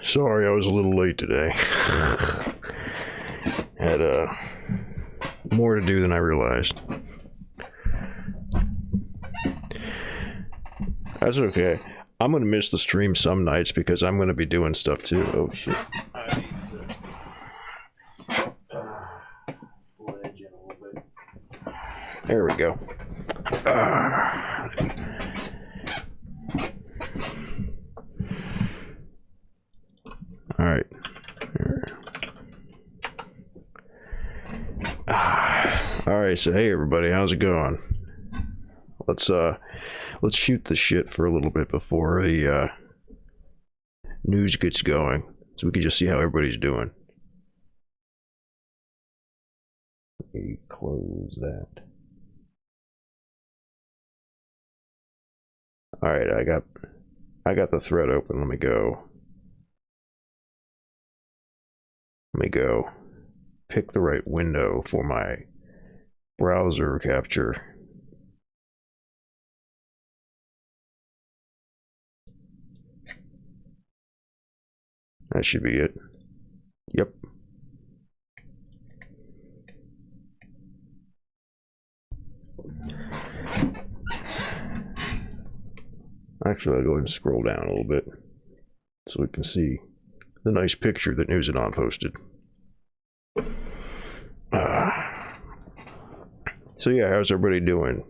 Sorry I was a little late today. Had more to do than I realized. That's okay. I'm gonna miss the stream some nights because I'm gonna be doing stuff too. Oh shit. There we go. All right. All right. So hey everybody, how's it going? Let's shoot the shit for a little bit before the news gets going, so we can just see how everybody's doing. Let me close that. All right, I got the thread open. Let me go pick the right window for my browser capture. That should be it. Yep. Actually, I'll go ahead and scroll down a little bit so we can see the nice picture that News Anon posted. So yeah, how's everybody doing?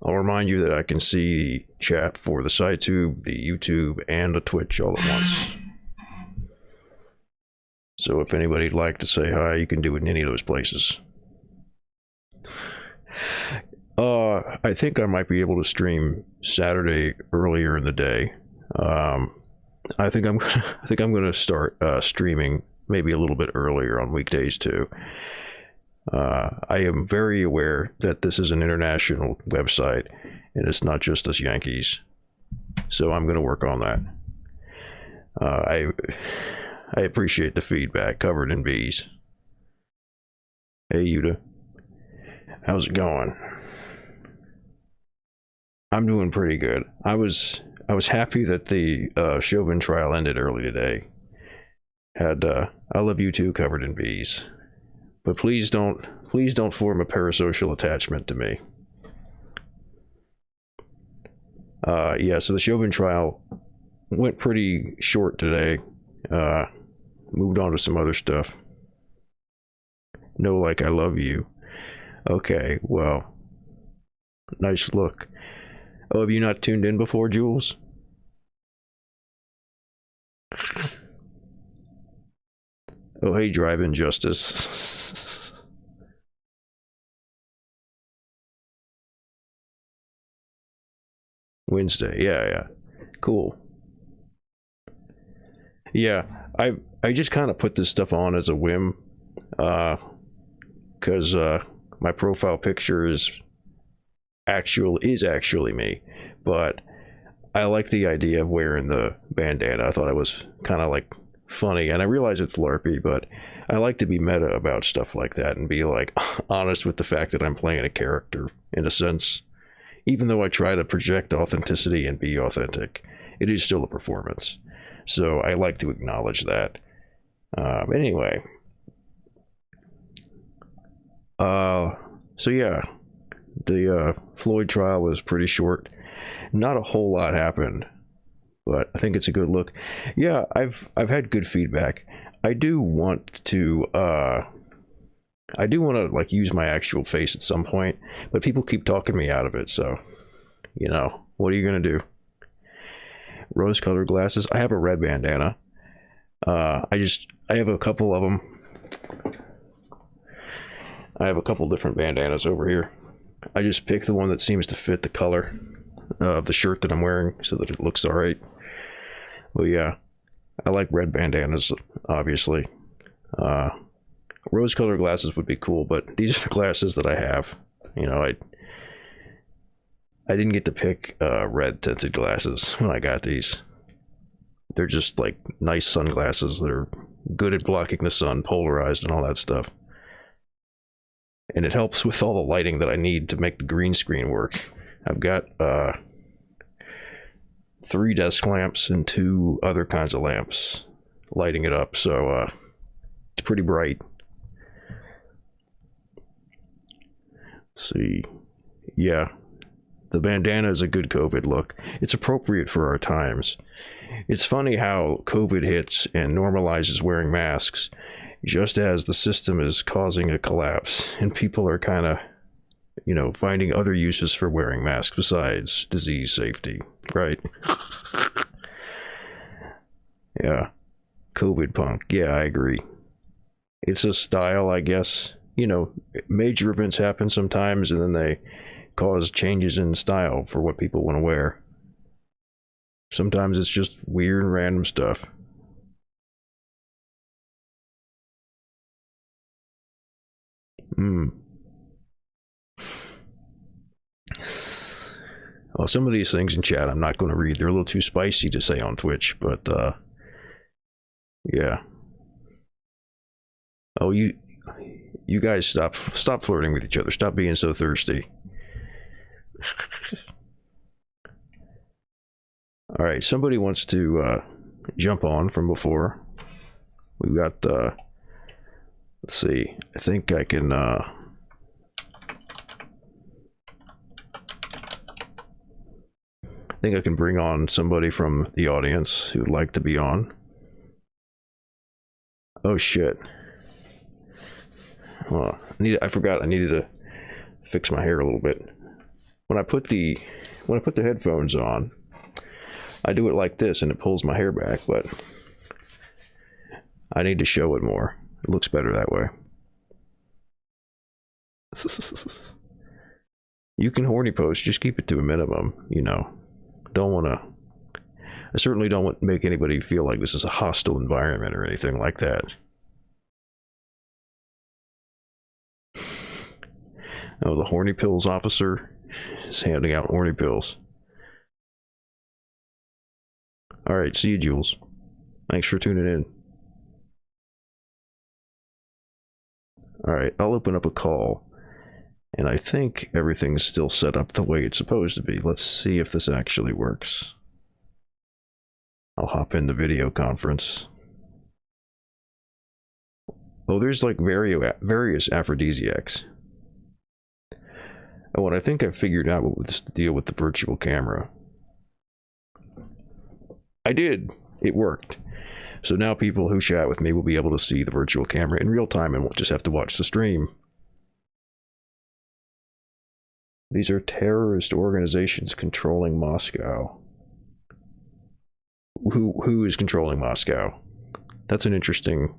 I'll remind you that I can see the chat for the SciTube, the YouTube, and the Twitch all at once. So if anybody'd like to say hi, you can do it in any of those places. I think I might be able to stream Saturday earlier in the day. I think I'm gonna start streaming maybe a little bit earlier on weekdays too. I am very aware that this is an international website and it's not just us Yankees, so I'm gonna work on that. I appreciate the feedback. Covered in bees. Hey Yuta, how's it going? I'm doing pretty good. I was happy that the Chauvin trial ended early today. I love you too, Covered in bees, but please don't form a parasocial attachment to me. Yeah, so the Chauvin trial went pretty short today. Moved on to some other stuff. No, like I love you. Okay, well, nice look. Oh, have you not tuned in before, Jules? Oh, hey, Drive-In Justice. Wednesday, yeah. Cool. Yeah, I just kind of put this stuff on as a whim, because my profile picture is actually me, but I like the idea of wearing the bandana. I thought it was kind of like funny, and I realize it's LARPy, but I like to be meta about stuff like that and be like honest with the fact that I'm playing a character in a sense. Even though I try to project authenticity and be authentic, it is still a performance. So I like to acknowledge that. Anyway. So yeah, the Floyd trial was pretty short. Not a whole lot happened, but I think it's a good look. Yeah, I've had good feedback. I do want to like use my actual face at some point, but people keep talking me out of it, so you know, what are you gonna do? Rose colored glasses. I have a red bandana. I have a couple of them. I have a couple different bandanas over here. I just picked the one that seems to fit the color of the shirt that I'm wearing so that it looks all right. Well, yeah, I like red bandanas, obviously. Rose colored glasses would be cool, but these are the glasses that I have. You know, I didn't get to pick red tinted glasses when I got these. They're just like nice sunglasses that are good at blocking the sun, polarized and all that stuff. And it helps with all the lighting that I need to make the green screen work. I've got 3 desk lamps and 2 other kinds of lamps lighting it up, so it's pretty bright. Let's see. Yeah, the bandana is a good COVID look. It's appropriate for our times. It's funny how COVID hits and normalizes wearing masks, just as the system is causing a collapse, and people are kind of, you know, finding other uses for wearing masks besides disease safety, right? Yeah. COVID punk. Yeah, I agree. It's a style, I guess. You know, major events happen sometimes, and then they cause changes in style for what people want to wear. Sometimes it's just weird and random stuff. Well, some of these things in chat I'm not going to read. They're a little too spicy to say on Twitch, but yeah. Oh, you guys stop flirting with each other. Stop being so thirsty. All right, somebody wants to jump on from before. We've got let's see. I think I can bring on somebody from the audience who'd like to be on. Oh shit. Well, I forgot I needed to fix my hair a little bit. When I put the headphones on, I do it like this and it pulls my hair back, but I need to show it more. It looks better that way. You can horny post, just keep it to a minimum, you know. I certainly don't want to make anybody feel like this is a hostile environment or anything like that. Oh, the horny pills officer is handing out horny pills. All right, see you, Jules. Thanks for tuning in. All right, I'll open up a call. And I think everything's still set up the way it's supposed to be. Let's see if this actually works. I'll hop in the video conference. Oh, there's like various aphrodisiacs. Oh, and I think I figured out what was the deal with the virtual camera. I did. It worked. So now people who chat with me will be able to see the virtual camera in real time and won't just have to watch the stream. These are terrorist organizations controlling Moscow. Who is controlling Moscow? That's an interesting...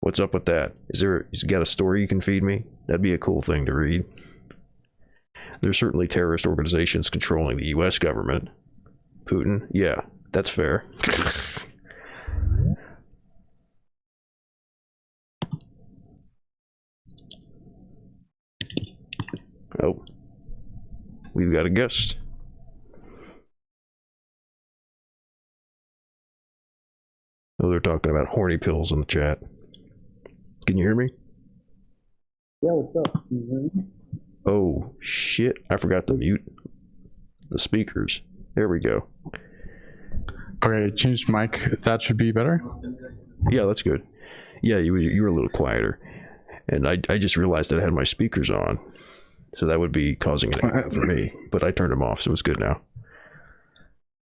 What's up with that? You got a story you can feed me? That'd be a cool thing to read. There's certainly terrorist organizations controlling the US government. Putin? Yeah, that's fair. Oh. We've got a guest. Oh, they're talking about horny pills in the chat. Can you hear me? Yeah, what's up? Can you hear me? Oh, shit. I forgot to mute the speakers. There we go. Okay, changed mic. That should be better. Yeah, that's good. Yeah, you were a little quieter. And I just realized that I had my speakers on. So that would be causing an echo for me. But I turned them off, so it's good now.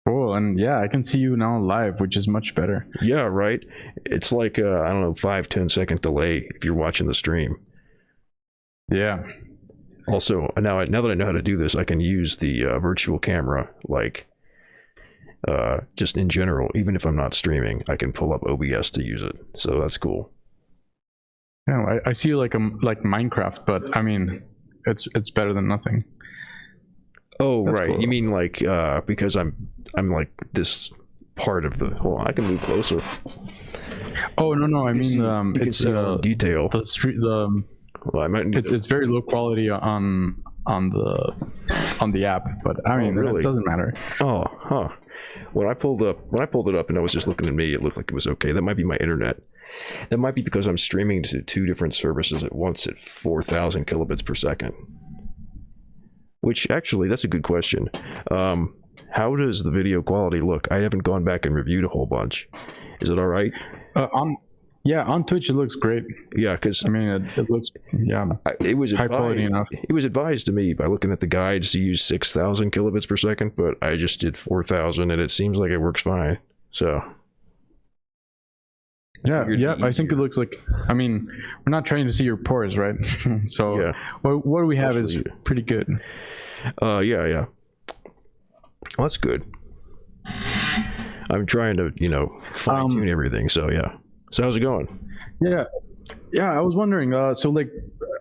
Cool, and yeah, I can see you now live, which is much better. Yeah, right? It's like, I don't know, 5-10 second delay if you're watching the stream. Yeah. Also, now that I know how to do this, I can use the virtual camera, like, just in general. Even if I'm not streaming, I can pull up OBS to use it. So that's cool. Yeah, I see you like Minecraft, but I mean... It's better than nothing. Oh, that's right. Cool. You mean like because I'm like this part of the... Hold on, I can move closer. Oh no! I mean it's detail. The street. Well, I might need it's very low quality on the app, but I mean really? It doesn't matter. Oh, huh. When I pulled it up and I was just looking at me, it looked like it was okay. That might be my internet. That might be because I'm streaming to 2 different services at once at 4,000 kilobits per second. Which, actually, that's a good question. How does the video quality look? I haven't gone back and reviewed a whole bunch. Is it all right? On Twitch it looks great. Yeah, because I mean it looks it was high quality enough. It was advised to me by looking at the guides to use 6,000 kilobits per second, but I just did 4,000, and it seems like it works fine. So I think it looks like. I mean, we're not trying to see your pores, right? So what we have is pretty good. Well, that's good. I'm trying to fine tune everything. So So how's it going? Yeah. I was wondering. So like,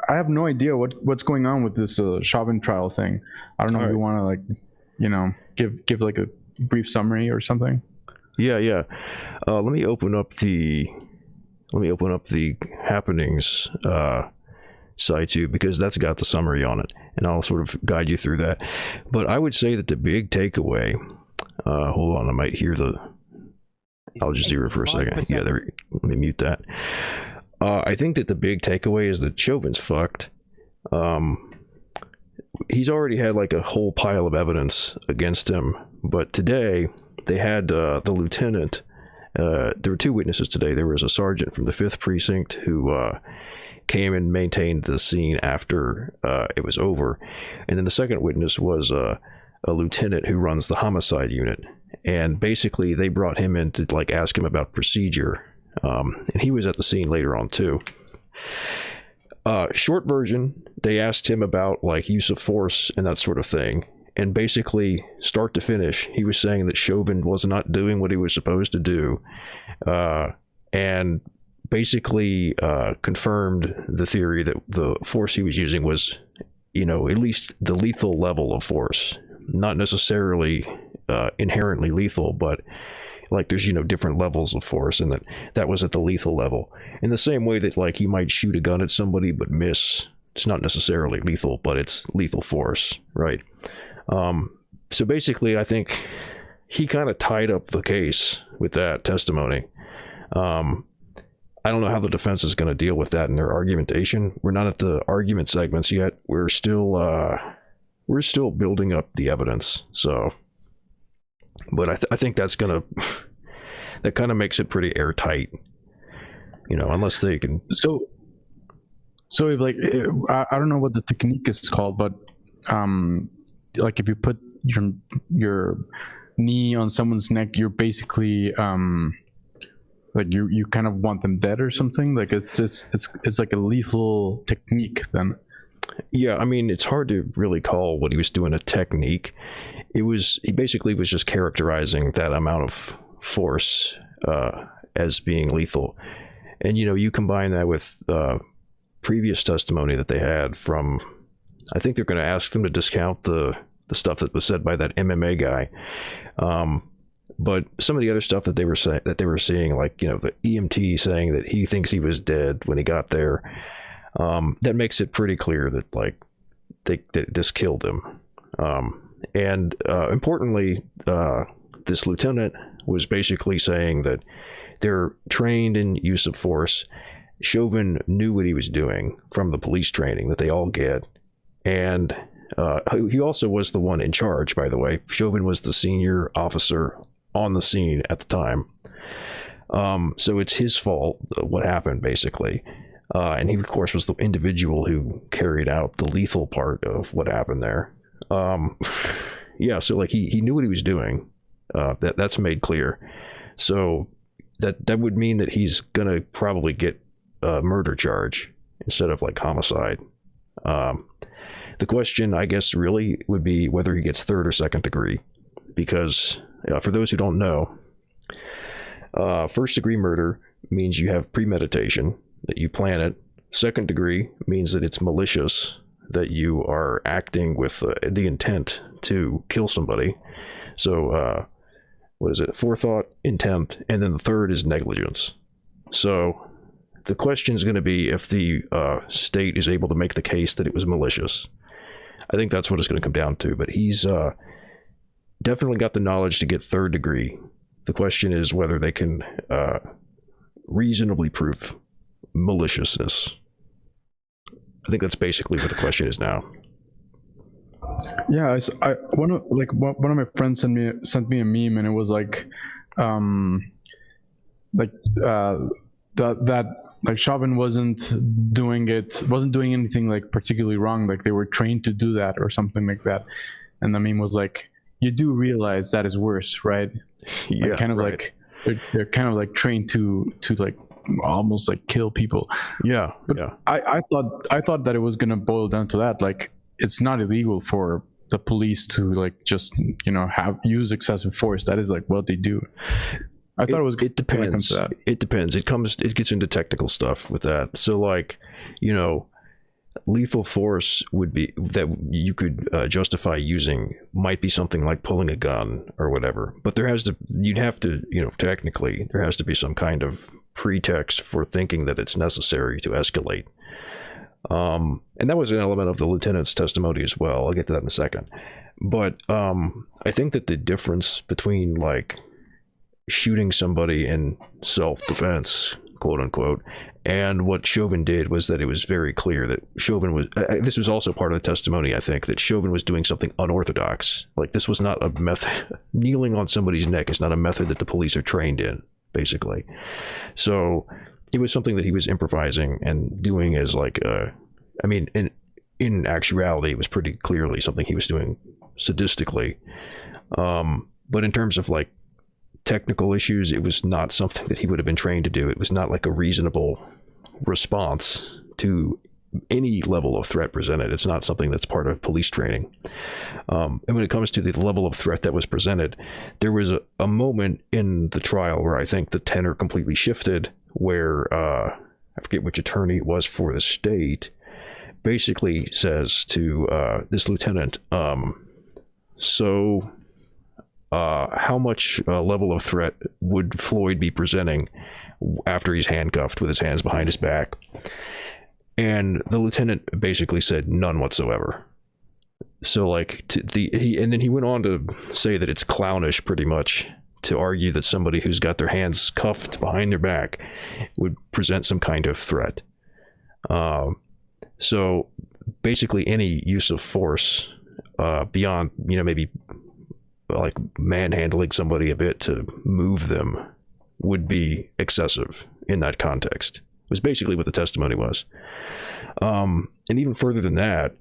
I have no idea what's going on with this Chauvin trial thing. I don't know if you want to give like a brief summary or something. Yeah. Let me open up the happenings site too, because that's got the summary on it, and I'll sort of guide you through that. But I would say that the big takeaway. Hold on, I might hear the. I'll just do it for a second. Yeah, let me mute that. I think that the big takeaway is that Chauvin's fucked. He's already had like a whole pile of evidence against him, but today they had the lieutenant. There were two witnesses today. There was a sergeant from the 5th Precinct who came and maintained the scene after it was over. And then the second witness was a lieutenant who runs the homicide unit. And basically they brought him in to like ask him about procedure. And he was at the scene later on too. Short version, they asked him about like use of force and that sort of thing. And basically, start to finish, he was saying that Chauvin was not doing what he was supposed to do, and basically confirmed the theory that the force he was using was, at least the lethal level of force, not necessarily inherently lethal, but like there's different levels of force, and that was at the lethal level. In the same way that like you might shoot a gun at somebody but miss, it's not necessarily lethal, but it's lethal force, right? So basically, I think he kind of tied up the case with that testimony. I don't know how the defense is going to deal with that in their argumentation. We're not at the argument segments yet. We're still building up the evidence. So, but I think that's gonna that kind of makes it pretty airtight. Unless they can. So if like I don't know what the technique is called, but like if you put your knee on someone's neck, you're basically like you kind of want them dead or something. Like it's like a lethal technique then. Yeah, I mean it's hard to really call what he was doing a technique. He basically was just characterizing that amount of force as being lethal, and you combine that with previous testimony that they had from. I think they're going to ask them to discount the stuff that was said by that MMA guy. But some of the other stuff that they were seeing, like, the EMT saying that he thinks he was dead when he got there, that makes it pretty clear that, like, that this killed him. And importantly, this lieutenant was basically saying that they're trained in use of force. Chauvin knew what he was doing from the police training that they all get. And he also was the one in charge, by the way. Chauvin was the senior officer on the scene at the time. So it's his fault what happened, basically. And he, of course, was the individual who carried out the lethal part of what happened there. So like he knew what he was doing. That's made clear. So that would mean that he's going to probably get a murder charge instead of like homicide. The question, I guess, really would be whether he gets 3rd or 2nd degree, because for those who don't know, 1st degree murder means you have premeditation, that you plan it. 2nd degree means that it's malicious, that you are acting with the intent to kill somebody. So, what is it? Forethought, intent, and then the 3rd is negligence. So the question is going to be if the state is able to make the case that it was malicious. I think that's what it's going to come down to. But he's definitely got the knowledge to get 3rd degree. The question is whether they can reasonably prove maliciousness. I think that's basically what the question is now. Yeah, one of my friends sent me a meme, and it was like, like that like Chauvin wasn't doing anything like particularly wrong, like they were trained to do that or something like that. And the meme was like, you do realize that is worse, right? Yeah, like, kind of right. like they're kind of like trained to like almost like kill people. Yeah, but yeah. I thought that it was gonna boil down to that, like it's not illegal for the police to like just use excessive force. That is like what they do. I thought it depends. It depends. It gets into technical stuff with that. So like, lethal force would be that you could justify using might be something like pulling a gun or whatever. But you'd have to, technically there has to be some kind of pretext for thinking that it's necessary to escalate. And that was an element of the lieutenant's testimony as well. I'll get to that in a second. But I think that the difference between like shooting somebody in self-defense, quote unquote, and what Chauvin did was that it was very clear that Chauvin was, this was also part of the testimony, I think, that Chauvin was doing something unorthodox. Like this was not a method, kneeling on somebody's neck is not a method that the police are trained in, basically. So it was something that he was improvising and doing as like, in actuality, it was pretty clearly something he was doing sadistically. But in terms of like technical issues, it was not something that he would have been trained to do. It was not like a reasonable response to any level of threat presented. It's not something that's part of police training. And when it comes to the level of threat that was presented, there was a moment in the trial where I think the tenor completely shifted, where I forget which attorney it was for the state, basically says to this lieutenant, how much level of threat would Floyd be presenting after he's handcuffed with his hands behind his back? And the lieutenant basically said none whatsoever. So like and then he went on to say that it's clownish pretty much to argue that somebody who's got their hands cuffed behind their back would present some kind of threat. So basically any use of force beyond, maybe like manhandling somebody a bit to move them would be excessive in that context, was basically what the testimony was. And even further than that,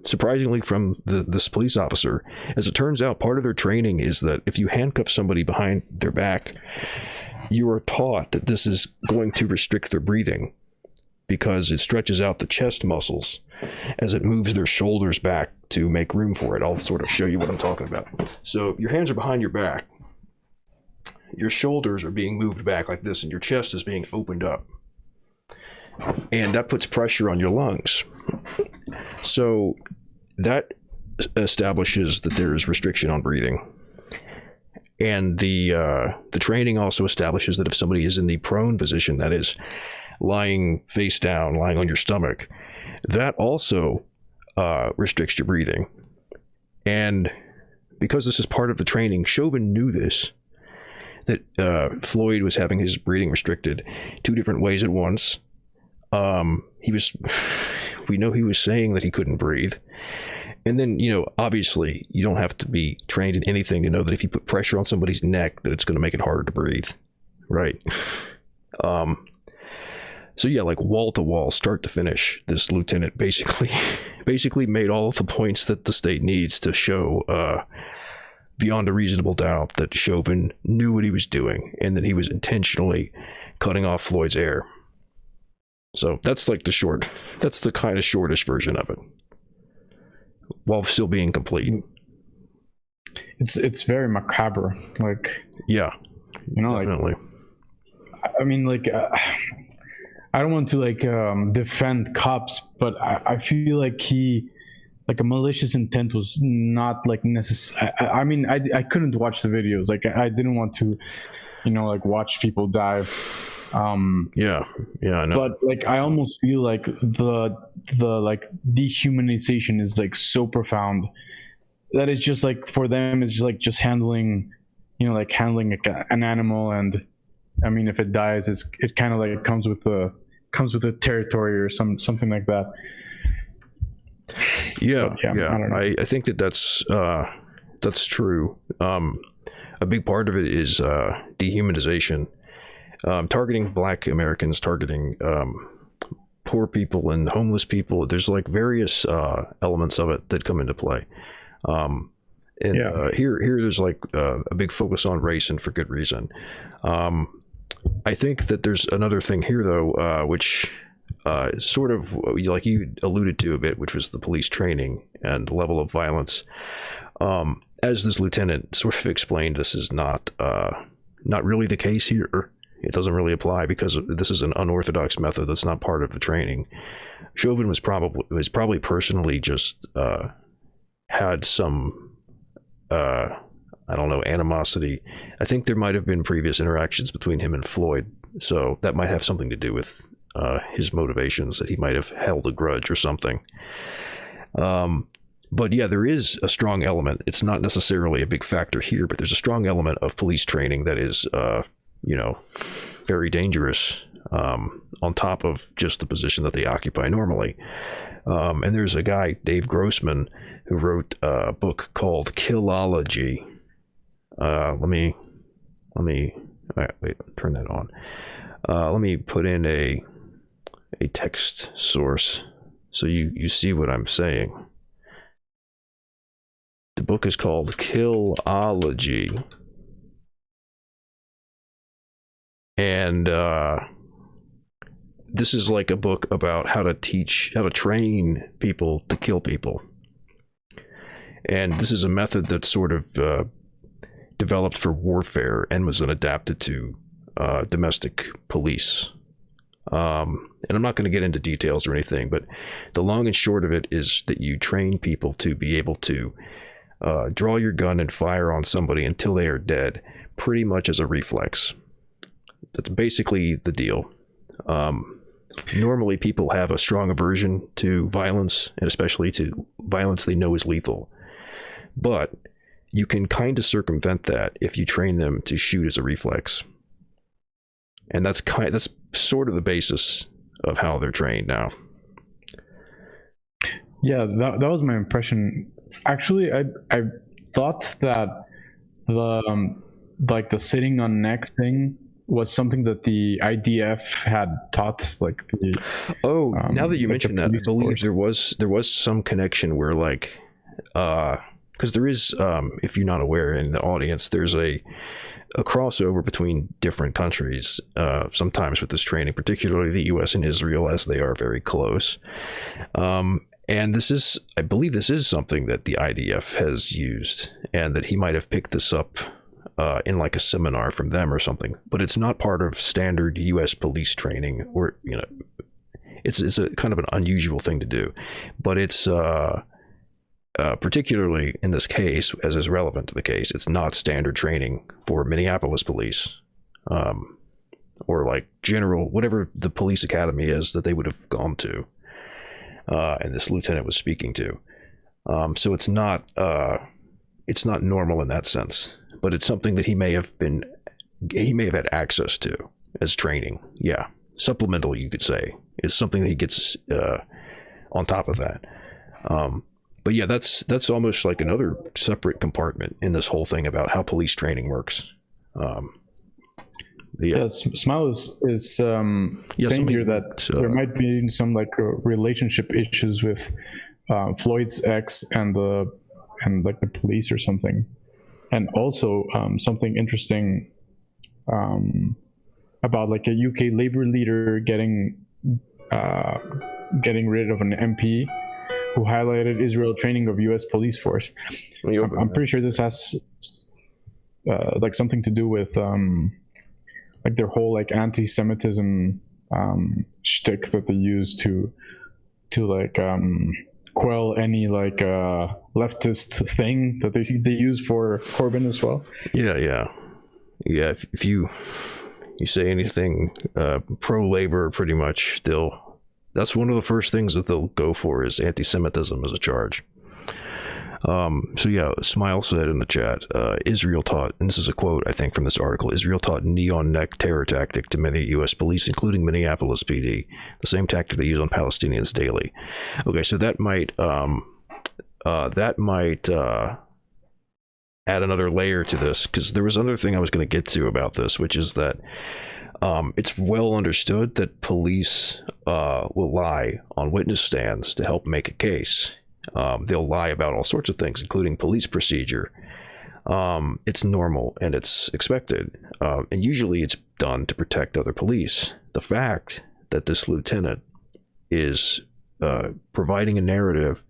surprisingly from this police officer, as it turns out, part of their training is that if you handcuff somebody behind their back, you are taught that this is going to restrict their breathing because it stretches out the chest muscles as it moves their shoulders back to make room for it. I'll sort of show you what I'm talking about. So if your hands are behind your back, your shoulders are being moved back like this and your chest is being opened up. And that puts pressure on your lungs. So that establishes that there is restriction on breathing. And the training also establishes that if somebody is in the prone position, that is lying face down, lying on your stomach, that also restricts your breathing. And because this is part of the training, Chauvin knew this, that Floyd was having his breathing restricted 2 different ways at once. We know he was saying that he couldn't breathe. And then, obviously you don't have to be trained in anything to know that if you put pressure on somebody's neck, that it's going to make it harder to breathe. Right. So yeah, like wall to wall, start to finish, this lieutenant basically made all of the points that the state needs to show beyond a reasonable doubt that Chauvin knew what he was doing and that he was intentionally cutting off Floyd's air. So that's like that's the kind of shortish version of it, while still being complete. It's very macabre, like, yeah, definitely. Like, I mean, like, I don't want to like defend cops, but I feel like a malicious intent was not like necessary. I mean, I couldn't watch the videos. Like, I didn't want to, like watch people die. Yeah, I know. But like, I almost feel like the like dehumanization is like so profound that it's just like, for them, it's just handling, like handling an animal. And I mean, if it dies, it kind of like comes with the territory or something like that. Yeah, I don't know. I think that's true. a big part of it is dehumanization, targeting Black Americans, targeting poor people and homeless people. There's like various elements of it that come into play. Here there's like a big focus on race, and for good reason. I think that there's another thing here though, which sort of like you alluded to a bit, which was the police training and the level of violence. As this lieutenant sort of explained, this is not really the case here. It doesn't really apply because this is an unorthodox method that's not part of the training. Chauvin was probably personally just had some I don't know, animosity. I think there might have been previous interactions between him and Floyd, so that might have something to do with his motivations, that he might have held a grudge or something. But yeah, there is a strong element. It's not necessarily a big factor here, but there's a strong element of police training that is, very dangerous, on top of just the position that they occupy normally. And there's a guy, Dave Grossman, who wrote a book called Killology. Let me wait, turn that on. Let me put in a text source so you see what I'm saying. The book is called Killology. And this is like a book about how to train people to kill people. And this is a method that's sort of developed for warfare and was then adapted to domestic police. And I'm not going to get into details or anything, but the long and short of it is that you train people to be able to draw your gun and fire on somebody until they are dead, pretty much as a reflex. That's basically the deal. Normally people have a strong aversion to violence, and especially to violence they know is lethal. But you can kind of circumvent that if you train them to shoot as a reflex. And that's sort of the basis of how they're trained now. Yeah, that was my impression. Actually, I thought that the sitting on neck thing was something that the IDF had taught, like the. Oh, now that you mentioned that, I believe force. there was some connection where like, because there is, if you're not aware in the audience, there's a crossover between different countries, sometimes with this training, particularly the US and Israel, as they are very close. And I believe this is something that the IDF has used, and that he might have picked this up in like a seminar from them or something, but it's not part of standard US police training, or, it's a kind of an unusual thing to do, but it's, particularly in this case, as is relevant to the case, it's not standard training for Minneapolis police, or like general, whatever the police academy is that they would have gone to, and this lieutenant was speaking to. So it's not normal in that sense, but it's something that he may have had access to as training. Yeah, supplemental, you could say, is something that he gets on top of that. But yeah, that's almost like another separate compartment in this whole thing about how police training works. Smile is saying here that there might be some like relationship issues with Floyd's ex and the police or something, and also something interesting about like a UK Labour leader getting rid of an MP who highlighted Israel training of US police force. I'm pretty sure this has like something to do with like their whole like anti-Semitism shtick that they use to like quell any like leftist thing that they use for Corbyn as well. Yeah. If you say anything pro-labor, pretty much that's one of the first things that they'll go for is anti-Semitism as a charge. So yeah, Smile said in the chat, Israel taught, and this is a quote I think from this article, Israel taught knee-on neck terror tactic to many U.S. police, including Minneapolis PD, the same tactic they use on Palestinians daily. Okay, so that might add another layer to this, because there was another thing I was going to get to about this, which is that it's well understood that police will lie on witness stands to help make a case. They'll lie about all sorts of things, including police procedure. It's normal and it's expected. And usually it's done to protect other police. The fact that this lieutenant is providing a narrative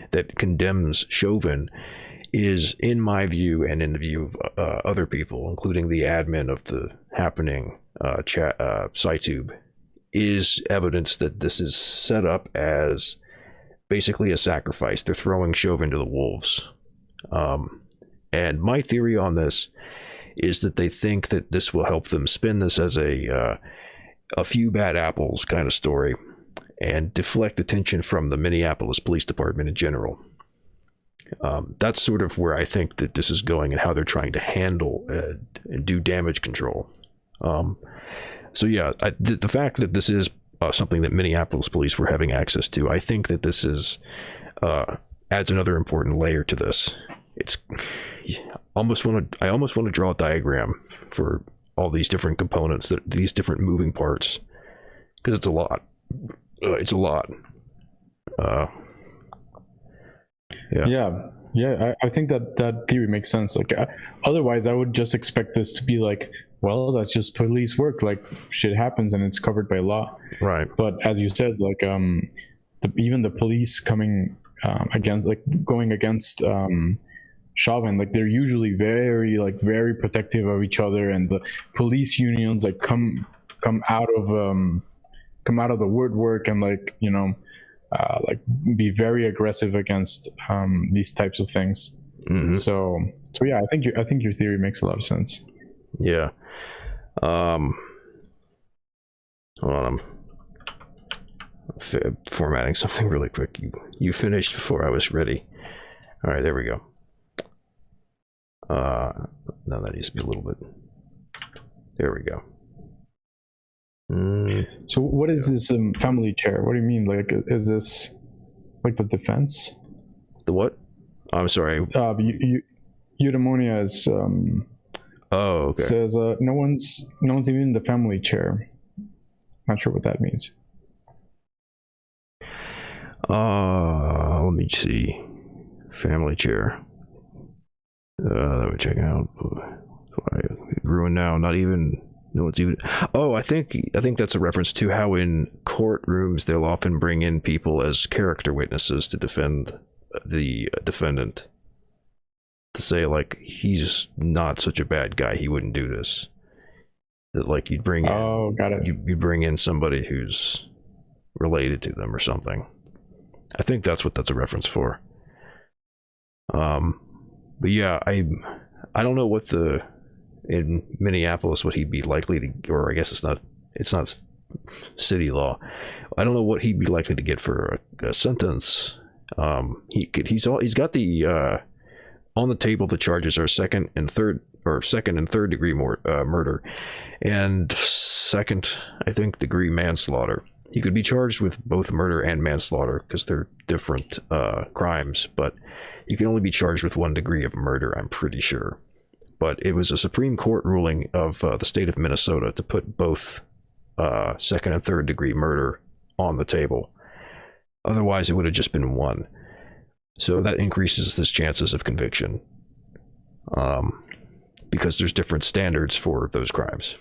that condemns Chauvin is, in my view and in the view of other people, including the admin of the happening SciTube, is evidence that this is set up as basically a sacrifice. They're throwing Chauvin to the wolves. And my theory on this is that they think that this will help them spin this as a few bad apples kind of story and deflect attention from the Minneapolis Police Department in general. That's sort of where I think that this is going and how they're trying to handle and do damage control. So yeah, the fact that this is something that Minneapolis police were having access to, I think that this is adds another important layer to this. I almost want to draw a diagram for all these different components, these different moving parts, because it's a lot. Yeah. I think that theory makes sense. Like, otherwise, I would just expect this to be like, well, that's just police work. Like, shit happens and it's covered by law. Right. But as you said, like, even the police coming going against Chauvin, like, they're usually very protective of each other, and the police unions like come out of the woodwork and like be very aggressive against these types of things. Mm-hmm. So yeah, I think your theory makes a lot of sense. Yeah. Hold on, I'm formatting something really quick. You finished before I was ready. All right, there we go. No, that needs to be a little bit. There we go. So what is this family chair? What do you mean? Like, is this like the defense? The what? I'm sorry. Eudaimonia is okay. Says no one's even in the family chair. Not sure what that means. Let me see. Family chair. Let me check out. Ruined now. Not even. No, it's even. Oh, I think that's a reference to how in courtrooms they'll often bring in people as character witnesses to defend the defendant. To say, like, he's not such a bad guy, he wouldn't do this. That, like, you'd bring in, got it. You bring in somebody who's related to them or something. I think that's what that's a reference for. But yeah, I don't know what in Minneapolis what he'd be likely to, or I guess it's not city law. I don't know what he'd be likely to get for a sentence. He's got the on the table, the charges are second and third degree murder, and second, I think, degree manslaughter. He could be charged with both murder and manslaughter because they're different crimes, but you can only be charged with 1 degree of murder, I'm pretty sure. But it was a Supreme Court ruling of the state of Minnesota to put both second and third degree murder on the table. Otherwise, it would have just been 1. So that increases his chances of conviction, because there's different standards for those crimes.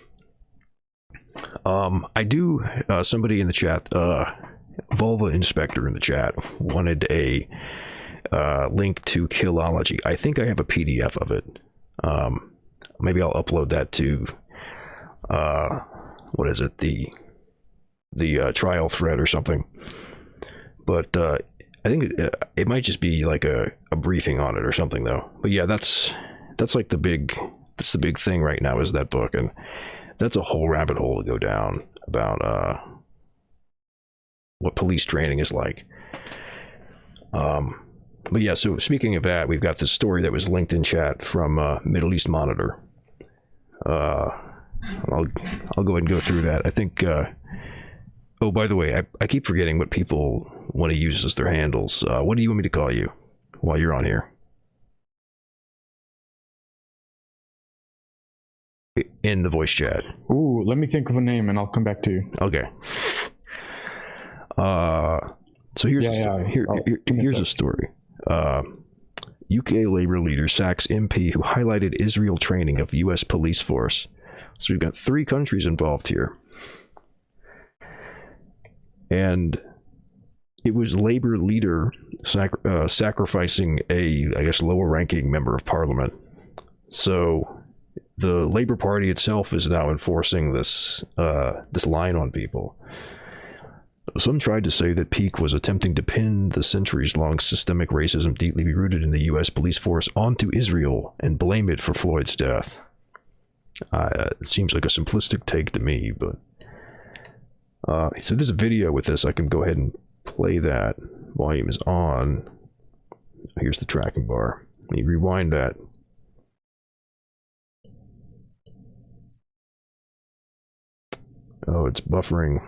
I do, somebody in the chat, Vulva Inspector in the chat, wanted a link to Killology. I think I have a PDF of it. Maybe I'll upload that to, what is it, the trial thread or something. But I think it might just be like a briefing on it or something, though. But yeah, that's like the big thing right now is that book, and that's a whole rabbit hole to go down about what police training is like. But yeah, so speaking of that, we've got this story that was linked in chat from Middle East Monitor. I'll go ahead and go through that. I think. Oh, by the way, I keep forgetting what people want to use as their handles. What do you want me to call you while you're on here? in the voice chat. Ooh, let me think of a name and I'll come back to you. Okay. So here's here's a story. UK Labour leader sacks MP who highlighted Israel training of US police force. So we've got 3 countries involved here. And it was Labour leader sacrificing a, I guess, lower ranking member of parliament. So the Labour Party itself is now enforcing this line on people. Some tried to say that Peake was attempting to pin the centuries-long systemic racism deeply rooted in the U.S. police force onto Israel and blame it for Floyd's death. It seems like a simplistic take to me, but... so there's a video with this. I can go ahead and play that. Volume is on. Here's the tracking bar. Let me rewind that. Oh, it's buffering.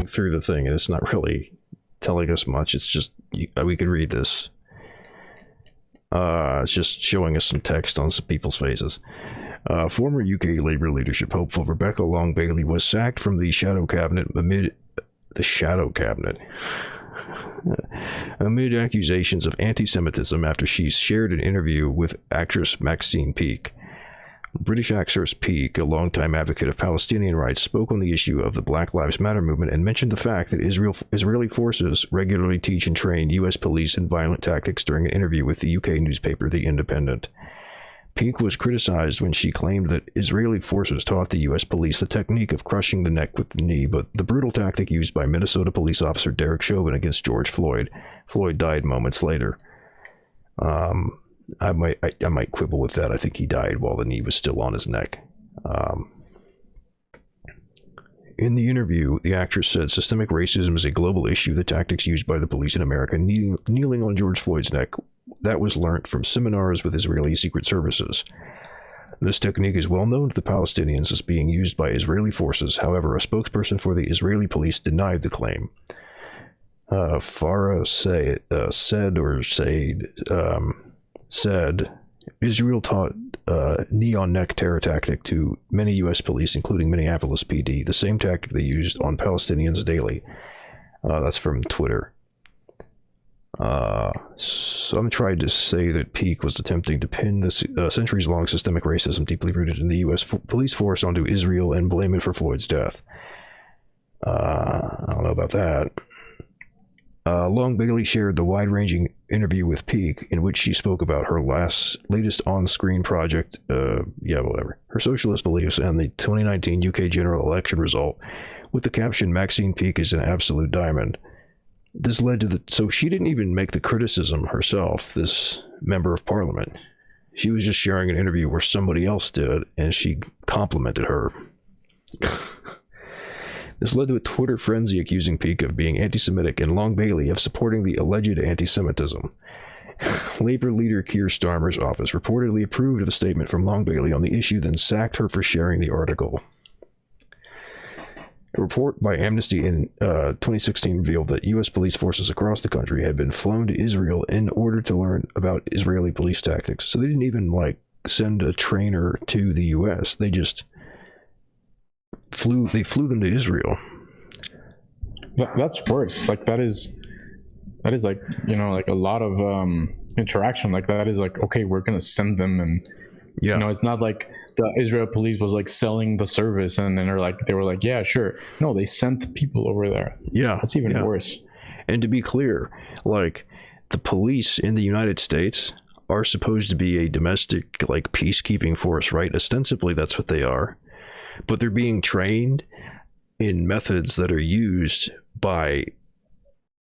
Through the thing, and it's not really telling us much. It's just we could read this. It's just showing us some text on some people's faces. Former UK Labour leadership hopeful Rebecca Long Bailey was sacked from the shadow cabinet amid accusations of anti-Semitism after she shared an interview with actress Maxine Peake. British actress Peake, a longtime advocate of Palestinian rights, spoke on the issue of the Black Lives Matter movement and mentioned the fact that Israeli forces regularly teach and train U.S. police in violent tactics during an interview with the UK newspaper The Independent. Peake was criticized when she claimed that Israeli forces taught the U.S. police the technique of crushing the neck with the knee, but the brutal tactic used by Minnesota police officer Derek Chauvin against George Floyd. Floyd died moments later. I might quibble with that. I think he died while the knee was still on his neck. In the interview, the actress said systemic racism is a global issue. The tactics used by the police in America, kneeling on George Floyd's neck, that was learnt from seminars with Israeli secret services. This technique is well known to the Palestinians as being used by Israeli forces. However, a spokesperson for the Israeli police denied the claim. Farah said Israel taught knee-on-neck terror tactic to many U.S. police, including Minneapolis PD, the same tactic they used on Palestinians daily. That's from Twitter. Some tried to say that Peake was attempting to pin this centuries-long systemic racism deeply rooted in the U.S. Police force onto Israel and blame it for Floyd's death. I don't know about that. Long Bailey shared the wide-ranging interview with Peake, in which she spoke about her latest on-screen project, her socialist beliefs, and the 2019 UK general election result, with the caption, "Maxine Peake is an absolute diamond." This led to so she didn't even make the criticism herself, this member of parliament. She was just sharing an interview where somebody else did, and she complimented her. This led to a Twitter frenzy accusing Peake of being anti-Semitic and Long Bailey of supporting the alleged anti-Semitism. Labour leader Keir Starmer's office reportedly approved of a statement from Long Bailey on the issue, then sacked her for sharing the article. A report by Amnesty in 2016 revealed that U.S. police forces across the country had been flown to Israel in order to learn about Israeli police tactics. So they didn't even, send a trainer to the U.S. They just flew them to Israel. That's worse. That is a lot of interaction. That is okay, we're gonna send them, and it's not like the Israel police was selling the service and then they were yeah, sure. No, they sent people over there. Yeah, that's even worse. And to be clear, the police in the United States are supposed to be a domestic peacekeeping force, right? Ostensibly that's what they are, but they're being trained in methods that are used by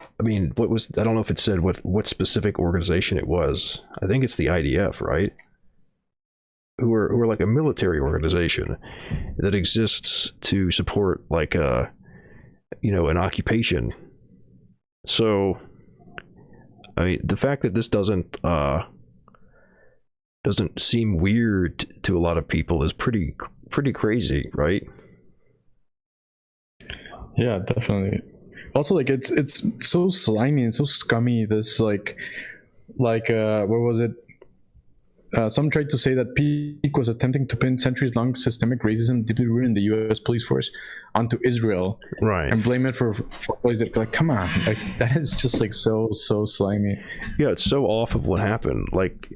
I mean, I don't know if it said what specific organization it was. I think it's the IDF, right? Who are like a military organization that exists to support like a an occupation. So I mean, the fact that this doesn't seem weird to a lot of people is pretty crazy, right? Yeah, definitely. Also, like it's so slimy and so scummy. This what was it? Some tried to say that Peak was attempting to pin centuries-long systemic racism deeply rooted in the U.S. police force onto Israel, right? And blame it for like, come on, like that is just like so slimy. Yeah, it's so off of what happened. Like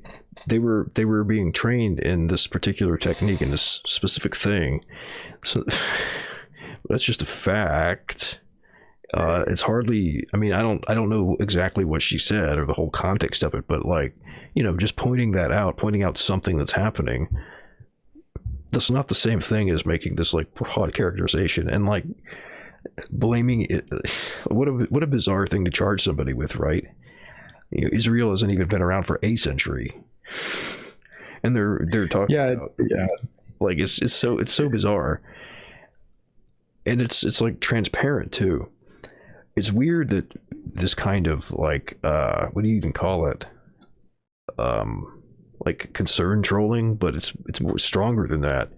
they were being trained in this particular technique in this specific thing. So that's just a fact. It's hardly. I mean, I don't know exactly what she said or the whole context of it, but like, just pointing out something that's happening. That's not the same thing as making this like broad characterization and like blaming it. What a bizarre thing to charge somebody with, right? Israel hasn't even been around for a century, and they're talking. About, like it's so bizarre, and it's like transparent too. It's weird that this kind of like what do you even call it? Like concern trolling, but it's more stronger than that.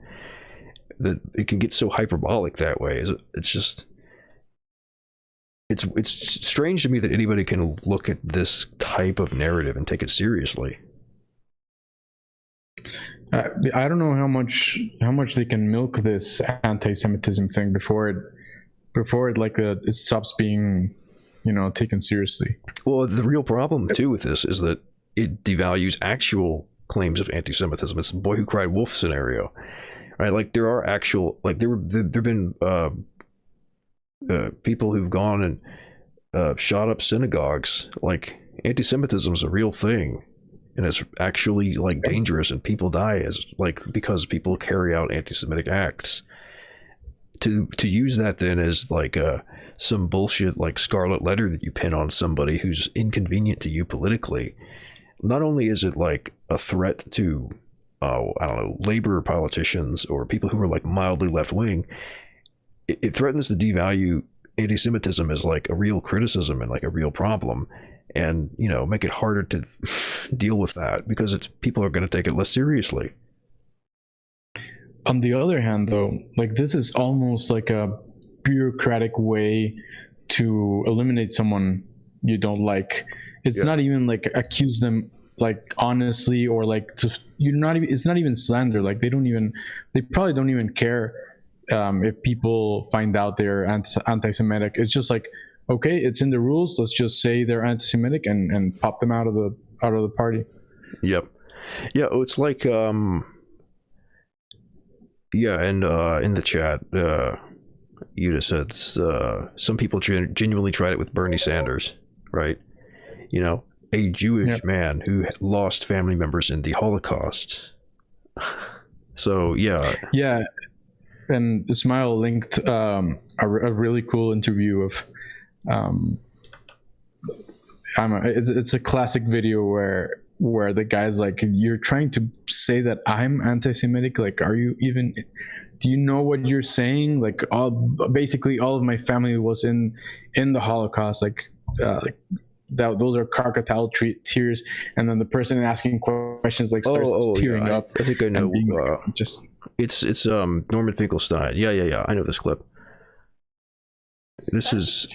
That it can get so hyperbolic that way. It's just it's strange to me that anybody can look at this type of narrative and take it seriously. I don't know how much they can milk this anti-Semitism thing before it like it stops being taken seriously. Well, the real problem too with this is that it devalues actual claims of anti-Semitism. It's the boy who cried wolf scenario, right? Like there are actual, like there've been people who've gone and shot up synagogues. Like anti-Semitism is a real thing, and it's actually like dangerous, and people die because people carry out anti-Semitic acts. To use that then as like some bullshit like scarlet letter that you pin on somebody who's inconvenient to you politically. Not only is it like a threat to I don't know, labor politicians or people who are like mildly left wing, it threatens to devalue anti-Semitism as like a real criticism and like a real problem, and make it harder to deal with that because people are going to take it less seriously. On the other hand, though, like this is almost like a bureaucratic way to eliminate someone you don't like. It's not even like accuse them like honestly, or like it's not even slander. Like they probably don't even care if people find out they're anti-Semitic. It's just like, okay, it's in the rules. Let's just say they're anti-Semitic and pop them out of the party. Yep. Yeah. It's like yeah, and in the chat, Yuta said some people genuinely tried it with Bernie Sanders, right? A Jewish man who lost family members in the Holocaust. So yeah, and Ismail linked a really cool interview of it's a classic video where the guy's like, you're trying to say that I'm anti-Semitic, like do you know what you're saying? Like basically all of my family was in the Holocaust, like that, those are crocodile tears, and then the person asking questions like starts tearing up. I think I know. It's Norman Finkelstein. Yeah. I know this clip. This is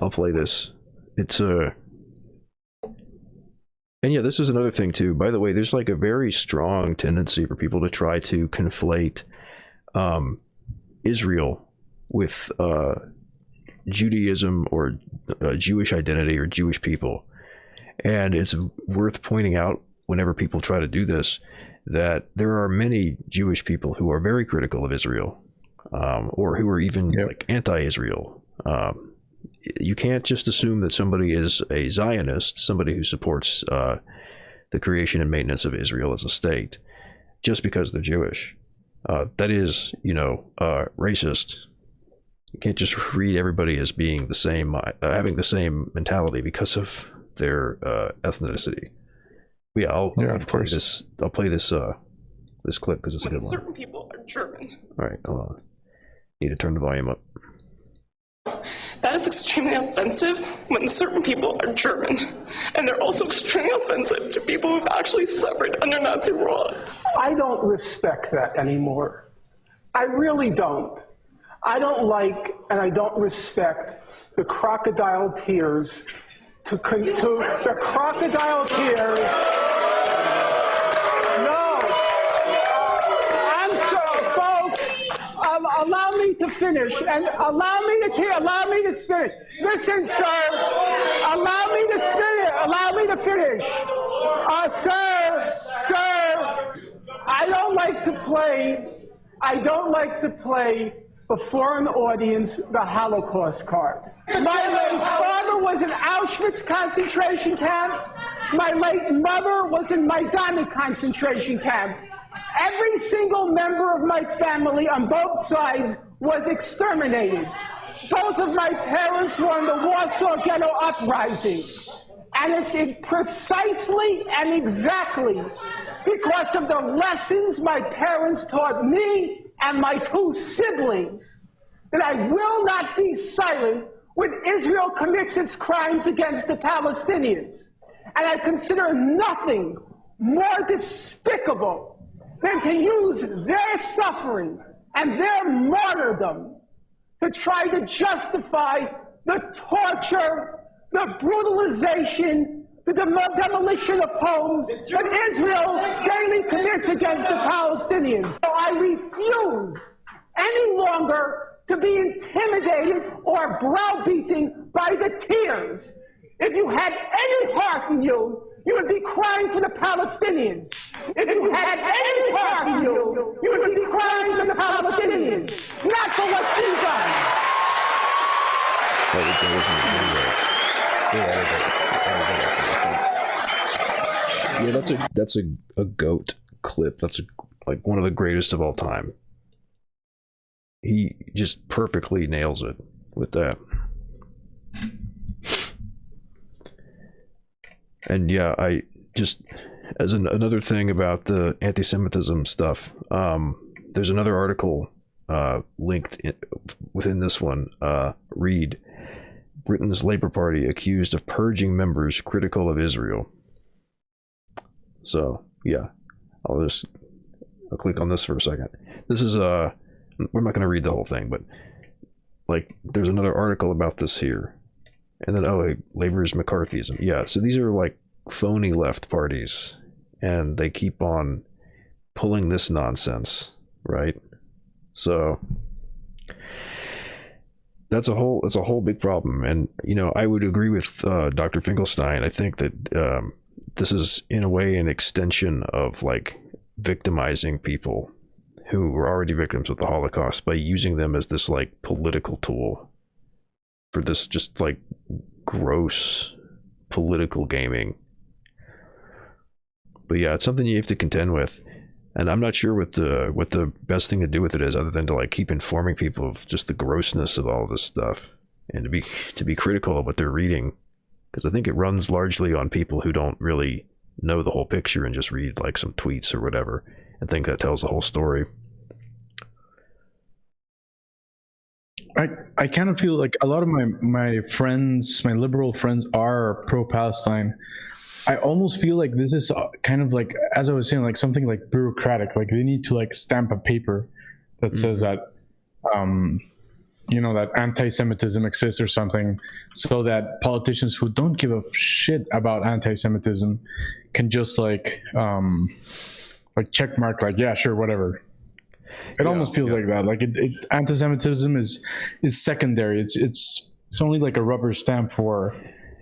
I'll play this. It's and yeah, this is another thing too. By the way, there's like a very strong tendency for people to try to conflate Israel with Judaism or Jewish identity or Jewish people. And it's worth pointing out whenever people try to do this that there are many Jewish people who are very critical of Israel, or who are even like anti-Israel. You can't just assume that somebody is a Zionist, somebody who supports the creation and maintenance of Israel as a state, just because they're Jewish. That is, racist. You can't just read everybody as being the same, having the same mentality because of their ethnicity. Yeah, I'll play this. I'll play this this clip because it's a good one. Certain people are German. All right, hold on. Need to turn the volume up. That is extremely offensive when certain people are German. And they're also extremely offensive to people who've actually suffered under Nazi rule. I don't respect that anymore. I really don't. I don't like and I don't respect the crocodile tears the crocodile tears. No. I'm sorry, folks. Allow me to finish and allow me to finish. Listen, sir. Allow me to finish. Allow me to finish. Sir. I don't like to play before an audience the Holocaust card. My late father was in Auschwitz concentration camp. My late mother was in Majdanek concentration camp. Every single member of my family on both sides was exterminated. Both of my parents were in the Warsaw Ghetto Uprising. And it's precisely and exactly because of the lessons my parents taught me and my two siblings that I will not be silent when Israel commits its crimes against the Palestinians. And I consider nothing more despicable than to use their suffering and their martyrdom to try to justify the torture, the brutalization, the demolition of homes that Israel daily commits against the Palestinians. So I refuse any longer to be intimidated or browbeaten by the tears. If you had any heart in you, you would be crying for the Palestinians. If you had any heart in you, you would be crying for the Palestinians, not for what's been done. Yeah, that's a goat clip. That's like one of the greatest of all time. He just perfectly nails it with that. And yeah, I just as another thing about the anti-Semitism stuff. There's another article linked within this one. Read: Britain's Labour Party accused of purging members critical of Israel. So yeah, I'll click on this for a second. This is we're not going to read the whole thing, but like there's another article about this here. And then Labour's McCarthyism. Yeah, so these are like phony left parties, and they keep on pulling this nonsense, right? So that's a whole big problem. And you know, I would agree with Dr. Finkelstein. I think that this is in a way an extension of like victimizing people who were already victims of the Holocaust by using them as this like political tool for this just like gross political gaming. But yeah, it's something you have to contend with, and I'm not sure what the best thing to do with it is, other than to like keep informing people of just the grossness of all this stuff, and to be critical of what they're reading, because I think it runs largely on people who don't really know the whole picture and just read like some tweets or whatever and think that tells the whole story. I kind of feel like a lot of my friends, my liberal friends, are pro-Palestine. I almost feel like this is kind of like, as I was saying, like something like bureaucratic. Like they need to like stamp a paper that says that, you know, that anti-Semitism exists or something, so that politicians who don't give a shit about anti-Semitism can just like check mark, like, yeah, sure, whatever. It almost feels like that. Like anti-Semitism is secondary. It's only like a rubber stamp for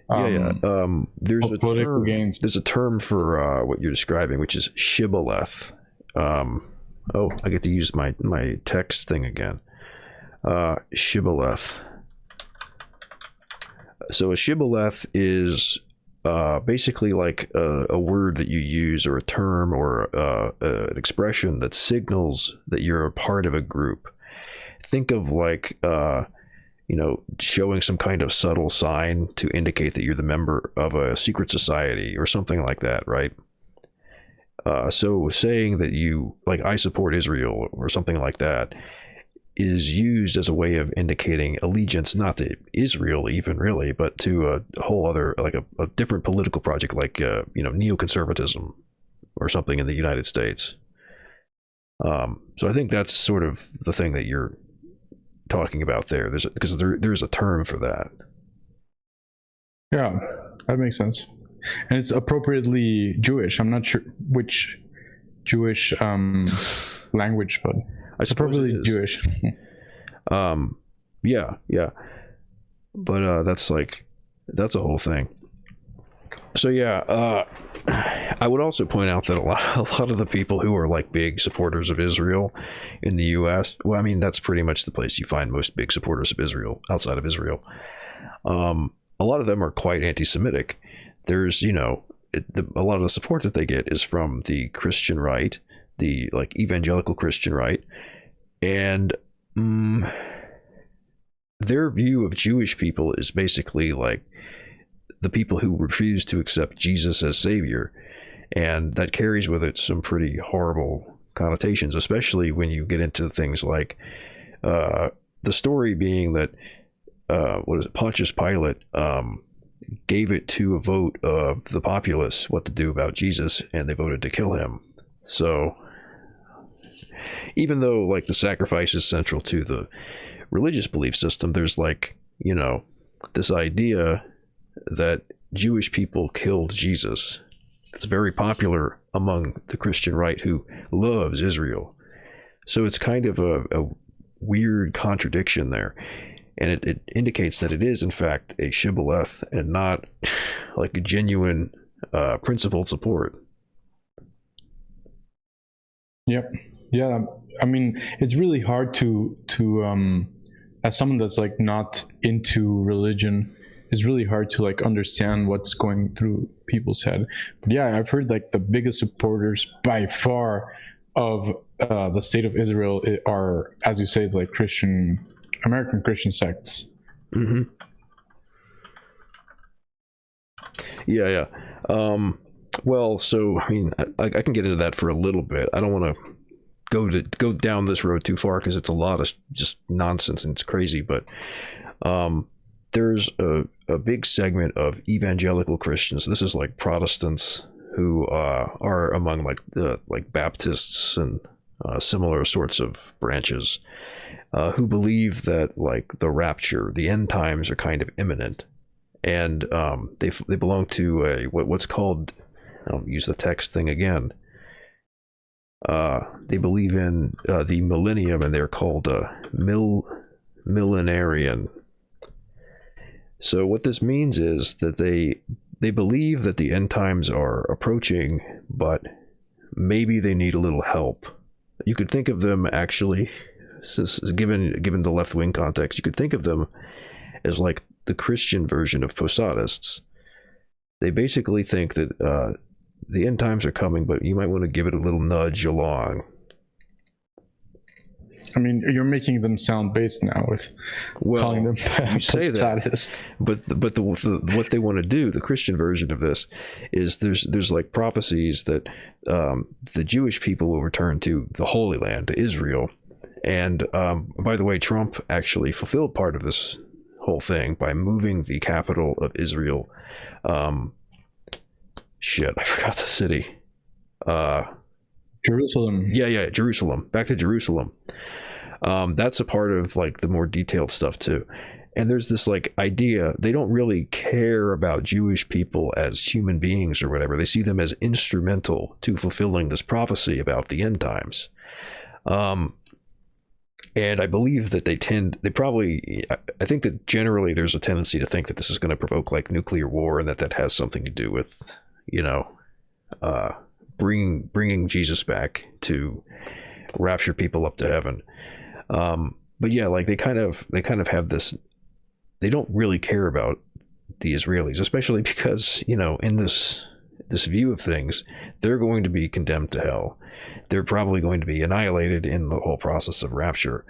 there's a political gains. There's a term for what you're describing, which is shibboleth. I get to use my text thing again. Shibboleth. So a shibboleth is basically like a word that you use, or a term, or an expression that signals that you're a part of a group. Think of like showing some kind of subtle sign to indicate that you're the member of a secret society or something like that, right? So saying that you, like, I support Israel or something like that is used as a way of indicating allegiance, not to Israel even really, but to a whole other, like a different political project, like, neoconservatism or something in the United States. So I think that's sort of the thing that you're talking about there. There's a term for that. Yeah, that makes sense. And it's appropriately Jewish. I'm not sure which Jewish language, but it's appropriately Jewish. Yeah. But that's a whole thing. So yeah, I would also point out that a lot of the people who are like big supporters of Israel in the U.S., well, I mean, that's pretty much the place you find most big supporters of Israel outside of Israel. A lot of them are quite anti-Semitic. There's, a lot of the support that they get is from the Christian right, the like evangelical Christian right, and their view of Jewish people is basically like the people who refuse to accept Jesus as Savior, and that carries with it some pretty horrible connotations, especially when you get into things like the story being that Pontius Pilate gave it to a vote of the populace what to do about Jesus, and they voted to kill him. So even though like the sacrifice is central to the religious belief system, there's like, this idea that Jewish people killed Jesus. It's very popular among the Christian right who loves Israel. So it's kind of a weird contradiction there. And it indicates that it is, in fact, a shibboleth and not like a genuine principled support. Yep. Yeah. I mean, it's really hard to as someone that's like not into religion, it's really hard to like understand what's going through people's head. But yeah, I've heard like the biggest supporters by far of the state of Israel are, as you say, like American Christian sects. Mm-hmm. Yeah. Well, so I mean, I can get into that for a little bit. I don't want to go down this road too far because it's a lot of just nonsense and it's crazy. But there's a big segment of evangelical Christians. This is like Protestants who are among like Baptists and similar sorts of branches. Who believe that like the rapture, the end times are kind of imminent, and they belong to what's called, I'll use the text thing again. They believe in the millennium, and they're called millenarian. So what this means is that they believe that the end times are approaching, but maybe they need a little help. You could think of them actually. Since given the left-wing context, you could think of them as like the Christian version of Posadists. They basically think that the end times are coming, but you might want to give it a little nudge along. I mean, you're making them sound based now with calling them Posadists. But what they want to do, the Christian version of this, is there's like prophecies that the Jewish people will return to the Holy Land, to Israel. And by the way, Trump actually fulfilled part of this whole thing by moving the capital of Israel. I forgot the city. Jerusalem. Yeah, Jerusalem. Back to Jerusalem. That's a part of like the more detailed stuff too. And there's this like idea, they don't really care about Jewish people as human beings or whatever. They see them as instrumental to fulfilling this prophecy about the end times. And I believe that I think that generally there's a tendency to think that this is going to provoke like nuclear war, and that has something to do with, bringing Jesus back to rapture people up to heaven. But yeah, like they kind of have this, they don't really care about the Israelis, especially because, in this view of things, they're going to be condemned to hell. They're probably going to be annihilated in the whole process of rapture.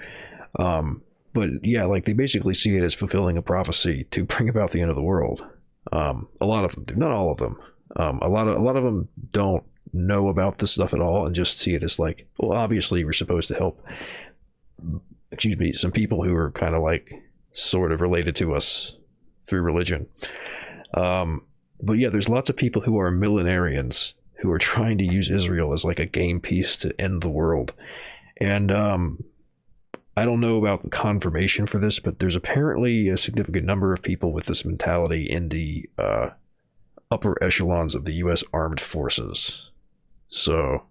but yeah, like they basically see it as fulfilling a prophecy to bring about the end of the world. A lot of them do, not all of them. A lot of them don't know about this stuff at all and just see it as like, well, obviously we're supposed to help, some people who are kind of like sort of related to us through religion. But yeah, there's lots of people who are millenarians who are trying to use Israel as like a game piece to end the world. And I don't know about the confirmation for this, but there's apparently a significant number of people with this mentality in the upper echelons of the U.S. Armed Forces. So,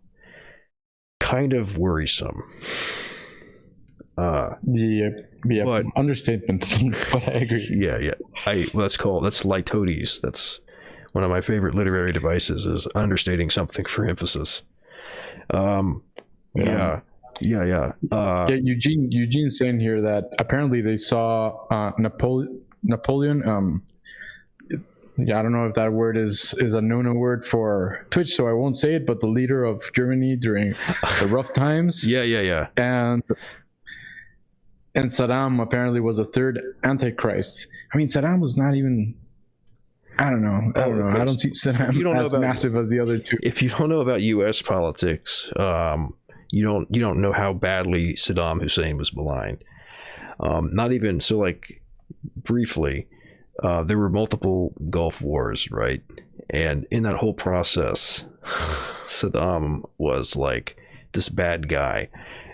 kind of worrisome. But understatement, but I agree. Yeah. That's litotes. That's one of my favorite literary devices, is understating something for emphasis. Yeah. Eugene's saying here that apparently they saw Napoleon. I don't know if that word is a no-no word for Twitch, so I won't say it. But the leader of Germany during the rough times. Yeah. And Saddam apparently was a third Antichrist. I mean, Saddam was not even. I don't know. I don't see Saddam as massive as the other two. If you don't know about U.S. politics, you don't know how badly Saddam Hussein was maligned. Not even so. Like briefly, there were multiple Gulf wars, right? And in that whole process, Saddam was like this bad guy,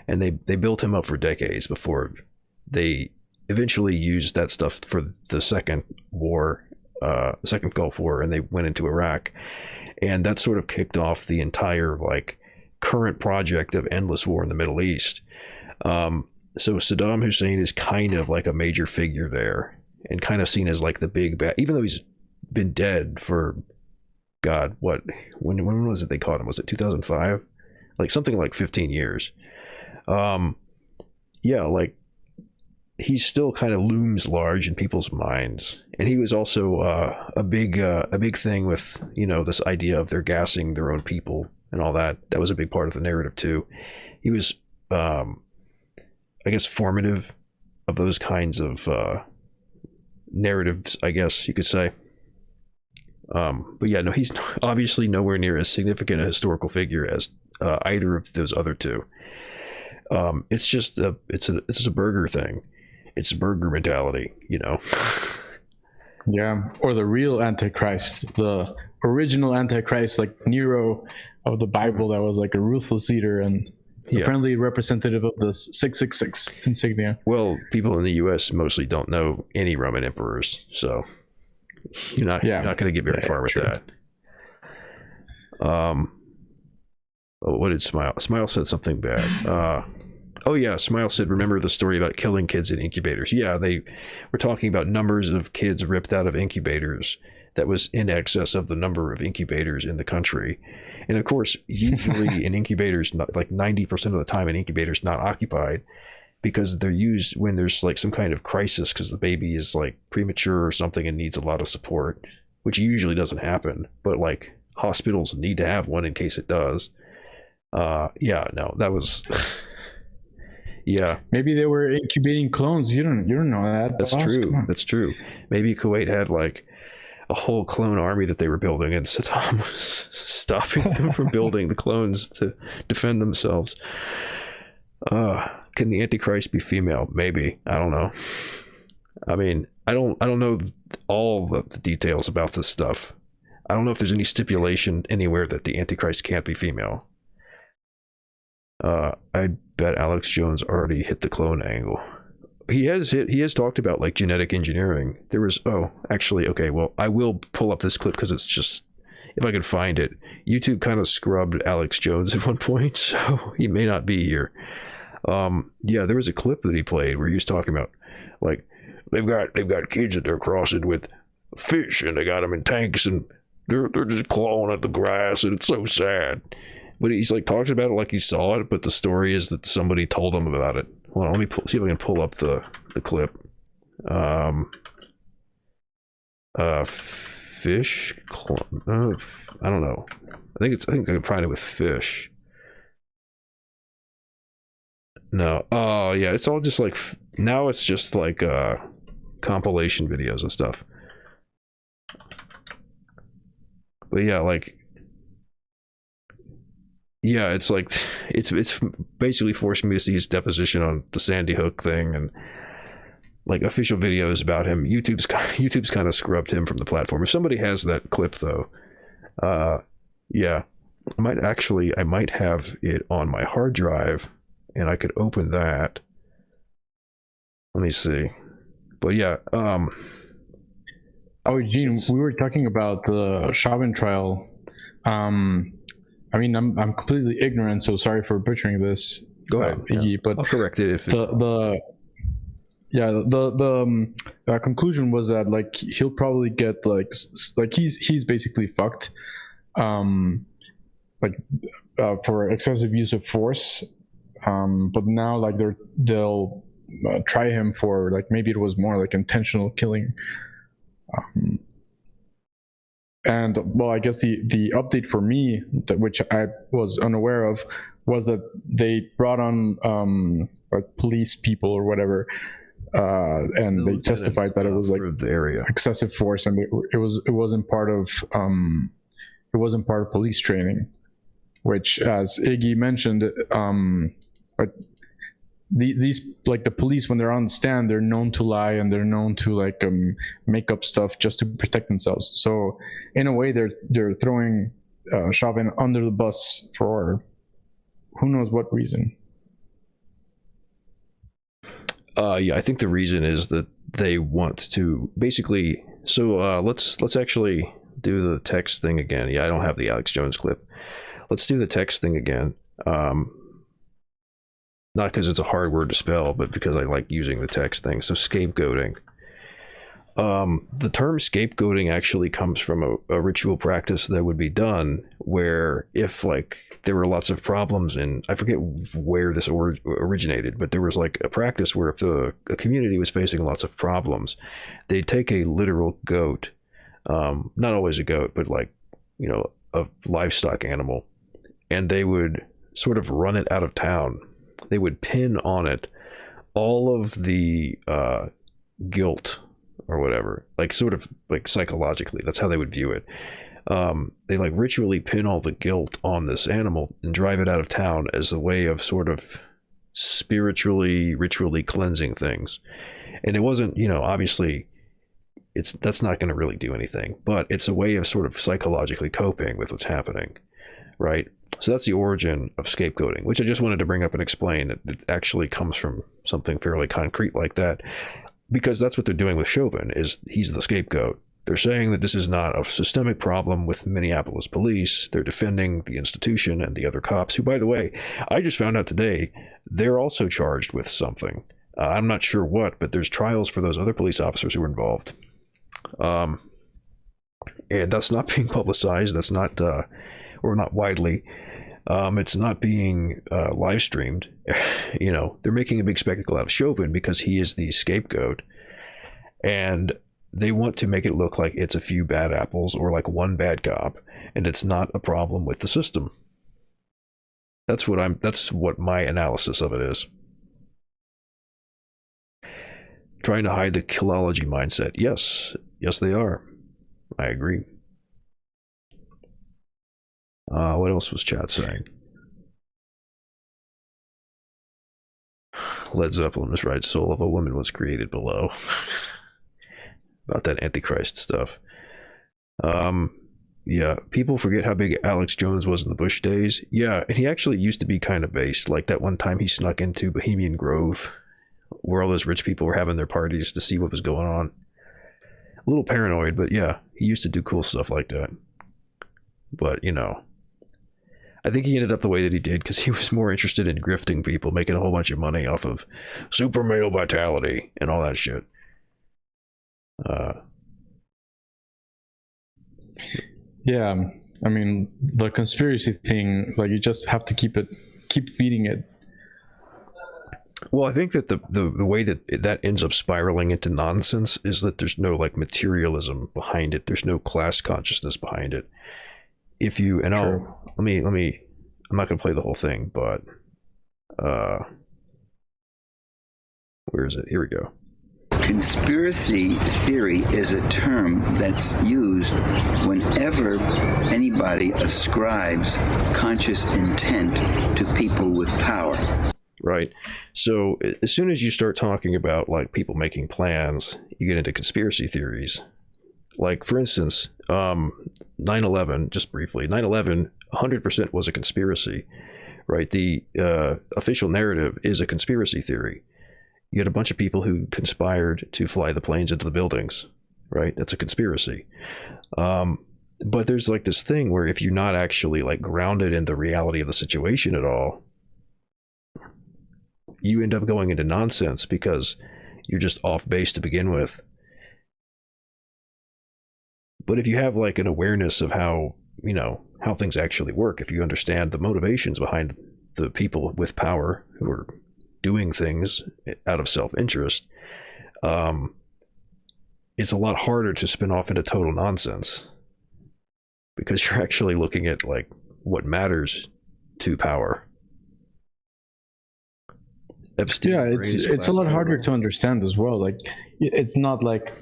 and they built him up for decades before they eventually used that stuff for the second war. The second Gulf War, and they went into Iraq, and that sort of kicked off the entire like current project of endless war in the Middle East. So Saddam Hussein is kind of like a major figure there, and kind of seen as like the big bad, even though he's been dead for God, what when was it they caught him? Was it 2005? Like something like 15 years. Yeah, like he still kind of looms large in people's minds. And he was also a big thing with, this idea of they're gassing their own people and all that. That was a big part of the narrative too. He was, I guess, formative of those kinds of narratives, I guess you could say. But yeah, no, he's obviously nowhere near as significant a historical figure as either of those other two. It's just it's a burger thing. It's a burger mentality, Yeah, or the real Antichrist, the original Antichrist, like Nero of the Bible, that was like a ruthless leader and apparently representative of the 666 insignia. Well, people in the U.S. mostly don't know any Roman emperors, so you're not going to get very far with that. What did Smile said something bad. Oh yeah, Smile said, remember the story about killing kids in incubators? Yeah, they were talking about numbers of kids ripped out of incubators that was in excess of the number of incubators in the country. And of course, usually in incubators, like 90% of the time an incubator is not occupied, because they're used when there's like some kind of crisis because the baby is like premature or something and needs a lot of support, which usually doesn't happen. But like hospitals need to have one in case it does. That was... Yeah, maybe they were incubating clones. You don't know that. That's true. Maybe Kuwait had like a whole clone army that they were building, and Saddam was stopping them from building the clones to defend themselves. Can the Antichrist be female? Maybe. I don't know. I mean, I don't know all the details about this stuff. I don't know if there's any stipulation anywhere that the Antichrist can't be female. I bet Alex Jones already hit the clone angle. He has talked about like genetic engineering. There was, I will pull up this clip because it's just, if I can find it. YouTube kind of scrubbed Alex Jones at one point, so he may not be here. There was a clip that he played where he was talking about like they've got kids that they're crossing with fish, and they got them in tanks, and they're just clawing at the grass, and it's so sad. But he's like talks about it like he saw it, but the story is that somebody told him about it. Hold on, let me see if I can pull up the clip. Fish. I don't know. I think I can find it with fish. No. Oh yeah, it's all just like now it's just like compilation videos and stuff. But yeah, like, yeah, it's like it's basically forcing me to see his deposition on the Sandy Hook thing, and like official videos about him. YouTube's kind of scrubbed him from the platform. If somebody has that clip though, yeah, I might have it on my hard drive, and I could open that. Let me see. But yeah, oh, Gene, we were talking about the Chauvin trial. I mean, I'm completely ignorant, so sorry for butchering this. Go ahead, Iggy, yeah. but I'll correct it if the conclusion was that like he'll probably get like he's basically fucked, for excessive use of force. But now like they'll try him for like maybe it was more like intentional killing. And well, I guess the update for me, which I was unaware of, was that they brought on like police people or whatever, and they testified that it was like the area excessive force, and it wasn't part of police training, which, as Iggy mentioned, like these like the police, when they're on the stand, they're known to lie, and they're known to like make up stuff just to protect themselves. So in a way, they're throwing Chauvin under the bus for who knows what reason. Yeah, I think the reason is that they want to basically. So let's actually do the text thing again. Yeah, I don't have the Alex Jones clip. Let's do the text thing again. Not because it's a hard word to spell, but because I like using the text thing. So scapegoating. The term scapegoating actually comes from a ritual practice that would be done where if like there were lots of problems, and I forget where this originated, but there was like a practice where if a community was facing lots of problems, they'd take a literal goat, not always a goat, but like, you know, a livestock animal, and they would sort of run it out of town. They would pin on it all of the guilt or whatever, like sort of like psychologically, that's how they would view it. They like ritually pin all the guilt on this animal and drive it out of town as a way of sort of ritually cleansing things. And it wasn't, you know, obviously that's not going to really do anything, but it's a way of sort of psychologically coping with what's happening, right? So that's the origin of scapegoating, which I just wanted to bring up and explain. It actually comes from something fairly concrete like that, because that's what they're doing with Chauvin, is he's the scapegoat. They're saying that this is not a systemic problem with Minneapolis police. They're defending the institution and the other cops, who, by the way, I just found out today, they're also charged with something. I'm not sure what, but there's trials for those other police officers who were involved. And that's not being publicized. That's not, or not widely. It's not being live streamed. You know, they're making a big spectacle out of Chauvin because he is the scapegoat, and they want to make it look like it's a few bad apples or like one bad cop, and it's not a problem with the system. That's what my analysis of it is. Trying to hide the killology mindset. Yes, they are. I agree. What else was chat saying? Led Zeppelin was right. Soul of a woman was created below. About that Antichrist stuff. Yeah, people forget how big Alex Jones was in the Bush days. Yeah, and he actually used to be kind of based. Like that one time he snuck into Bohemian Grove, where all those rich people were having their parties, to see what was going on. A little paranoid, but yeah, he used to do cool stuff like that. But, you know, I think he ended up the way that he did because he was more interested in grifting people, making a whole bunch of money off of super male vitality and all that shit. Yeah, I mean, the conspiracy thing, like, you just have to keep feeding it. Well, I think that the way that ends up spiraling into nonsense is that there's no like materialism behind it. There's no class consciousness behind it. If you, and I'll, let me, I'm not going to play the whole thing, but Where is it? Here we go. Conspiracy theory is a term that's used whenever anybody ascribes conscious intent to people with power. Right. So as soon as you start talking about like people making plans, you get into conspiracy theories. Like, for instance, 9/11, just briefly, 9/11, 100% was a conspiracy, right? The official narrative is a conspiracy theory. You had a bunch of people who conspired to fly the planes into the buildings, right? That's a conspiracy. But there's like this thing where if you're not actually like grounded in the reality of the situation at all, you end up going into nonsense because you're just off base to begin with. But if you have like an awareness of how, you know, how things actually work, if you understand the motivations behind the people with power who are doing things out of self-interest, it's a lot harder to spin off into total nonsense because you're actually looking at like what matters to power. Yeah, it's a lot harder to understand as well. Like, it's not like,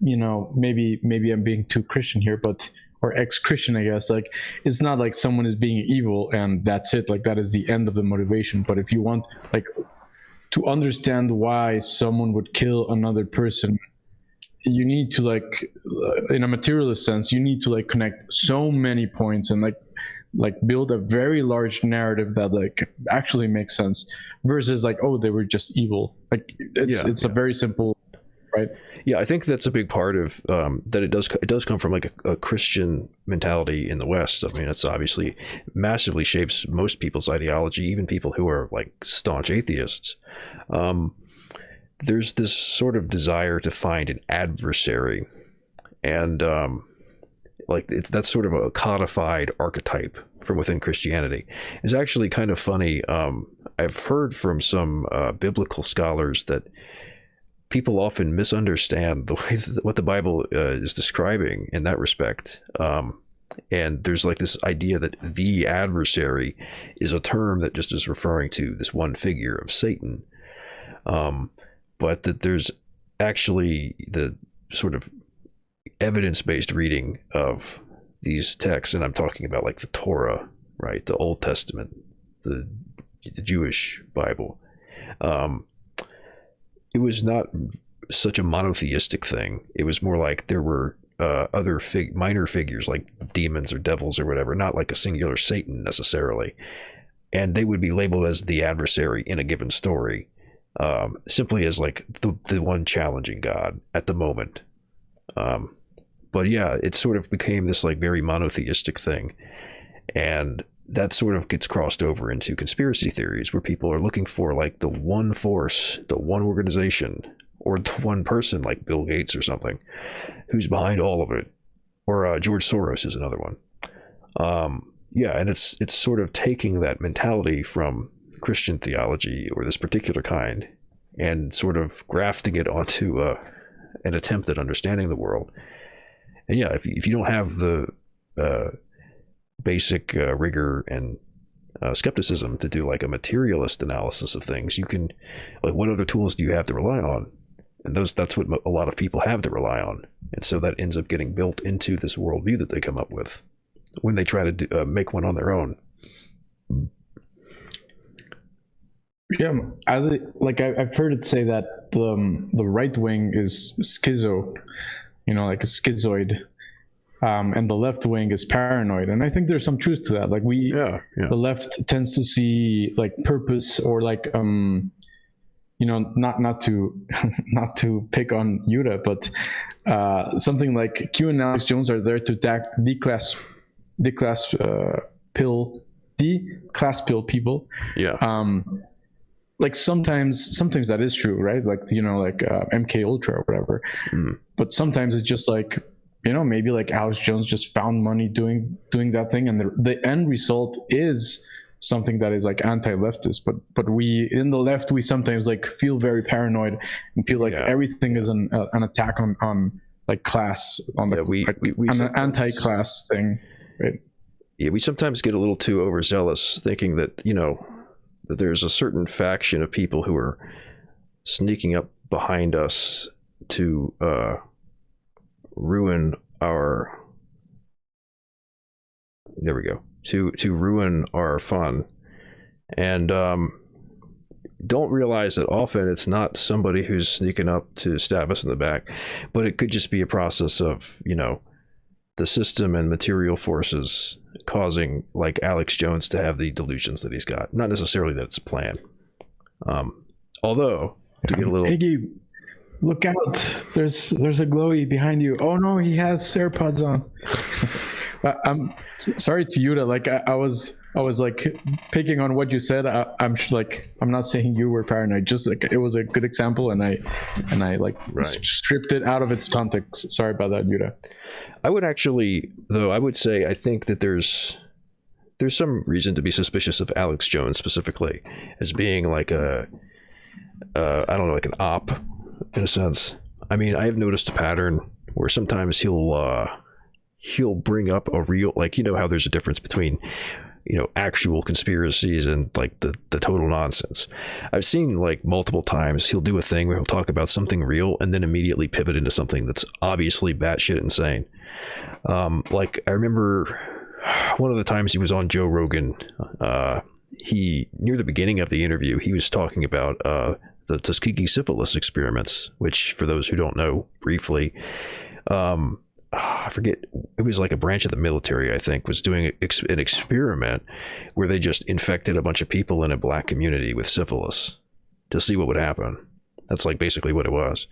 you know, maybe I'm being too Christian here, but, or ex-Christian, I guess. Like, it's not like someone is being evil and that's it. Like, that is the end of the motivation. But if you want, like, to understand why someone would kill another person, you need to, like, in a materialist sense, you need to like connect so many points and like build a very large narrative that like actually makes sense, versus like, oh, they were just evil. Like, it's a very simple, right? Yeah, I think that's a big part of that. It does come from like a Christian mentality in the West. I mean, it's obviously massively shapes most people's ideology, even people who are like staunch atheists. There's this sort of desire to find an adversary, and like that's sort of a codified archetype from within Christianity. It's actually kind of funny. I've heard from some biblical scholars that people often misunderstand the way what the Bible is describing in that respect. And there's like this idea that the adversary is a term that just is referring to this one figure of Satan. But that there's actually the sort of evidence-based reading of these texts, and I'm talking about like the Torah, right? The Old Testament, the Jewish Bible. It was not such a monotheistic thing. It was more like there were other minor figures like demons or devils or whatever, not like a singular Satan necessarily. And they would be labeled as the adversary in a given story, simply as like the one challenging God at the moment. But yeah, it sort of became this like very monotheistic thing. And that sort of gets crossed over into conspiracy theories where people are looking for like the one force, the one organization, or the one person like Bill Gates or something who's behind all of it. Or George Soros is another one. Yeah, and it's sort of taking that mentality from Christian theology or this particular kind and sort of grafting it onto an attempt at understanding the world. And yeah, if you don't have the basic rigor and skepticism to do like a materialist analysis of things, you can, like, what other tools do you have to rely on? And that's what a lot of people have to rely on. And so that ends up getting built into this worldview that they come up with when they try to make one on their own. Yeah, I've heard it say that the right wing is schizo, you know, like a schizoid, and the left wing is paranoid. And I think there's some truth to that. Like the left tends to see like purpose or like you know, not to not to pick on Yuta, but something like Q and Alex Jones are there to declass pill people. Yeah. Like sometimes that is true, right? Like, you know, like MK Ultra or whatever. But sometimes it's just like, you know, maybe like Alex Jones just found money doing that thing, and the end result is something that is like anti-leftist. But we in the left, we sometimes like feel very paranoid and feel like everything is an attack on like class, on the we an anti-class thing, right? Yeah, we sometimes get a little too overzealous, thinking that, you know, that there's a certain faction of people who are sneaking up behind us to ruin our. There we go. To ruin our fun, and don't realize that often it's not somebody who's sneaking up to stab us in the back, but it could just be a process of, you know, the system and material forces causing like Alex Jones to have the delusions that he's got. Not necessarily that it's planned. Although to get a little Iggy, look out! There's a glowy behind you. Oh no, he has AirPods on. I'm sorry to you that like I was like picking on what you said. I'm not saying you were paranoid. Just like it was a good example, and I like stripped it out of its context. Sorry about that, Yuta. I would actually, though, I would say I think that there's some reason to be suspicious of Alex Jones specifically as being like I don't know, like an op in a sense. I mean, I have noticed a pattern where sometimes he'll bring up a real, like, you know how there's a difference between, you know, actual conspiracies and like the total nonsense. I've seen like multiple times he'll do a thing where he'll talk about something real and then immediately pivot into something that's obviously batshit insane. Like I remember one of the times he was on Joe Rogan, he, near the beginning of the interview, he was talking about the Tuskegee syphilis experiments, which for those who don't know briefly, I forget, it was like a branch of the military, I think, was doing an experiment where they just infected a bunch of people in a black community with syphilis to see what would happen. That's like basically what it was.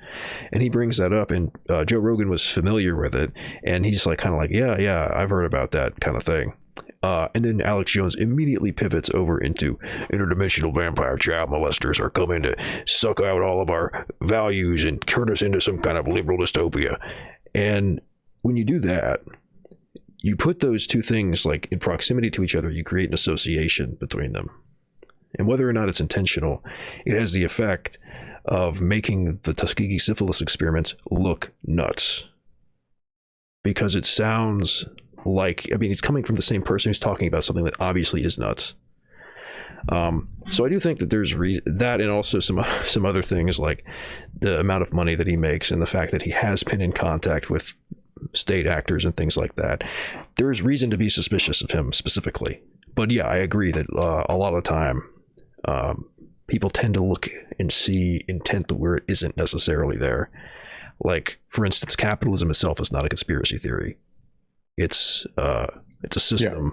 And he brings that up, and Joe Rogan was familiar with it, and he's like kind of like, yeah, I've heard about that kind of thing. And then Alex Jones immediately pivots over into interdimensional vampire child molesters are coming to suck out all of our values and turn us into some kind of liberal dystopia. And when you do that, you put those two things like in proximity to each other, you create an association between them. And whether or not it's intentional, it has the effect of making the Tuskegee syphilis experiments look nuts. Because it sounds like, I mean, it's coming from the same person who's talking about something that obviously is nuts. So I do think that there's that, and also some other things like the amount of money that he makes and the fact that he has been in contact with state actors and things like that. There's reason to be suspicious of him specifically. But yeah, I agree that a lot of the time people tend to look and see intent where it isn't necessarily there. Like, for instance, capitalism itself is not a conspiracy theory. It's a system,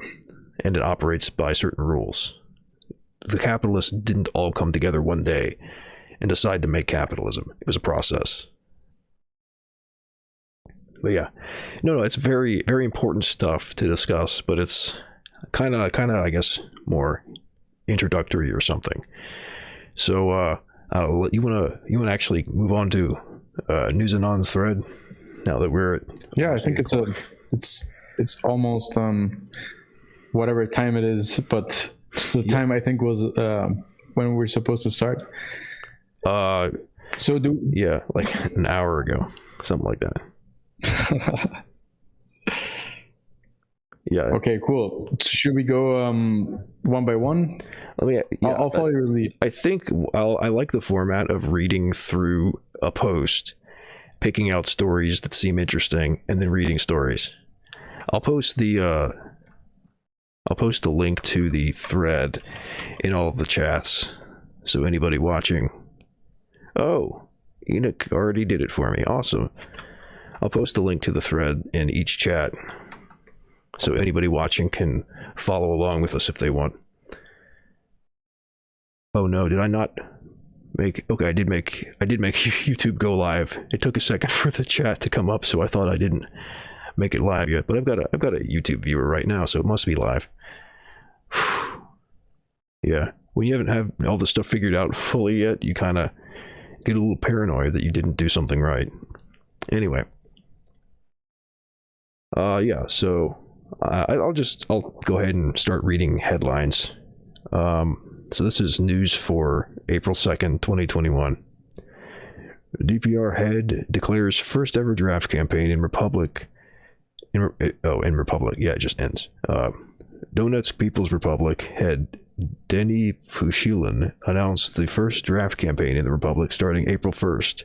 and it operates by certain rules. The capitalists didn't all come together one day and decide to make capitalism. It was a process. But yeah, no, it's very, very important stuff to discuss, but it's kind of, I guess, more introductory or something. So, you want to actually move on to News Anon's thread now that we're at. Yeah, I think it's almost whatever time it is, but the time I think was when we were supposed to start. So like an hour ago, something like that. Yeah. Okay, cool. Should we go one by one? I'll follow your lead. I think I like the format of reading through a post, picking out stories that seem interesting, and then reading stories. I'll post the link to the thread in all of the chats, so anybody watching. Oh, Enoch already did it for me. Awesome. I'll post the link to the thread in each chat, so anybody watching can follow along with us if they want. Oh no, did I not make? Okay, I did make YouTube go live. It took a second for the chat to come up, so I thought I didn't make it live yet. But I've got a YouTube viewer right now, so it must be live. Yeah, when you haven't have all the stuff figured out fully yet, you kind of get a little paranoid that you didn't do something right. Anyway. Yeah, so I'll go ahead and start reading headlines. So this is news for April 2nd, 2021. DPR head declares first ever draft campaign in Republic. In Republic, yeah, it just ends. Donetsk People's Republic head Denny Pushilin announced the first draft campaign in the Republic starting April 1st.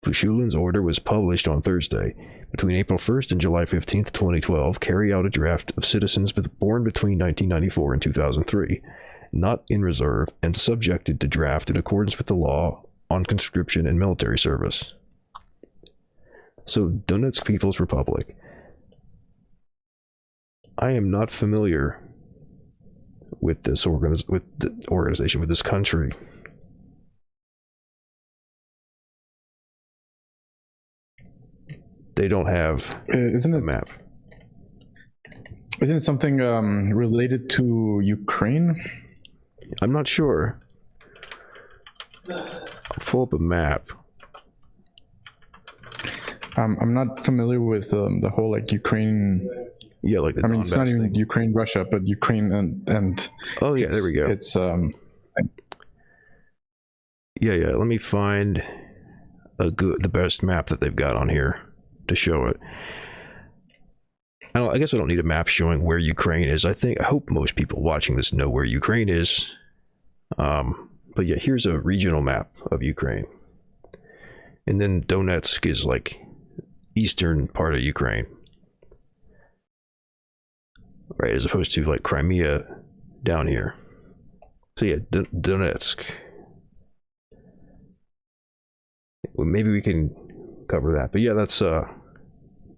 Pushilin's order was published on Thursday. Between April 1st and July 15th, 2012, carry out a draft of citizens born between 1994 and 2003, not in reserve, and subjected to draft in accordance with the law on conscription and military service. So, Donetsk People's Republic. I am not familiar with this organization, with this country. They don't have isn't a it map. Isn't it something related to Ukraine? I'm not sure. I'll pull up a map. I'm not familiar with the whole like Ukraine. Yeah, like the I mean, it's not even thing. Ukraine, Russia, but Ukraine and Oh yeah, there we go. It's Yeah. Let me find the best map that they've got on here to show it. I guess I don't need a map showing where Ukraine is. I hope most people watching this know where Ukraine is. But yeah, here's a regional map of Ukraine. And then Donetsk is like eastern part of Ukraine. Right, as opposed to like Crimea down here. So yeah, Donetsk. Well, maybe we can cover that. But yeah, that's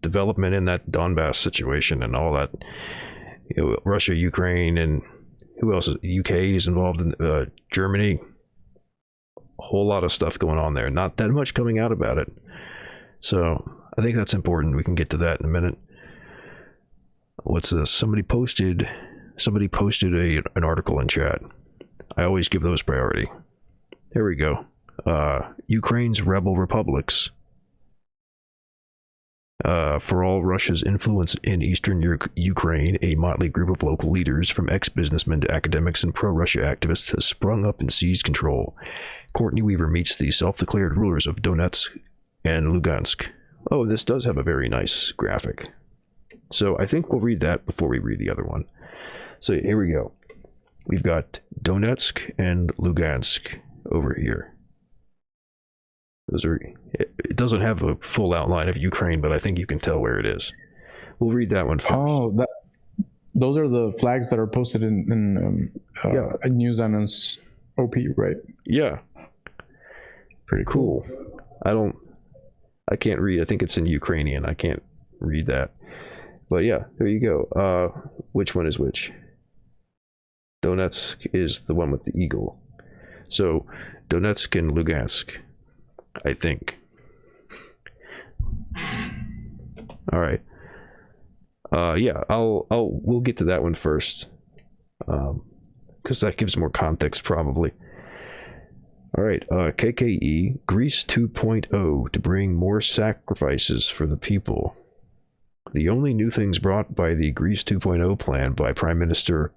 development in that Donbass situation and all that. You know, Russia, Ukraine, and who else? UK is involved in Germany. A whole lot of stuff going on there. Not that much coming out about it. So I think that's important. We can get to that in a minute. What's this? Somebody posted an article in chat. I always give those priority. There we go. Ukraine's rebel republics. For all Russia's influence in eastern Ukraine, a motley group of local leaders, from ex-businessmen to academics and pro-Russia activists, has sprung up and seized control. Courtney Weaver meets the self-declared rulers of Donetsk and Lugansk. Oh, this does have a very nice graphic. So I think we'll read that before we read the other one. So here we go. We've got Donetsk and Lugansk over here. It doesn't have a full outline of Ukraine, but I think you can tell where it is. We'll read that one first. Oh, those are the flags that are posted in News Anon's OP, right? Yeah. Pretty cool. I can't read. I think it's in Ukrainian. I can't read that. But yeah, there you go. Which one is which? Donetsk is the one with the eagle. So Donetsk and Lugansk, I think. All right. Yeah, we'll get to that one first, because that gives more context probably. All right. KKE Greece 2.0 to bring more sacrifices for the people. The only new things brought by the Greece 2.0 plan by Prime Minister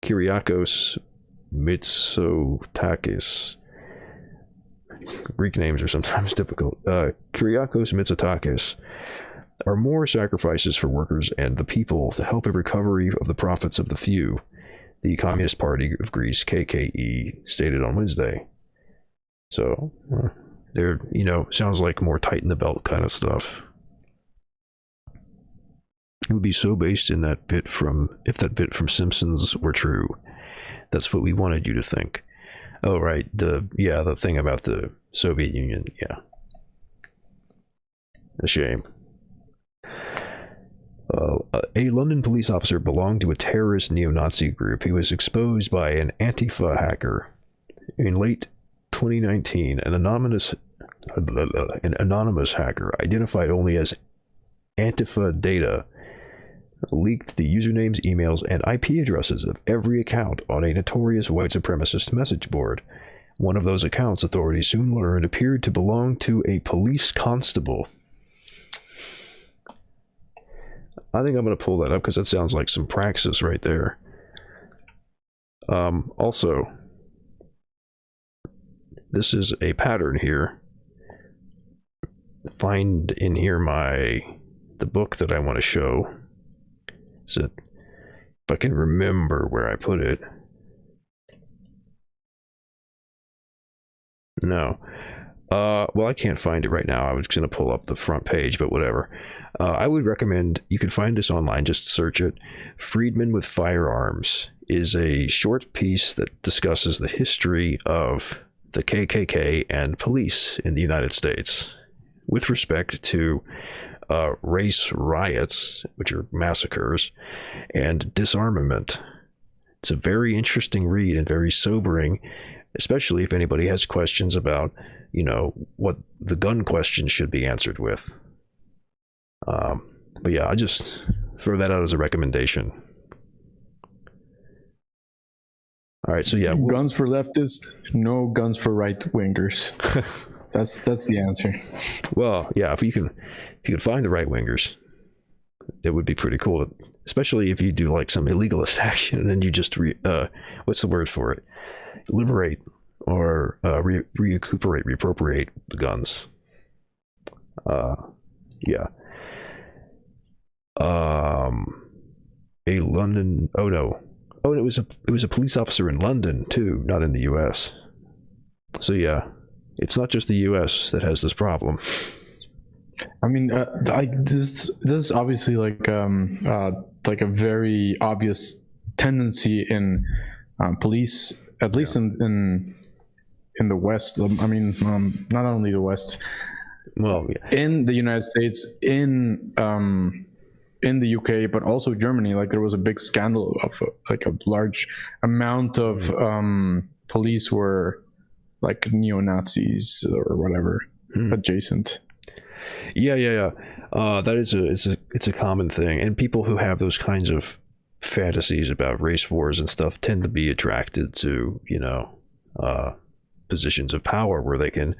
Kyriakos Mitsotakis. Greek names are sometimes difficult. Kyriakos Mitsotakis are more sacrifices for workers and the people to help a recovery of the profits of the few, the Communist Party of Greece, KKE, stated on Wednesday. So, they're, sounds like more tighten the belt kind of stuff. It would be so based in if that bit from Simpsons were true. That's what we wanted you to think. Oh, right. The thing about the Soviet Union. Yeah. A shame. A London police officer belonged to a terrorist neo-Nazi group. He was exposed by an Antifa hacker. In late 2019, an anonymous hacker identified only as Antifa Data leaked the usernames, emails, and IP addresses of every account on a notorious white supremacist message board. One of those accounts, authorities soon learned, appeared to belong to a police constable. I think I'm going to pull that up because that sounds like some praxis right there. Also, this is a pattern here. Find in here the book that I want to show. Is it If I can remember where I put it. No. Well, I can't find it right now. I was going to pull up the front page, but whatever. I would recommend, you can find this online, just search it. Freedmen with Firearms is a short piece that discusses the history of the KKK and police in the United States with respect to race riots, which are massacres, and disarmament. It's a very interesting read and very sobering, especially if anybody has questions about, you know, what the gun question should be answered with. But yeah, I just throw that out as a recommendation. All right, so yeah, guns for leftists, no guns for right wingers. That's the answer. Well, yeah, if you could find the right wingers, it would be pretty cool. Especially if you do like some illegalist action and then you just what's the word for it? Liberate or reappropriate the guns. Yeah. A London. Oh no. Oh, it was a police officer in London too, not in the U.S. So yeah, it's not just the U.S. that has this problem. I mean, this is obviously like a very obvious tendency in police, at least in the West. I mean, not only the West. Well, yeah. In the United States, in the UK, but also Germany. Like there was a big scandal of like a large amount of police were like neo-Nazis or whatever adjacent. Yeah. That is it's a common thing, and people who have those kinds of fantasies about race wars and stuff tend to be attracted to, you know, positions of power where they can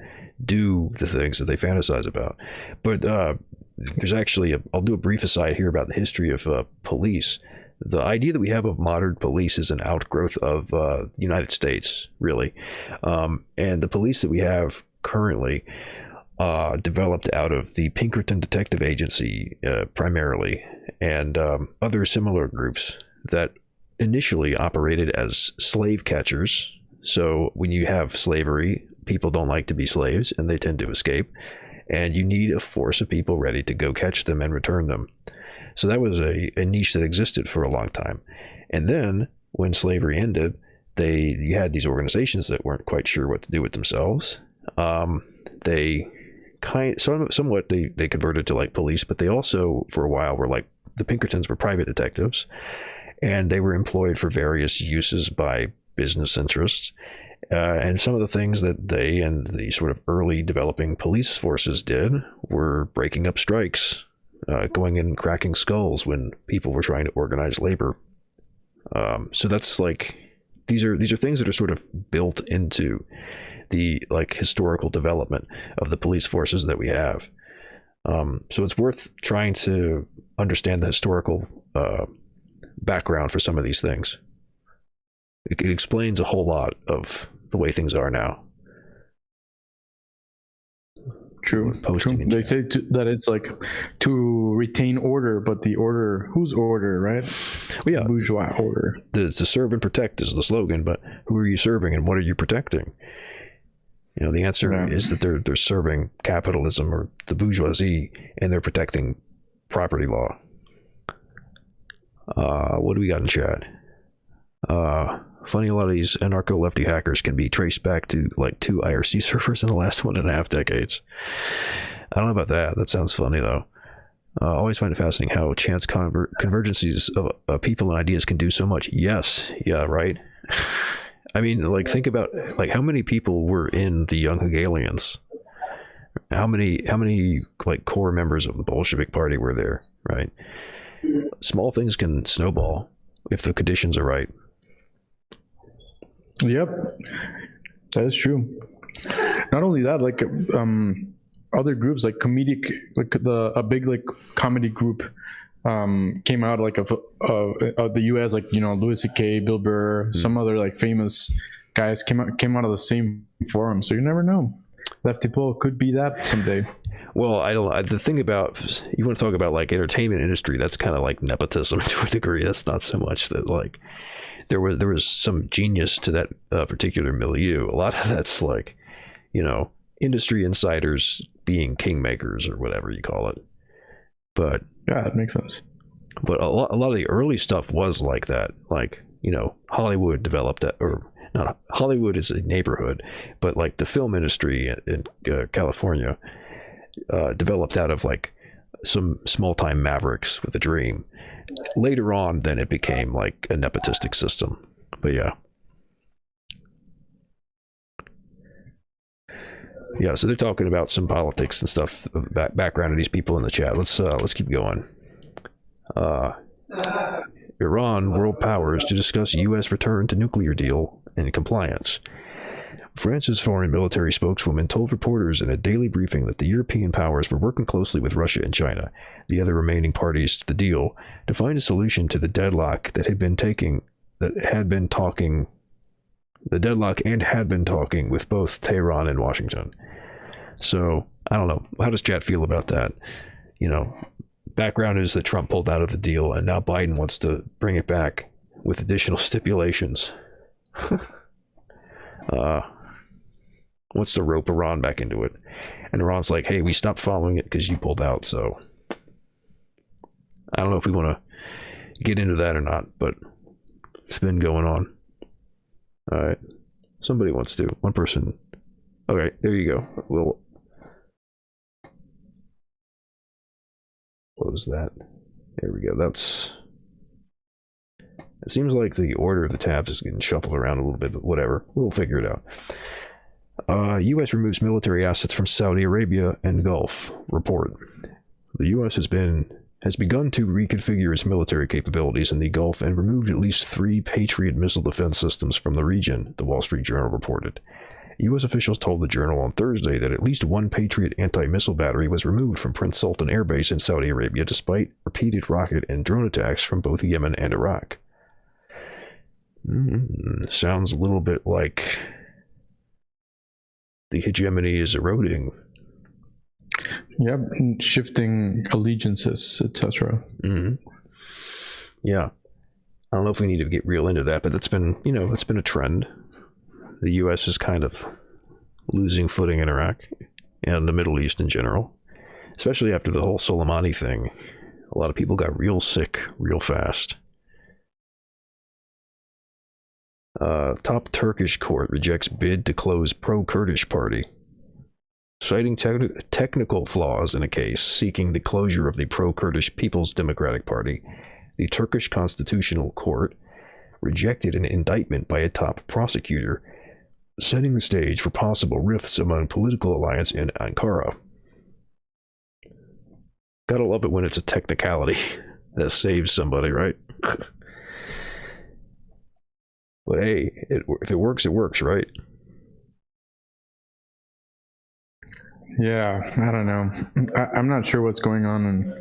do the things that they fantasize about. But there's actually I'll do a brief aside here about the history of police. The idea that we have of modern police is an outgrowth of the United States, really, and the police that we have currently developed out of the Pinkerton Detective Agency primarily, and other similar groups that initially operated as slave catchers. So when you have slavery, people don't like to be slaves and they tend to escape, and you need a force of people ready to go catch them and return them. So that was a niche that existed for a long time. And then when slavery ended, you had these organizations that weren't quite sure what to do with themselves. They somewhat they converted to like police, but they also for a while were like, the Pinkertons were private detectives, and they were employed for various uses by business interests. And some of the things that they and the sort of early developing police forces did were breaking up strikes, going in and cracking skulls when people were trying to organize labor. So that's like, these are things that are sort of built into the like historical development of the police forces that we have. So it's worth trying to understand the historical background for some of these things. It explains a whole lot of the way things are now. True. They say that it's like to retain order, but the order, whose order, right? Well, yeah, bourgeois order. To serve and protect is the slogan, but who are you serving and what are you protecting? You know, the answer is that they're serving capitalism or the bourgeoisie, and they're protecting property law. What do we got in chat? Funny, a lot of these anarcho-lefty hackers can be traced back to like 2 IRC servers in the last 1.5 decades. I don't know about that. That sounds funny though. I always find it fascinating how chance convergences of people and ideas can do so much. Yes, yeah, right. I mean, like, think about like how many people were in the Young Hegelians. How many like core members of the Bolshevik Party were there, right? Small things can snowball if the conditions are right. Yep, that is true. Not only that, like other groups like comedic, like a big like comedy group came out like of the U.S. like, you know, Louis C.K., Bill Burr, some other like famous guys came out of the same forum. So you never know. leftypol could be that someday. Well, I don't. The thing about, you want to talk about like entertainment industry, that's kind of like nepotism to a degree. That's not so much that like there was some genius to that particular milieu. A lot of that's like, you know, industry insiders being kingmakers or whatever you call it. But yeah, that makes sense. But a lot of the early stuff was like that. Like, you know, Hollywood developed that, or not. Hollywood is a neighborhood, but like the film industry in California developed out of like some small time mavericks with a dream. Later on, then it became like a nepotistic system. But yeah. Yeah, so they're talking about some politics and stuff, background of these people in the chat. Let's keep going. Iran, world powers to discuss U.S. return to nuclear deal and compliance. France's foreign military spokeswoman told reporters in a daily briefing that the European powers were working closely with Russia and China, the other remaining parties to the deal, to find a solution to the deadlock and had been talking with both Tehran and Washington. So, I don't know. How does chat feel about that? You know, background is that Trump pulled out of the deal and now Biden wants to bring it back with additional stipulations. Wants to rope Iran back into it. And Iran's like, hey, we stopped following it because you pulled out. So, I don't know if we want to get into that or not, but it's been going on. All right. Somebody wants to. One person. Okay, there you go. We'll close that. There we go. That's. It seems like the order of the tabs is getting shuffled around a little bit, but whatever. We'll figure it out. U.S. removes military assets from Saudi Arabia and Gulf. Report. The U.S. has begun to reconfigure its military capabilities in the Gulf and removed at least 3 Patriot missile defense systems from the region, the Wall Street Journal reported. U.S. officials told the Journal on Thursday that at least 1 Patriot anti-missile battery was removed from Prince Sultan Air Base in Saudi Arabia despite repeated rocket and drone attacks from both Yemen and Iraq. Sounds a little bit like the hegemony is eroding. Yep, shifting allegiances, etc. Yeah. I don't know if we need to get real into that, but that's been a trend. The U.S. is kind of losing footing in Iraq and the Middle East in general, especially after the whole Soleimani thing. A lot of people got real sick real fast. Top Turkish court rejects bid to close pro-Kurdish party. Citing technical flaws in a case seeking the closure of the pro-Kurdish People's Democratic Party, the Turkish Constitutional Court rejected an indictment by a top prosecutor, setting the stage for possible rifts among political alliance in Ankara. Gotta love it when it's a technicality that saves somebody, right? But hey, if it works, it works, right? Yeah, I don't know. I'm not sure what's going on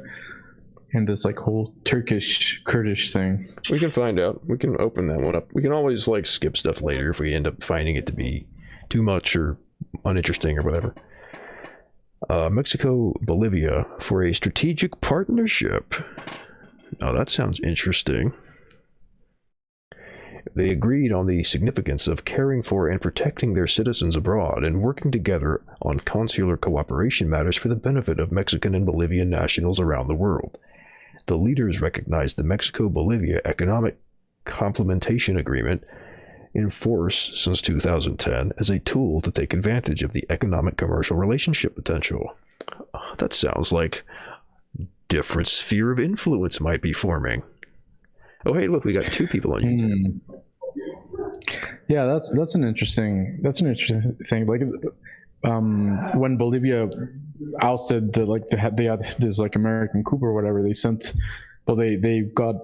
in this like whole Turkish Kurdish thing. We can find out. We can open that one up. We can always like skip stuff later if we end up finding it to be too much or uninteresting or whatever. Mexico, Bolivia for a strategic partnership. Oh, that sounds interesting. They agreed on the significance of caring for and protecting their citizens abroad and working together on consular cooperation matters for the benefit of Mexican and Bolivian nationals around the world. The leaders recognized the Mexico-Bolivia Economic Complementation Agreement, in force since 2010, as a tool to take advantage of the economic commercial relationship potential. That sounds like different sphere of influence might be forming. Oh, hey, look, we got 2 people on YouTube. Yeah, that's an interesting thing. Like, when Bolivia ousted they had this like American coup or whatever, they got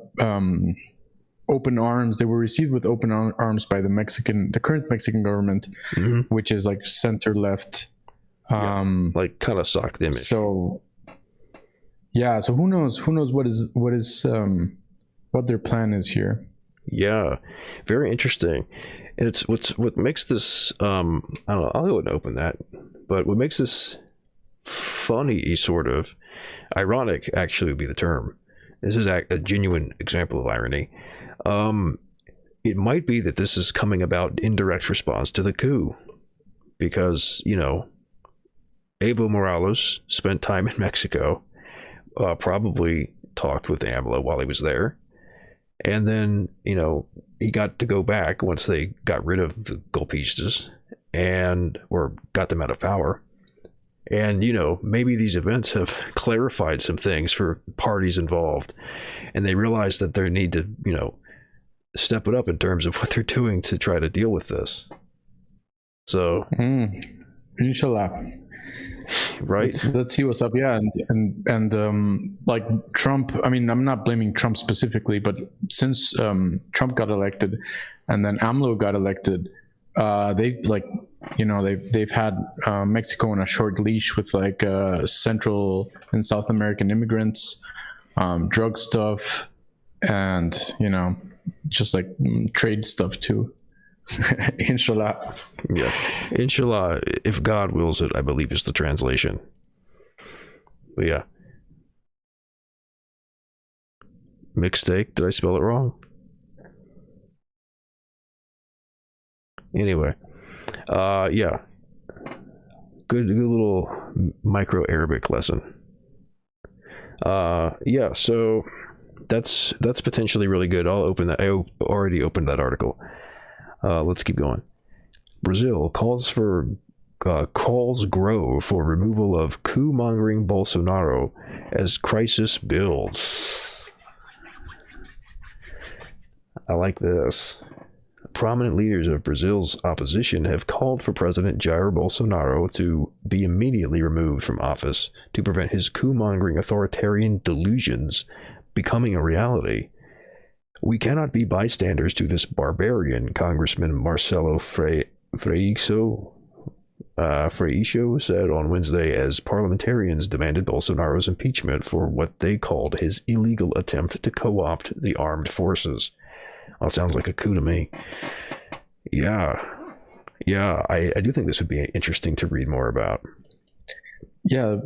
open arms. They were received with open arms by the current Mexican government, which is like center left, like kind of socked image. So yeah, so who knows what their plan is here. Yeah, very interesting. And it's what makes this I don't know, I'll go ahead and open that. But what makes this funny, sort of ironic, actually would be the term. This is a genuine example of irony. It might be that this is coming about in direct response to the coup, because, you know, Evo Morales spent time in Mexico, probably talked with AMLO while he was there, and then, you know, he got to go back once they got rid of the golpistas or got them out of power. And, you know, maybe these events have clarified some things for parties involved, and they realize that they need to, you know, step it up in terms of what they're doing to try to deal with this. So, inshallah. Right. Let's see what's up. Yeah, and like Trump. I mean, I'm not blaming Trump specifically, but since Trump got elected, and then AMLO got elected, they've had Mexico on a short leash with like Central and South American immigrants, drug stuff, and, you know, just like trade stuff too. Inshallah. Yeah, inshallah, if God wills it, I believe is the translation. But yeah, mistake. Did I spell it wrong? Anyway, yeah, good little micro Arabic lesson. Yeah, so that's potentially really good. I'll open that. I already opened that article. Let's keep going. Brazil calls grow for removal of coup-mongering Bolsonaro as crisis builds. I like this. Prominent leaders of Brazil's opposition have called for President Jair Bolsonaro to be immediately removed from office to prevent his coup-mongering authoritarian delusions becoming a reality. We cannot be bystanders to this barbarian, Congressman Marcelo Freixo said on Wednesday as parliamentarians demanded Bolsonaro's impeachment for what they called his illegal attempt to co-opt the armed forces. Well, sounds like a coup to me. Yeah, I do think this would be interesting to read more about. Yeah,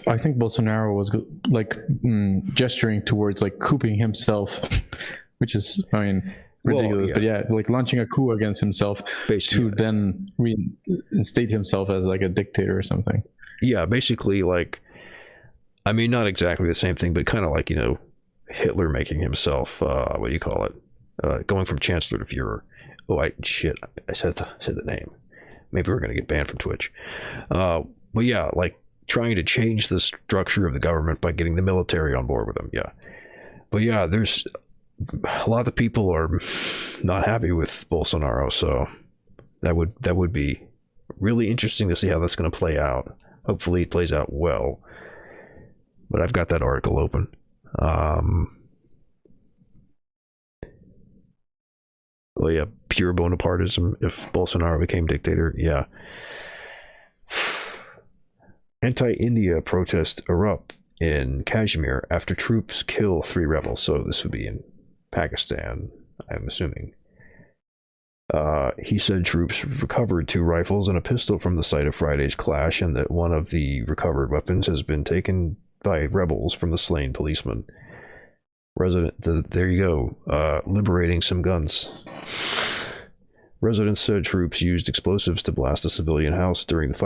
I think Bolsonaro was like gesturing towards like couping himself, which is, I mean, ridiculous. Well, yeah. But yeah, like launching a coup against himself basically, to then reinstate himself as like a dictator or something. Yeah, basically, like, I mean, not exactly the same thing, but kind of like, you know, Hitler making himself, what do you call it? Going from chancellor to Führer. Oh, I said the name. Maybe we're gonna get banned from Twitch. But yeah, like trying to change the structure of the government by getting the military on board with them. Yeah, but yeah, there's a lot of people are not happy with Bolsonaro, so that would be really interesting to see how that's going to play out. Hopefully, it plays out well. But I've got that article open. Well, yeah, pure Bonapartism if Bolsonaro became dictator. Yeah. Anti-India protests erupt in Kashmir after troops kill 3 rebels. So this would be in Pakistan, I'm assuming. He said troops recovered 2 rifles and a pistol from the site of Friday's clash, and that one of the recovered weapons has been taken by rebels from the slain policeman. There you go, liberating some guns. Residents said troops used explosives to blast a civilian house during the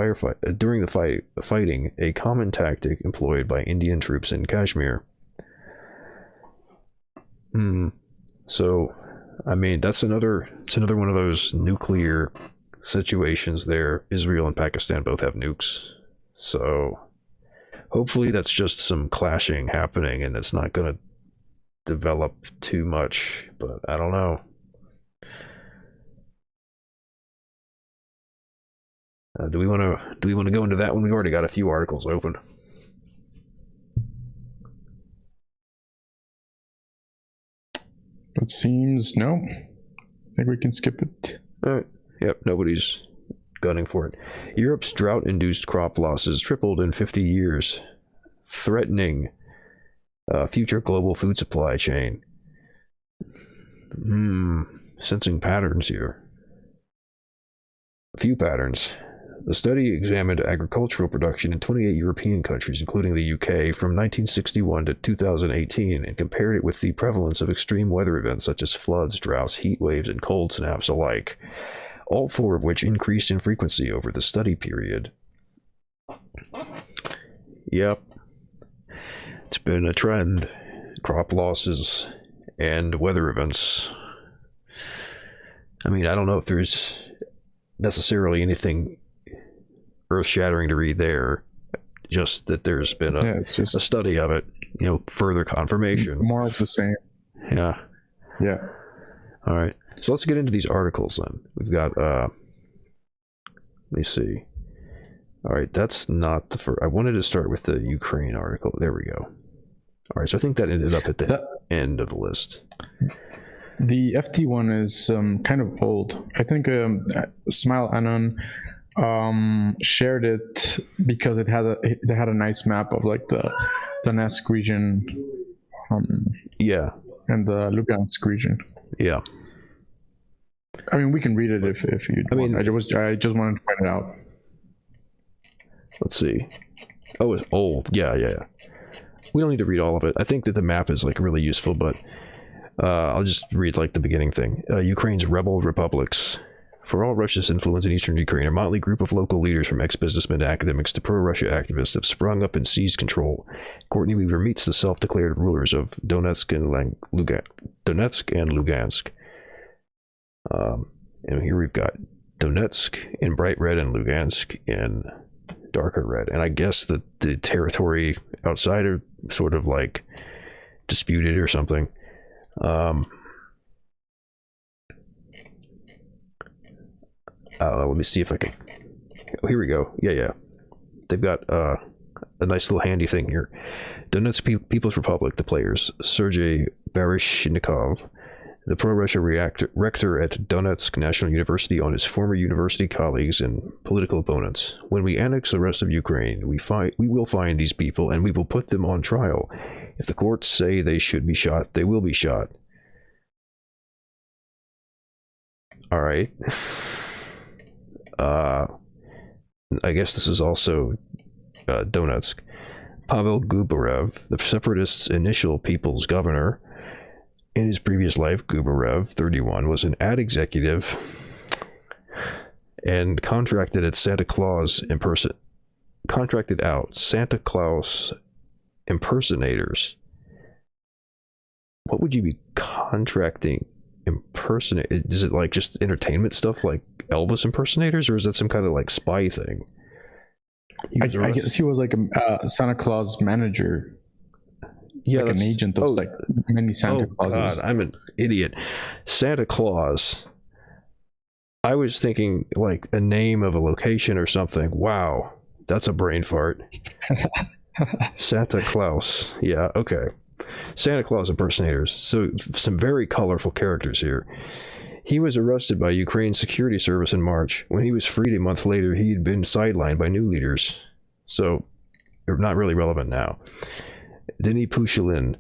fighting, a common tactic employed by Indian troops in Kashmir. So, I mean, it's another one of those nuclear situations there. Israel and Pakistan both have nukes. So, hopefully that's just some clashing happening and it's not going to develop too much, but I don't know. Do we want to go into that one? We've already got a few articles open. It seems no. I think we can skip it. All right. Yep, nobody's gunning for it. Europe's drought-induced crop losses tripled in 50 years, threatening future global food supply chain. Sensing patterns here. few patterns. The study examined agricultural production in 28 European countries, including the UK, from 1961 to 2018, and compared it with the prevalence of extreme weather events such as floods, droughts, heat waves, and cold snaps alike, all four of which increased in frequency over the study period. Yep. It's been a trend. Crop losses and weather events. I mean, I don't know if there's necessarily anything earth-shattering to read there, just that there's been a study of it, further confirmation. More of the same. Yeah. All right, so let's get into these articles then. We've got let me see. All right, that's not the first. I wanted to start with the Ukraine article. There we go. All right, so I think that ended up at the end of the list. The FT one is kind of old. I think Smile Anon shared it because it had a nice map of like the Donetsk region, and the Lugansk region. Yeah. I mean, we can read it if you. I just wanted to point it out. Let's see. Oh, it's old. Yeah. We don't need to read all of it. I think that the map is like really useful, but I'll just read like the beginning thing. Ukraine's rebel republics. For all Russia's influence in eastern Ukraine, a motley group of local leaders, from ex-businessmen to academics to pro-Russia activists, have sprung up and seized control. Courtney Weaver meets the self-declared rulers of Donetsk and Lugansk. And here we've got Donetsk in bright red and Lugansk in darker red. And I guess that the territory outside are sort of like disputed or something. Let me see if I can. Oh, here we go. Yeah. They've got a nice little handy thing here. Donetsk People's Republic, the players. Sergei Baryshnikov, the pro-Russia rector at Donetsk National University, on his former university colleagues and political opponents. When we annex the rest of Ukraine, we will find these people and we will put them on trial. If the courts say they should be shot, they will be shot. All right. I guess this is also Donetsk. Pavel Gubarev, the separatists' initial people's governor. In his previous life, Gubarev, 31, was an ad executive and contracted out Santa Claus impersonators. What would you be contracting impersonate? Is it like just entertainment stuff like Elvis impersonators, or is that some kind of like spy thing? I guess he was like a Santa Claus manager. Yeah, like an agent of like many Santa Clauses. God, I'm an idiot. Santa Claus. I was thinking like a name of a location or something. Wow, that's a brain fart. Santa Claus. Yeah, okay. Santa Claus impersonators. So some very colorful characters here. He was arrested by Ukraine's security service in March. When he was freed a month later, he had been sidelined by new leaders. So they're not really relevant now. Denis Pushilin,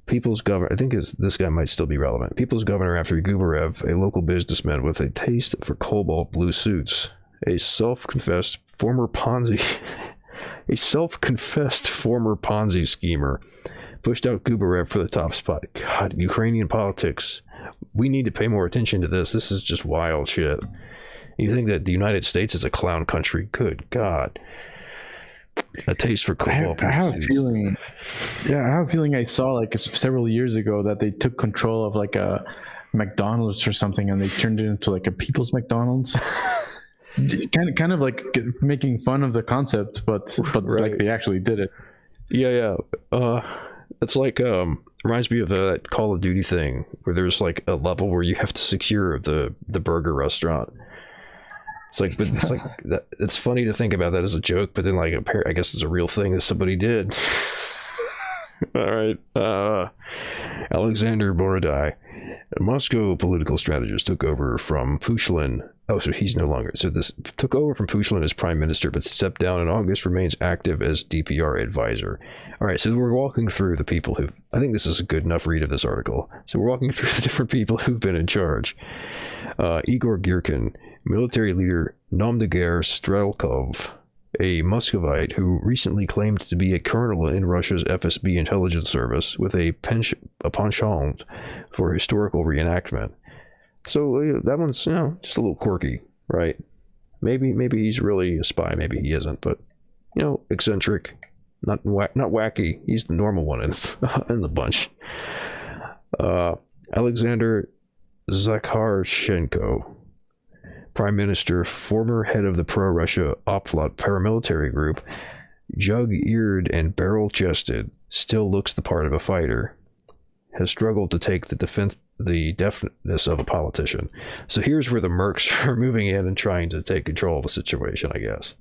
People's Governor, I think this guy might still be relevant. People's Governor after Gubarev, a local businessman with a taste for cobalt blue suits. A self-confessed former Ponzi schemer, pushed out Gubarev for the top spot. God, Ukrainian politics. We need to pay more attention to this. This is just wild shit. You think that the United States is a clown country? Good God. A taste for cobalt. I have a feeling. Yeah, I have a feeling I saw like several years ago that they took control of like a McDonald's or something, and they turned it into like a People's McDonald's. kind of like making fun of the concept, but right. Like they actually did it. Yeah. It's like reminds me of that Call of Duty thing where there's like a level where you have to secure the burger restaurant. It's like that. It's funny to think about that as a joke, but then like I guess it's a real thing that somebody did. All right. Alexander Borodai, a Moscow political strategist, took over from Pushkin. Oh, so he's no longer. So this took over from Pushkin as prime minister, but stepped down in August, remains active as DPR advisor. All right, so we're walking through the people who. I think this is a good enough read of this article. So we're walking through the different people who've been in charge. Igor Girkin, military leader Namdegar Strelkov, a Muscovite who recently claimed to be a colonel in Russia's FSB intelligence service with a penchant for historical reenactment. So that one's, just a little quirky, right? Maybe he's really a spy, maybe he isn't, but eccentric, not wacky. He's the normal one in the bunch. Alexander Zakharchenko, Prime Minister, former head of the pro-Russia Oplot paramilitary group, jug-eared and barrel-chested, still looks the part of a fighter, has struggled to take the deftness of a politician. So here's where the mercs are moving in and trying to take control of the situation, I guess.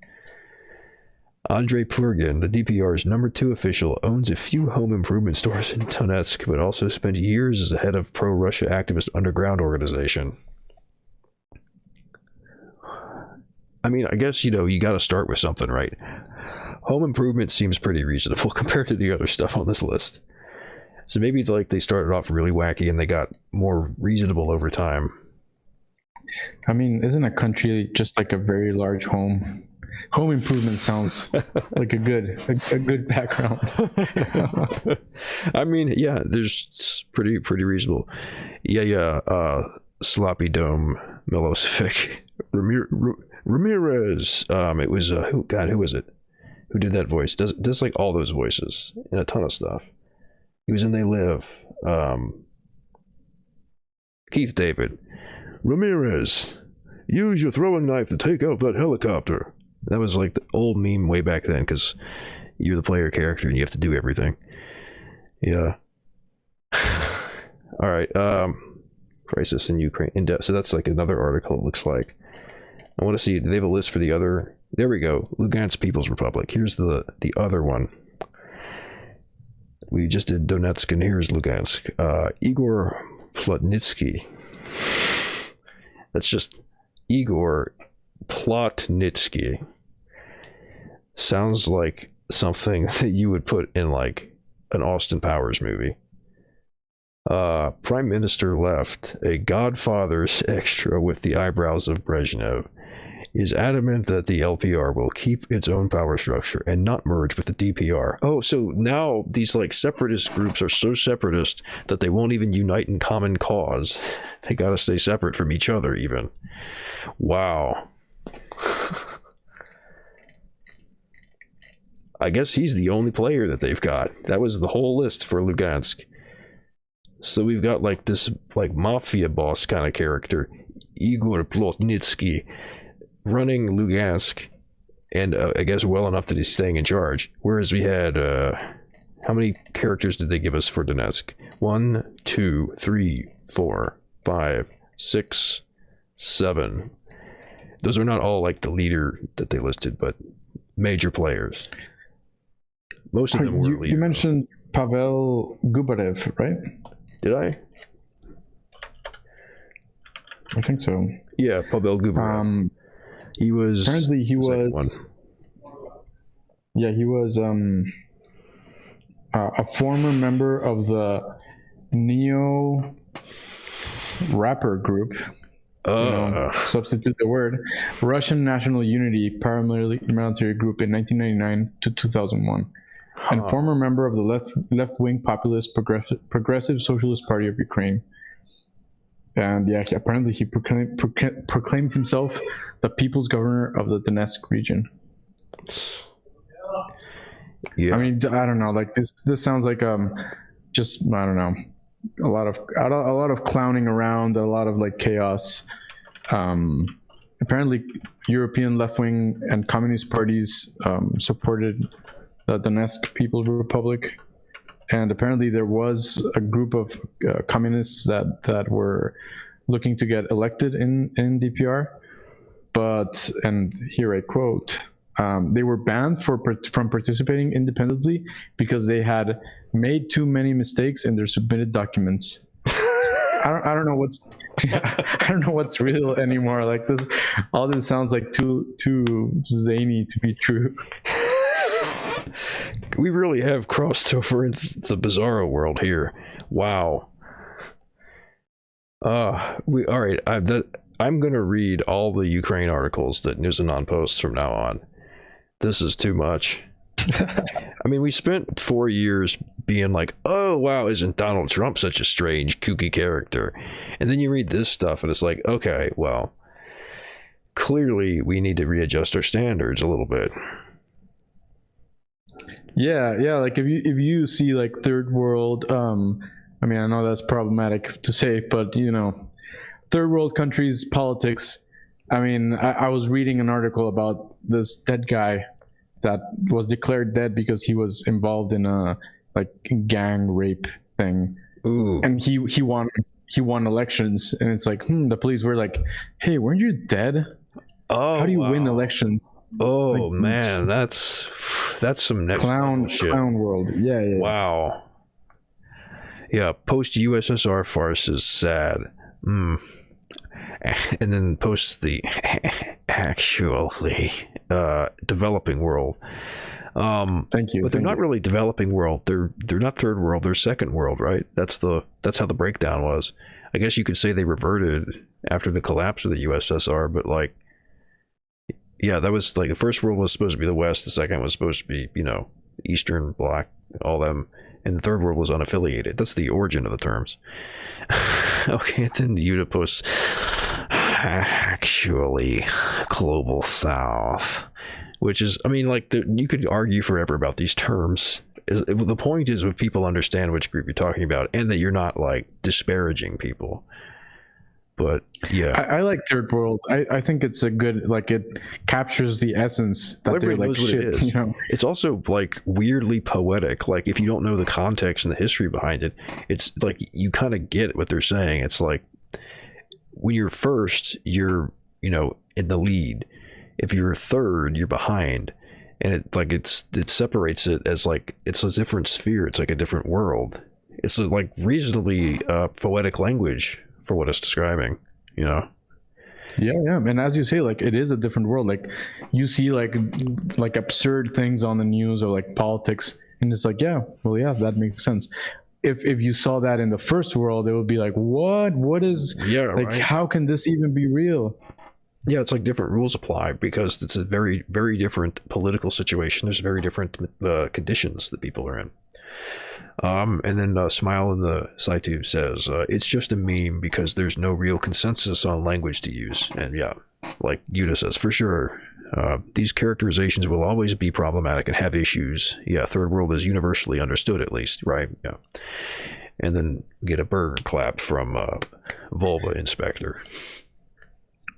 Andrei Plurgin, the DPR's number 2 official, owns a few home improvement stores in Donetsk, but also spent years as the head of pro-Russia activist underground organization. I mean, I guess, you got to start with something, right? Home improvement seems pretty reasonable compared to the other stuff on this list. So maybe they started off really wacky and they got more reasonable over time. I mean, isn't a country just like a very large home? Home improvement sounds like a good background. I mean, yeah, there's pretty reasonable. Yeah. Sloppy Dome, Milosevic, Ramirez. It was who was it? Who did that voice? Does like all those voices in a ton of stuff. He was in They Live. Keith David. Ramirez, use your throwing knife to take out that helicopter. That was like the old meme way back then, because you're the player character and you have to do everything. Yeah. All right. Crisis in Ukraine. In depth. So that's like another article, it looks like. I want to see, do they have a list for the other? There we go. Lugansk People's Republic. Here's the other one. We just did Donetsk, and here's Lugansk. Igor Plotnitsky. That's just Igor Plotnitsky. Sounds like something that you would put in like an Austin Powers movie. Prime Minister left, a Godfather's extra with the eyebrows of Brezhnev, is adamant that the LPR will keep its own power structure and not merge with the DPR. Oh, so now these like separatist groups are so separatist that they won't even unite in common cause. They gotta stay separate from each other even. Wow. I guess he's the only player that they've got. That was the whole list for Lugansk. So we've got like this like mafia boss kind of character, Igor Plotnitsky, running Lugansk, and I guess well enough that he's staying in charge. Whereas we had, how many characters did they give us for Donetsk? 1, 2, 3, 4, 5, 6, 7. Those are not all like the leader that they listed, but major players. Most of them were leaders. You mentioned Pavel Gubarev, right? Did I? I think so. Yeah, Pavel Gubarev. He was. Apparently, he was. One. Yeah, he was a former member of the Neo rapper group. Substitute the word Russian National Unity paramilitary group in 1999 to 2001, and former member of the left-wing populist progressive Socialist Party of Ukraine. And yeah, apparently he proclaimed himself the people's governor of the Donetsk region. Yeah, I mean, I don't know. Like this sounds like just I don't know, a lot of clowning around, a lot of like chaos. Apparently, European left-wing and communist parties supported the Donetsk People's Republic. And apparently there was a group of communists that were looking to get elected in DPR. But, and here I quote, they were banned from participating independently because they had made too many mistakes in their submitted documents. I don't know what's I don't know what's real anymore. Like this, all this sounds like too zany to be true. We really have crossed over into the bizarro world here. Wow. All right. I'm gonna read all the Ukraine articles that News Anon posts from now on. This is too much. I mean, we spent 4 years being like, oh wow, isn't Donald Trump such a strange, kooky character? And then you read this stuff and it's like, okay, well, clearly we need to readjust our standards a little bit. Yeah, like if you see like third world, I mean, I know that's problematic to say, but you know, third world countries politics. I mean, I was reading an article about this dead guy that was declared dead because he was involved in a like gang rape thing. Ooh. And he won elections, and it's like the police were like, hey, weren't you dead? Oh, how do you win elections? Oh like, man, that's some next clown world. Yeah. Wow. Yeah, post USSR farce is sad. And then post the actually developing world. Thank you. But they're not really developing world. They're not third world. They're second world, right? That's how the breakdown was. I guess you could say they reverted after the collapse of the USSR, but like, yeah, that was like the first world was supposed to be the West. The second was supposed to be, you know, Eastern Bloc, all them. And the third world was unaffiliated. That's the origin of the terms. Okay, and then Yuta posts, actually, global South. Which is, I mean, like, you could argue forever about these terms. The point is, if people understand which group you're talking about, and that you're not, like, disparaging people. But, yeah. I like third world. I think it's a good, like, it captures the essence that they're like, shit, it is. You know? It's also, like, weirdly poetic. Like, if you don't know the context and the history behind it, it's, like, you kind of get what they're saying. It's like, when you're first, you're, you know, in the lead. If you're third, you're behind. And it separates it as, like, it's a different sphere. It's like a different world. It's, like, reasonably poetic language for what it's describing, you know? Yeah. And as you say, like, it is a different world. Like, you see like absurd things on the news or like politics, and it's like, yeah, well, yeah, that makes sense. If you saw that in the first world, it would be like, what is, yeah, like, right? How can this even be real? Yeah, it's like different rules apply because it's a very, very different political situation. There's very different conditions that people are in. And then Smile in the SciTube says, it's just a meme because there's no real consensus on language to use. And yeah, like Yuta says, for sure, these characterizations will always be problematic and have issues. Yeah, third world is universally understood, at least, right? Yeah. And then get a burger clap from Vulva Inspector.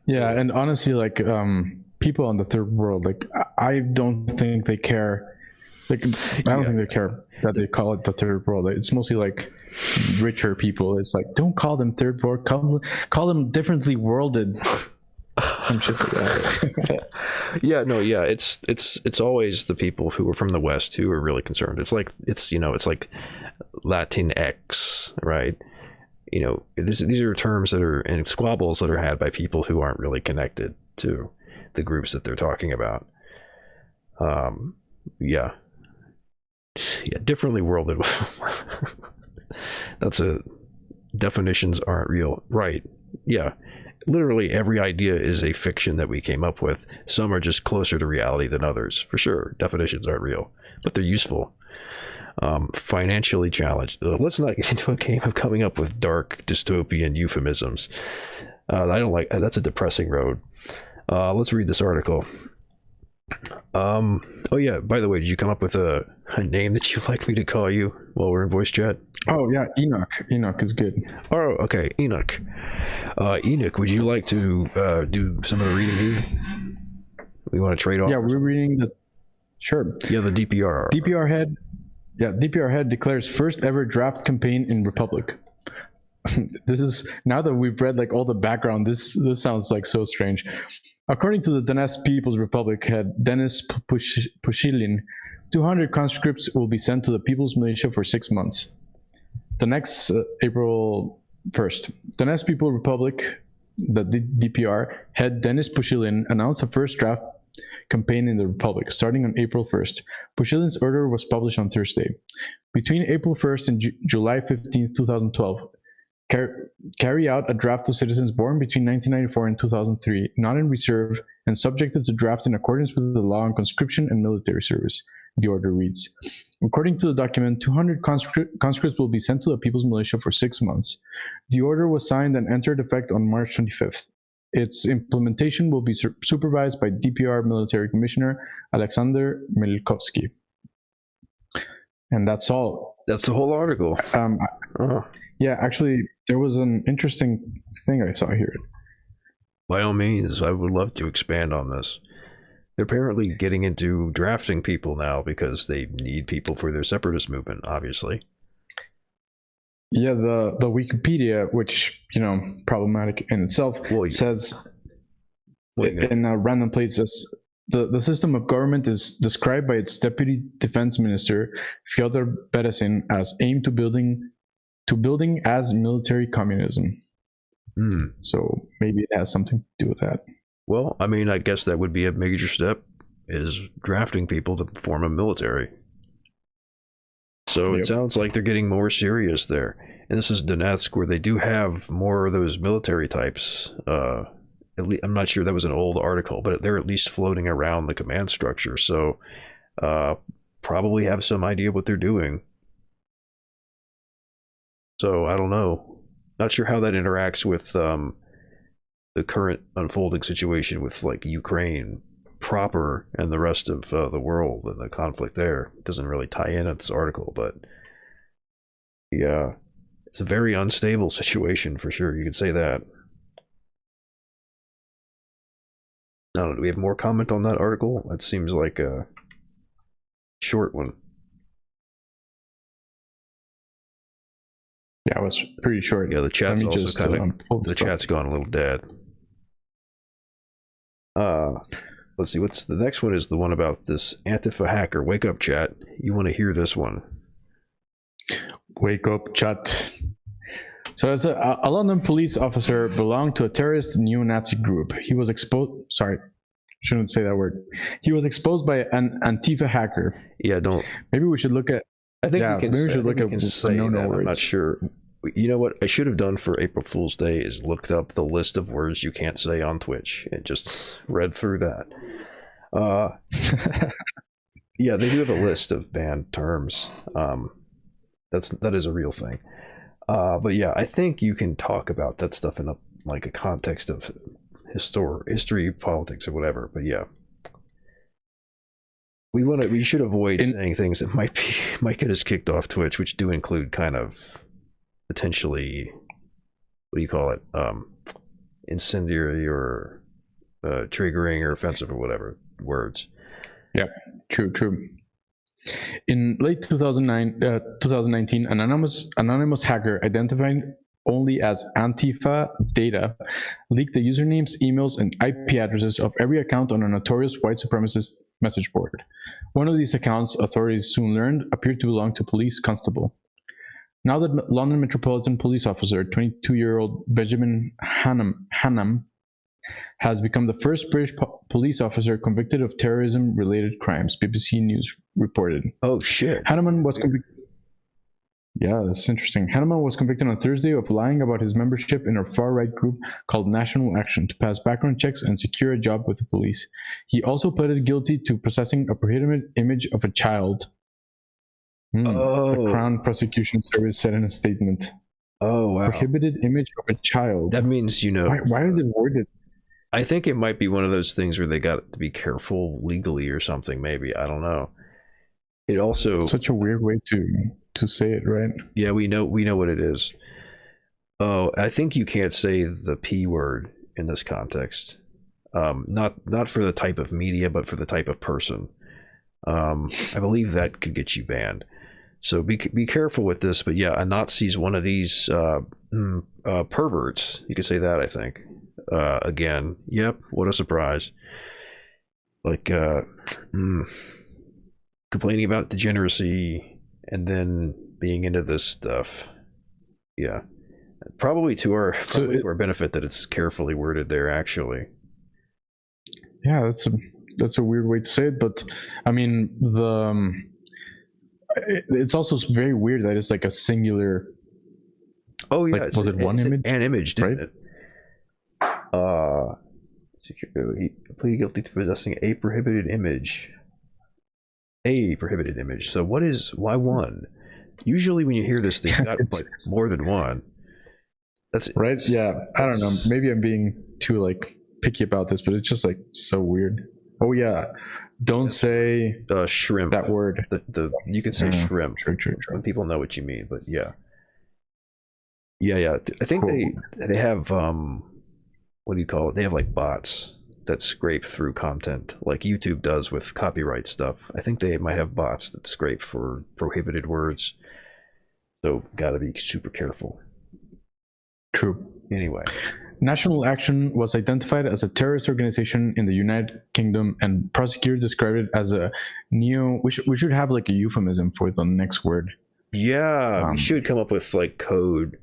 Yeah, and honestly, like, people on the third world, like, I don't think they care. Like, I don't think they care that they call it the third world. It's mostly like richer people. It's like, don't call them third world. Call them differently worlded. Some shit like that. Yeah, no, yeah. It's always the people who are from the West who are really concerned. It's like it's like Latinx, right? You know, these are terms that are and squabbles that are had by people who aren't really connected to the groups that they're talking about. Yeah, differently worlded. That's definitions aren't real, right? Yeah, literally every idea is a fiction that we came up with. Some are just closer to reality than others, for sure. Definitions aren't real, but they're useful. Financially challenged. Let's not get into a game of coming up with dark dystopian euphemisms. I don't like that's a depressing road. Let's read this article. Oh yeah, by the way, did you come up with a name that you'd like me to call you while we're in voice chat? Oh yeah, Enoch is good. Oh, okay, Enoch. Enoch, would you like to do some of the reading here? We want to trade off? Yeah, we're reading the... Sure. Yeah, the DPR. DPR head declares first ever draft campaign in Republic. This is, now that we've read like all the background, this sounds like so strange. According to the Donetsk People's Republic head Denis Pushilin, 200 conscripts will be sent to the People's Militia for 6 months. The next April 1st, Donetsk People's Republic, the DPR head Denis Pushilin announced a first draft campaign in the Republic starting on April 1st. Pushilin's order was published on Thursday. Between April 1st and July 15th, 2012, carry out a draft of citizens born between 1994 and 2003, not in reserve, and subjected to draft in accordance with the law on conscription and military service, the order reads. According to the document, 200 conscripts will be sent to the People's Militia for 6 months. The order was signed and entered effect on March 25th. Its implementation will be supervised by DPR Military Commissioner Alexander Milkovsky. And that's all. That's the whole article. Yeah, actually, there was an interesting thing I saw here. By all means, I would love to expand on this. They're apparently getting into drafting people now because they need people for their separatist movement, obviously. Yeah, the Wikipedia, which, problematic in itself, says in a random place, says the system of government is described by its Deputy Defense Minister, Fyodor Beresin, as aimed to building as military communism. So maybe it has something to do with that. Well, I mean, I guess that would be a major step, is drafting people to form a military. So It sounds like they're getting more serious there. And this is Donetsk, where they do have more of those military types. I'm not sure, that was an old article, but they're at least floating around the command structure. So probably have some idea what they're doing. So I don't know. Not sure how that interacts with the current unfolding situation with like Ukraine proper and the rest of the world and the conflict there. It doesn't really tie in this article, but yeah, it's a very unstable situation for sure. You could say that. Now, do we have more comment on that article? That seems like a short one. Yeah, it was pretty short. Yeah, the chat's also kind of the chat's gone a little dead. Let's see, what's the next one? Is the one about this Antifa hacker. Wake up, chat. You want to hear this one? Wake up, chat. So as a London police officer belonged to a terrorist neo-Nazi group. He was exposed, sorry, shouldn't say that word. He was exposed by an Antifa hacker. Yeah, don't. Maybe we should look at, I think we can, maybe we should look at no words. I'm not sure. You know what I should have done for April Fool's Day is looked up the list of words you can't say on Twitch and just read through that. Yeah, they do have a list of banned terms. That is a real thing. But yeah, I think you can talk about that stuff in a context of history, politics, or whatever. But yeah, we should avoid saying things that might get us kicked off Twitch, which do include kind of potentially, what do you call it, incendiary or triggering or offensive or whatever words. Yeah, true. In late 2019, an anonymous hacker identified only as Antifa Data leaked the usernames, emails, and IP addresses of every account on a notorious white supremacist message board. One of these accounts, authorities soon learned, appeared to belong to police constable. Now that London Metropolitan Police Officer, 22-year-old Benjamin Hannam, has become the first British police officer convicted of terrorism-related crimes, BBC News reported. Oh, shit. Hanneman was convicted. Yeah, that's interesting. Hanneman was convicted on Thursday of lying about his membership in a far-right group called National Action to pass background checks and secure a job with the police. He also pleaded guilty to possessing a prohibited image of a child. The Crown Prosecution Service said in a statement. Oh, wow. Prohibited image of a child. That means, Why is it worded? I think it might be one of those things where they got to be careful legally or something, maybe. I don't know. It also... Such a weird way to say it, right? Yeah, we know what it is. Oh, I think you can't say the P word in this context. Not for the type of media, but for the type of person. I believe that could get you banned. So be careful with this. But yeah, a Nazi's one of these perverts. You could say that, I think. again. Yep, what a surprise. Like complaining about degeneracy and then being into this stuff. Yeah, probably to our benefit that it's carefully worded there, actually. Yeah, that's a weird way to say it, but I mean it's also very weird that it's like a singular. Oh yeah, like, was it one image? An image, didn't right? it? He pleaded guilty to possessing a prohibited image. A prohibited image. So why one? Usually when you hear this thing, you got like more than one. That's right. Yeah, I don't know. Maybe I'm being too like picky about this, but it's just like so weird. Oh yeah, don't say shrimp. That word. The you can say shrimp. True. When people know what you mean, but yeah. I think cool. they have what do you call it? They have like bots that scrape through content, like YouTube does with copyright stuff. I think they might have bots that scrape for prohibited words. So gotta be super careful. True. Anyway. National Action was identified as a terrorist organization in the United Kingdom, and prosecutors described it as a we should have like a euphemism for the next word. Yeah, we should come up with like code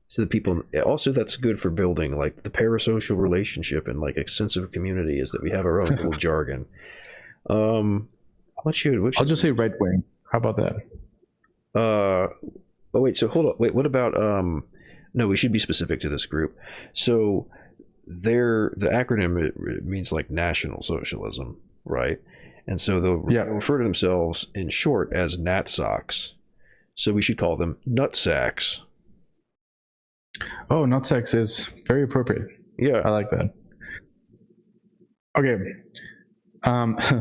so that people also, that's good for building like the parasocial relationship and like a sense of community, is that we have our own little jargon. What should I'll just say right wing. How about that? Oh wait, so hold on. Wait, what about no, we should be specific to this group. So the acronym, it means like National Socialism, right? And so they'll refer to themselves in short as NatSocks. So we should call them Nutsacks. Oh, Nutsacks is very appropriate. Yeah, I like that. Okay.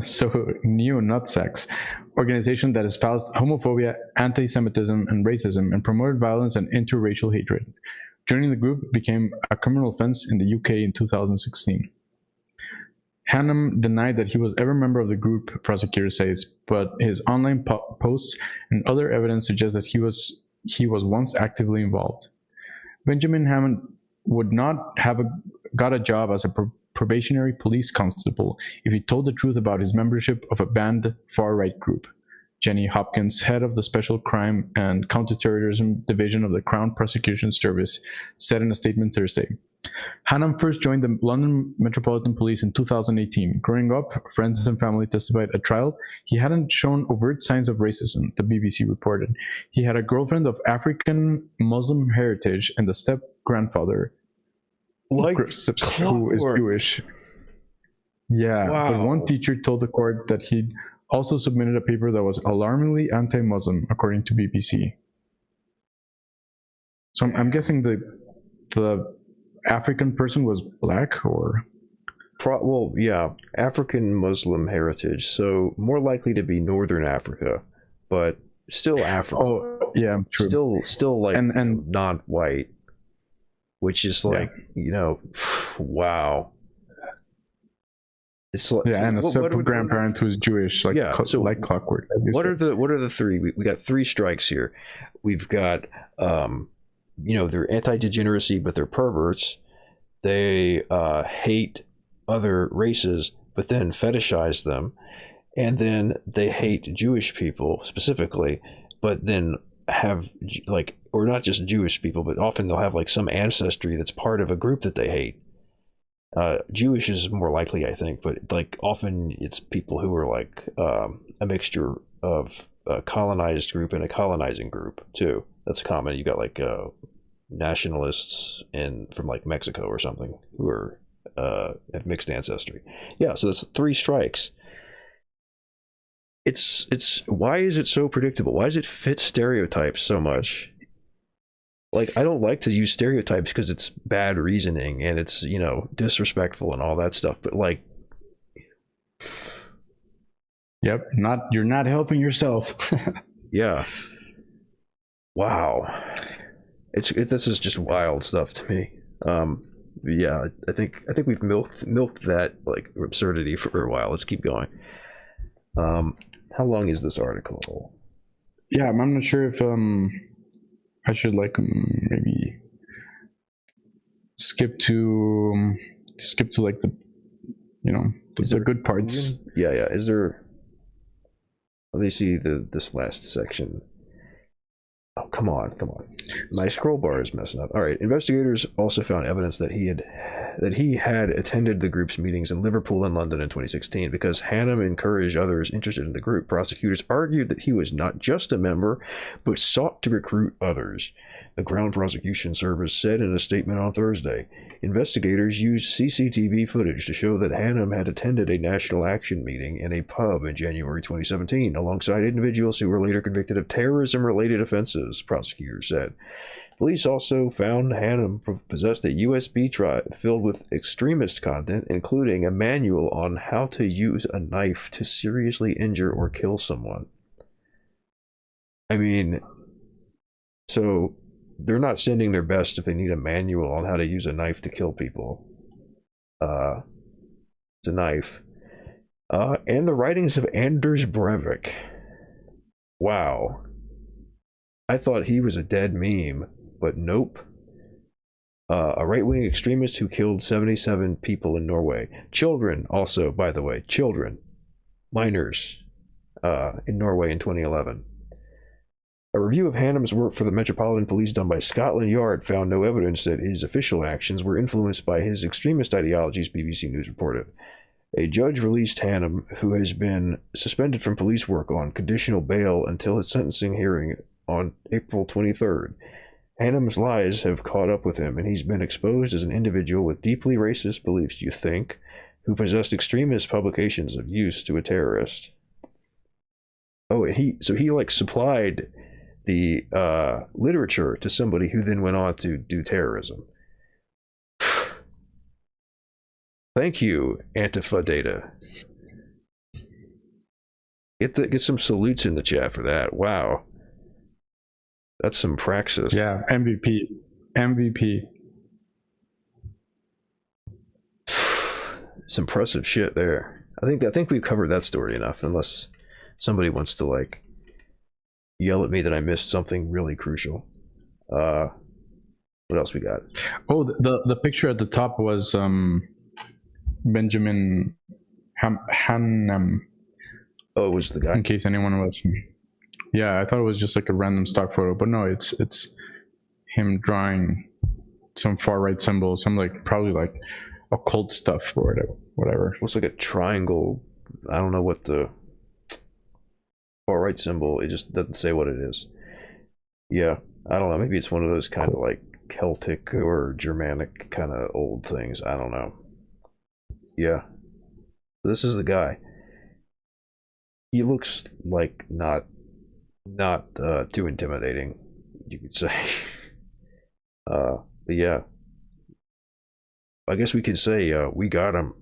So Neo-Nutsacks, organization that espoused homophobia, anti-Semitism, and racism, and promoted violence and interracial hatred. Joining the group became a criminal offense in the UK in 2016. Hannam denied that he was ever a member of the group, prosecutor says, but his online posts and other evidence suggest that he was once actively involved. Benjamin Hammond would not have got a job as a probationary police constable if he told the truth about his membership of a banned far-right group. Jenny Hopkins, head of the Special Crime and Counterterrorism Division of the Crown Prosecution Service, said in a statement Thursday. Hannam first joined the London Metropolitan Police in 2018. Growing up, friends and family testified at trial he hadn't shown overt signs of racism, the BBC reported. He had a girlfriend of African Muslim heritage and a step-grandfather who is Jewish. Yeah, wow. But one teacher told the court that he'd also submitted a paper that was alarmingly anti-Muslim, according to BBC. So I'm guessing the African person was black, or? Well, yeah, African Muslim heritage, so more likely to be Northern Africa, but still Africa. Oh, yeah, true. Still like and non-white, which is like, wow. It's like, and a step-grandparent who's Jewish, like so like clockwork. What are the three? We got three strikes here. We've got they're anti-degeneracy, but they're perverts. They hate other races, but then fetishize them, and then they hate Jewish people specifically, but then have like, or not just Jewish people, but often they'll have like some ancestry that's part of a group that they hate. Jewish is more likely, I think, but like often it's people who are like a mixture of a colonized group and a colonizing group too. That's common. You got like nationalists from like Mexico or something who are have mixed ancestry. Yeah, so that's three strikes. It's why is it so predictable? Why does it fit stereotypes so much? Like, I don't like to use stereotypes because it's bad reasoning and it's, disrespectful and all that stuff. But like, yep, you're not helping yourself. Yeah. Wow. This is just wild stuff to me. Yeah, I think we've milked that like absurdity for a while. Let's keep going. How long is this article? Yeah, I'm not sure if I should like maybe skip to like the, you know, the good parts. Yeah. Is there? Let me see this last section. Oh, come on. My scroll bar is messing up. All right. Investigators also found evidence that he had attended the group's meetings in Liverpool and London in 2016 because Hannum encouraged others interested in the group. Prosecutors argued that he was not just a member, but sought to recruit others. The Crown Prosecution Service said in a statement on Thursday, investigators used CCTV footage to show that Hannum had attended a national action meeting in a pub in January 2017, alongside individuals who were later convicted of terrorism-related offenses, prosecutors said. Police also found Hannum possessed a USB drive filled with extremist content, including a manual on how to use a knife to seriously injure or kill someone. I mean, so they're not sending their best if they need a manual on how to use a knife to kill people. It's a knife. And the writings of Anders Breivik. Wow. I thought he was a dead meme, but nope. A right-wing extremist who killed 77 people in Norway. Children also, by the way. Children. Minors. In Norway in 2011. A review of Hannum's work for the Metropolitan Police done by Scotland Yard found no evidence that his official actions were influenced by his extremist ideologies, BBC News reported. A judge released Hannum, who has been suspended from police work on conditional bail until his sentencing hearing on April 23rd. Hannum's lies have caught up with him, and he's been exposed as an individual with deeply racist beliefs, you think, who possessed extremist publications of use to a terrorist. Oh, he like supplied the literature to somebody who then went on to do terrorism. Thank you, Antifa Data. Get some salutes in the chat for that. Wow. That's some praxis. Yeah, MVP. It's impressive shit there. I think we've covered that story enough, unless somebody wants to like yell at me that I missed something really crucial. What else we got? Oh, the picture at the top was Benjamin Hannum. Oh, it was the guy. In case anyone was. Yeah, I thought it was just like a random stock photo, but no, it's him drawing some far right symbol, some like probably like occult stuff or whatever. Looks like a triangle. I don't know what the far right symbol. It just doesn't say what it is. Yeah, I don't know. Maybe it's one of those kind of like Celtic or Germanic kind of old things. I don't know. Yeah, this is the guy. He looks like not too intimidating, you could say. But yeah, I guess we could say we got him.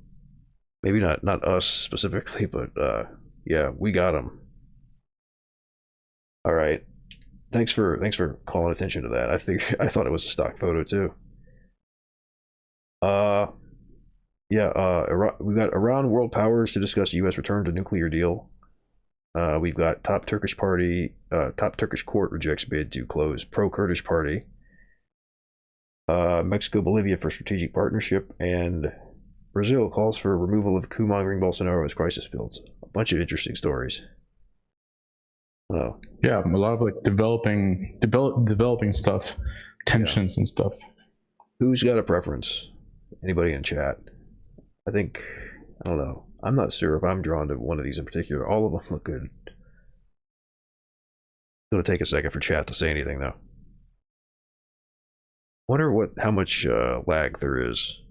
Maybe not us specifically, but yeah, we got him. All right, thanks for calling attention to that. I thought it was a stock photo too. Yeah, we got Iran world powers to discuss U.S. return to nuclear deal. We've got top Turkish court rejects bid to close pro-Kurdish party. Mexico, Bolivia for strategic partnership, and Brazil calls for removal of coup-mongering Bolsonaro as crisis builds. A bunch of interesting stories. Oh. Yeah, a lot of like developing stuff, tensions and stuff. Who's got a preference? Anybody in chat? I don't know. I'm not sure if I'm drawn to one of these in particular. All of them look good. It'll take a second for chat to say anything, though. Wonder how much lag there is.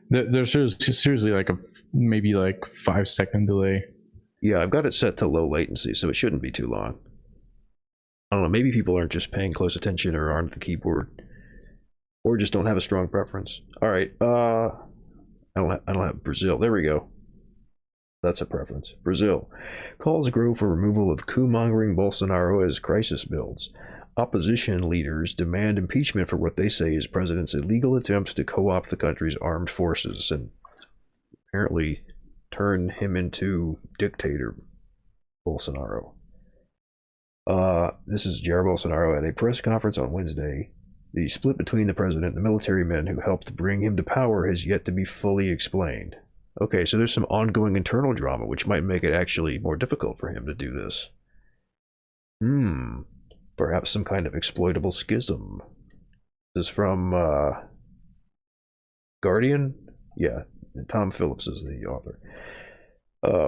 There's seriously like maybe like 5-second delay. Yeah, I've got it set to low latency, so it shouldn't be too long. I don't know. Maybe people aren't just paying close attention or aren't at the keyboard, or just don't have a strong preference. All right. I don't have Brazil. There we go. That's a preference. Brazil. Calls grow for removal of coup-mongering Bolsonaro as crisis builds. Opposition leaders demand impeachment for what they say is president's illegal attempt to co-opt the country's armed forces and apparently turn him into dictator Bolsonaro. This is Jair Bolsonaro at a press conference on Wednesday The split between the president and the military men who helped bring him to power has yet to be fully explained. Okay, so there's some ongoing internal drama, which might make it actually more difficult for him to do this. Perhaps some kind of exploitable schism. This is from Guardian? Yeah, Tom Phillips is the author.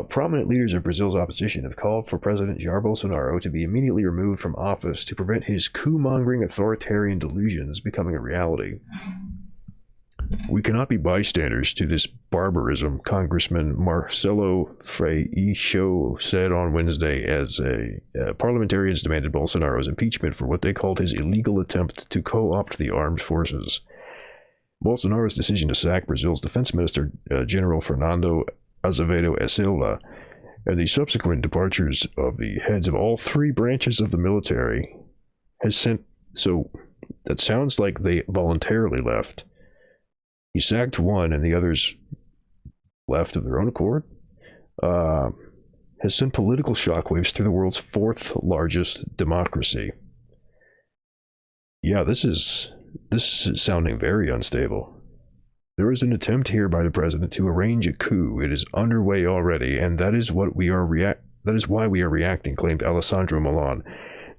Prominent leaders of Brazil's opposition have called for President Jair Bolsonaro to be immediately removed from office to prevent his coup-mongering authoritarian delusions becoming a reality. We cannot be bystanders to this barbarism, Congressman Marcelo Freixo said on Wednesday as parliamentarians demanded Bolsonaro's impeachment for what they called his illegal attempt to co-opt the armed forces. Bolsonaro's decision to sack Brazil's defense minister, General Fernando Azevedo e Silva, and the subsequent departures of the heads of all three branches of the military has sent... So, that sounds like they voluntarily left. He sacked one and the others left of their own accord. Has sent political shockwaves through the world's fourth largest democracy. Yeah, this is sounding very unstable. There is an attempt here by the president to arrange a coup. It is underway already, and that is why we are reacting, claimed Alessandro Milan,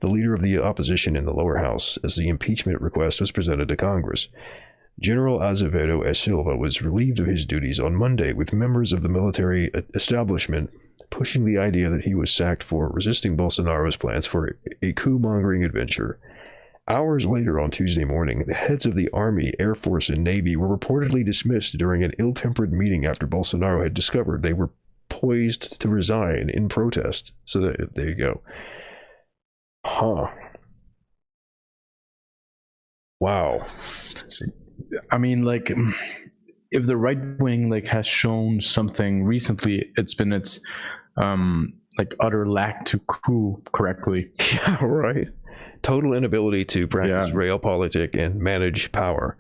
the leader of the opposition in the lower house, as the impeachment request was presented to Congress. General Azevedo e Silva was relieved of his duties on Monday, with members of the military establishment pushing the idea that he was sacked for resisting Bolsonaro's plans for a coup-mongering adventure. Hours later on Tuesday morning, the heads of the Army, Air Force, and Navy were reportedly dismissed during an ill-tempered meeting after Bolsonaro had discovered they were poised to resign in protest. So there you go. Huh. Wow. I mean, like, if the right wing has shown something recently, it's been its utter lack to coup correctly. Yeah, right. Total inability to practice realpolitik and manage power.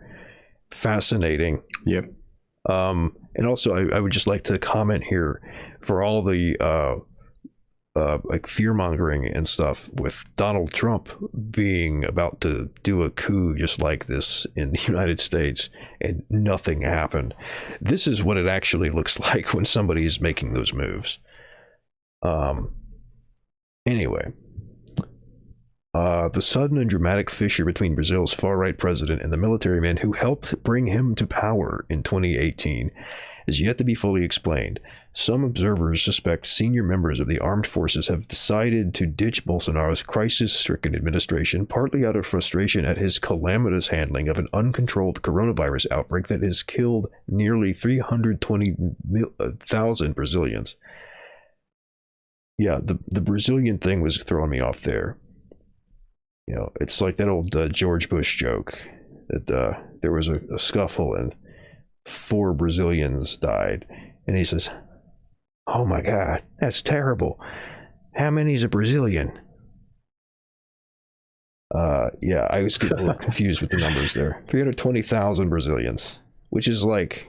Fascinating. Yep. And also, I would just like to comment here for all the fear mongering and stuff with Donald Trump being about to do a coup just like this in the United States and nothing happened. This is what it actually looks like when somebody is making those moves. Anyway, the sudden and dramatic fissure between Brazil's far-right president and the military men who helped bring him to power in 2018 is yet to be fully explained. Some observers suspect senior members of the armed forces have decided to ditch Bolsonaro's crisis-stricken administration, partly out of frustration at his calamitous handling of an uncontrolled coronavirus outbreak that has killed nearly 320,000 Brazilians. Yeah, the Brazilian thing was throwing me off there. You know, it's like that old George Bush joke that there was a scuffle and 4 Brazilians died. And he says, "Oh my God, that's terrible. How many's a Brazilian?" Yeah, I was getting a little confused with the numbers there. 320,000 Brazilians, which is like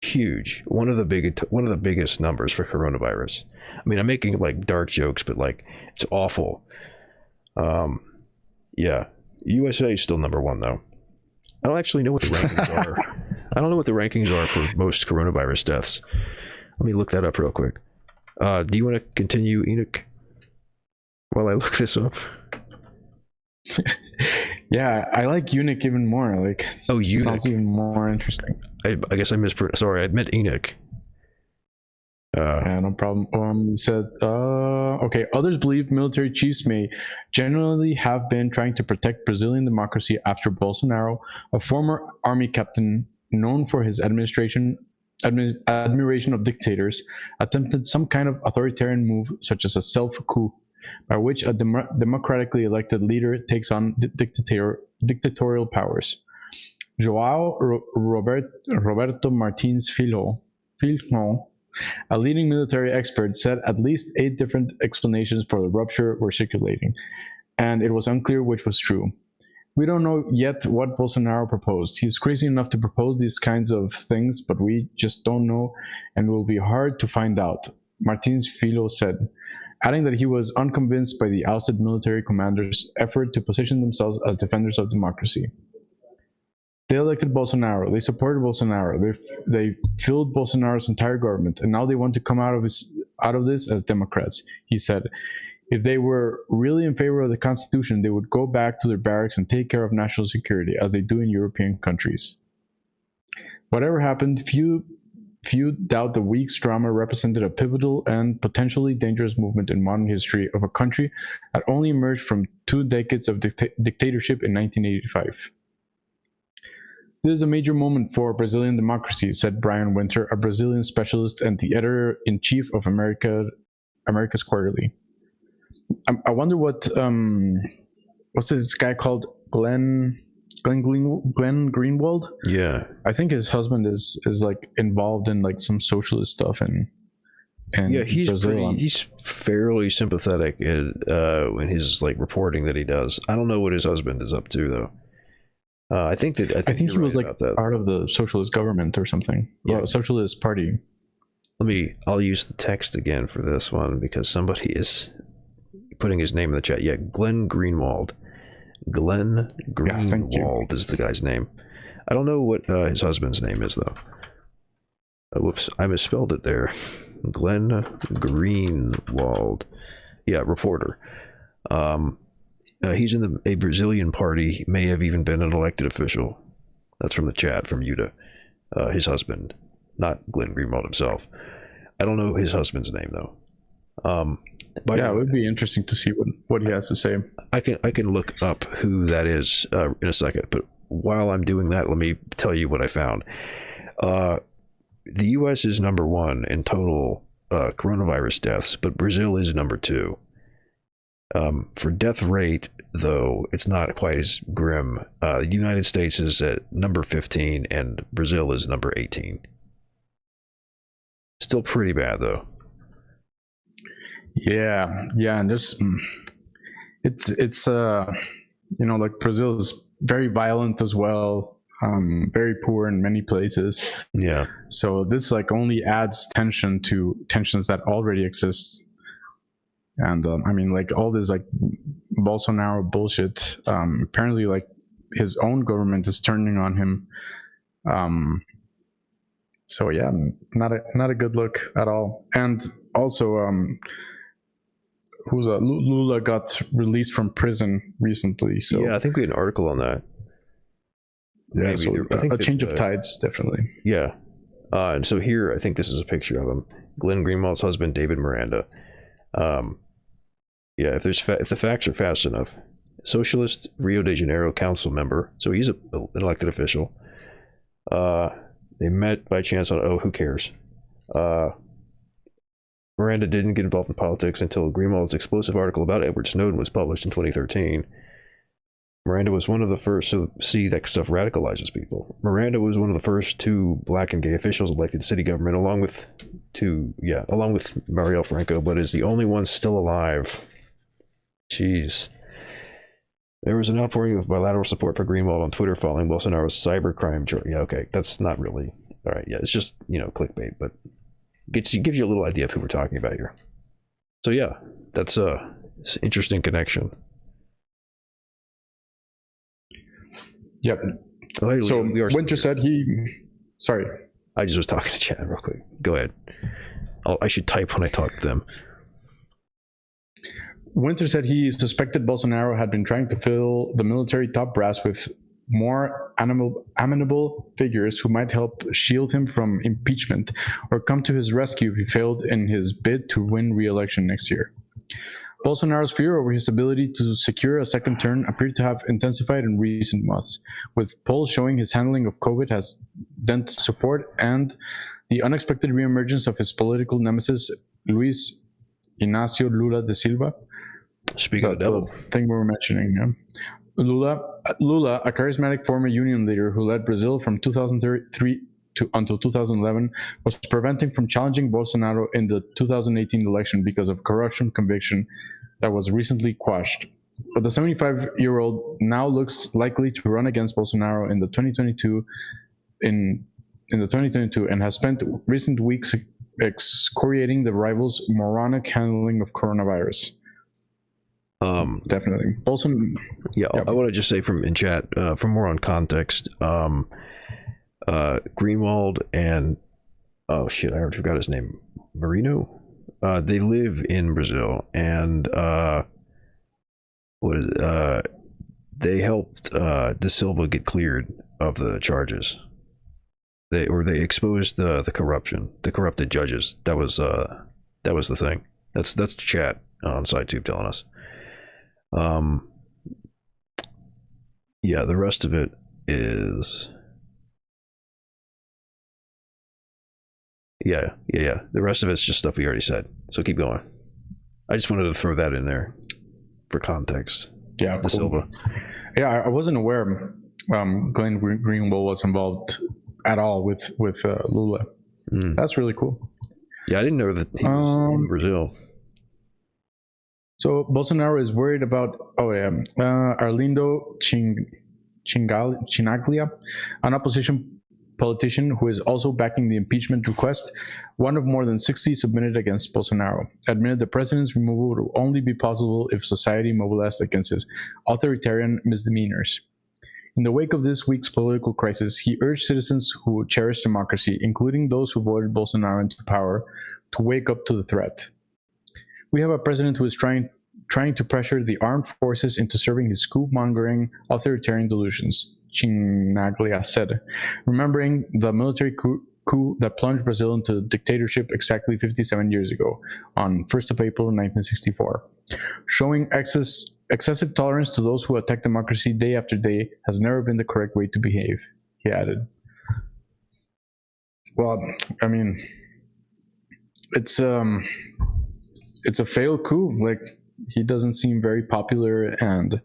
huge. One of the biggest numbers for coronavirus. I mean, I'm making like dark jokes, but like it's awful. Yeah, USA is still number 1 though. I don't actually know what the rankings are. I don't know what the rankings are for most coronavirus deaths. Let me look that up real quick. Do you want to continue, Enoch, while I look this up? Yeah, I like Eunuch even more. Like, Eunuch sounds even more interesting. I guess I mispronounced. Sorry, I meant Enoch. Yeah, no problem. Said, okay, others believe military chiefs may generally have been trying to protect Brazilian democracy after Bolsonaro, a former army captain known for his admiration of dictators, attempted some kind of authoritarian move, such as a self-coup, by which a democratically elected leader takes on dictatorial powers. João Roberto Martins Filho, a leading military expert, said at least 8 different explanations for the rupture were circulating, and it was unclear which was true. We don't know yet what Bolsonaro proposed. He's crazy enough to propose these kinds of things, but we just don't know, and it will be hard to find out. Martins Filo said, adding that he was unconvinced by the ousted military commander's effort to position themselves as defenders of democracy. They elected Bolsonaro, they supported Bolsonaro, they filled Bolsonaro's entire government, and now they want to come out of this as Democrats. He said, if they were really in favor of the Constitution, they would go back to their barracks and take care of national security, as they do in European countries. Whatever happened, few doubt the week's drama represented a pivotal and potentially dangerous movement in modern history of a country that only emerged from 2 decades of dictatorship in 1985. This is a major moment for Brazilian democracy, said Brian Winter, a Brazilian specialist and the editor-in-chief of America's Quarterly. I wonder what's this guy called? Glenn Greenwald? Yeah, I think his husband is like involved in like some socialist stuff and yeah, Brazil. he's fairly sympathetic in his like reporting that he does. I don't know what his husband is up to though. I think he was right like part of the socialist government or something. Yeah. Well, socialist party. I'll use the text again for this one because somebody is putting his name in the chat. Yeah, Glenn Greenwald. Glenn Greenwald is the guy's name. I don't know what his husband's name is though. Whoops, I misspelled it there. Glenn Greenwald. Yeah, reporter. He's in a Brazilian party. He may have even been an elected official. That's from the chat from Yuta. His husband, not Glenn Greenwald himself. I don't know his husband's name though. It would be interesting to see what he has to say. I can look up who that is in a second. But while I'm doing that, let me tell you what I found. The U.S. is number 1 in total coronavirus deaths, but Brazil is number 2. For death rate, though, it's not quite as grim. The United States is at number 15 and Brazil is number 18. Still pretty bad, though. Yeah, and there's it's like Brazil is very violent as well, very poor in many places. Yeah. So this like only adds tension to tensions that already exist. And like all this like Bolsonaro bullshit. Apparently, like his own government is turning on him. So yeah, not a good look at all. And also, Lula got released from prison recently. So yeah, I think we had an article on that. Yeah, maybe so I think a change of tides, definitely. Yeah. And so here, I think this is a picture of him. Glenn Greenwald's husband, David Miranda. Yeah, if the facts are fast enough, socialist Rio de Janeiro council member. So he's an elected official. They met by chance on who cares? Miranda didn't get involved in politics until Greenwald's explosive article about Edward Snowden was published in 2013. Miranda was one of the first to see that stuff radicalizes people. Miranda was one of the first 2 black and gay officials elected to city government, along with Marielle Franco, but is the only one still alive. Jeez. There was an outpouring of bilateral support for Greenwald on Twitter following Bolsonaro's cybercrime charge. Yeah, okay, that's not really all right. Yeah, it's just clickbait, but gives you a little idea of who we're talking about here. So yeah, that's it's an interesting connection. Yep. Oh, hey, so Winter said sorry. I just was talking to chat real quick. Go ahead. I should type when I talk to them. Winter said he suspected Bolsonaro had been trying to fill the military top brass with more amenable figures who might help shield him from impeachment or come to his rescue if he failed in his bid to win re-election next year. Bolsonaro's fear over his ability to secure a second term appeared to have intensified in recent months, with polls showing his handling of COVID has dent support and the unexpected reemergence of his political nemesis, Luis Inácio Lula da Silva. Speaking of the devil. Thing we were mentioning. Yeah. Lula, a charismatic former union leader who led Brazil from 2003 until 2011, was preventing from challenging Bolsonaro in the 2018 election because of corruption conviction that was recently quashed. But the 75-year-old now looks likely to run against Bolsonaro in the 2022 and has spent recent weeks excoriating the rivals' moronic handling of coronavirus. Definitely. Bolson. Yeah, I want to just say in chat, for more on context, Greenwald and oh shit, I already forgot his name. Marino. They live in Brazil, and they helped De Silva get cleared of the charges. They exposed the corruption, the corrupted judges. That was the thing. That's the chat on SciTube telling us. Yeah, the rest of it is yeah. The rest of it's just stuff we already said. So keep going. I just wanted to throw that in there for context. Yeah, De Silva. Yeah, I wasn't aware Glenn Greenwald was involved at all with Lula. That's really cool. Yeah, I didn't know that he was in Brazil. So Bolsonaro is worried about Arlindo Chinaglia, an opposition politician who is also backing the impeachment request, one of more than 60 submitted against Bolsonaro, admitted the president's removal would only be possible if society mobilized against his authoritarian misdemeanors. In the wake of this week's political crisis, he urged citizens who cherish democracy, including those who voted Bolsonaro into power, to wake up to the threat. We have a president who is trying to pressure the armed forces into serving his coup-mongering authoritarian delusions, Chinaglia said, remembering the military coup that plunged Brazil into dictatorship exactly 57 years ago, on 1st of April 1964. Showing excessive tolerance to those who attack democracy day after day has never been the correct way to behave, he added. Well, I mean, it's a failed coup. Like, he doesn't seem very popular, and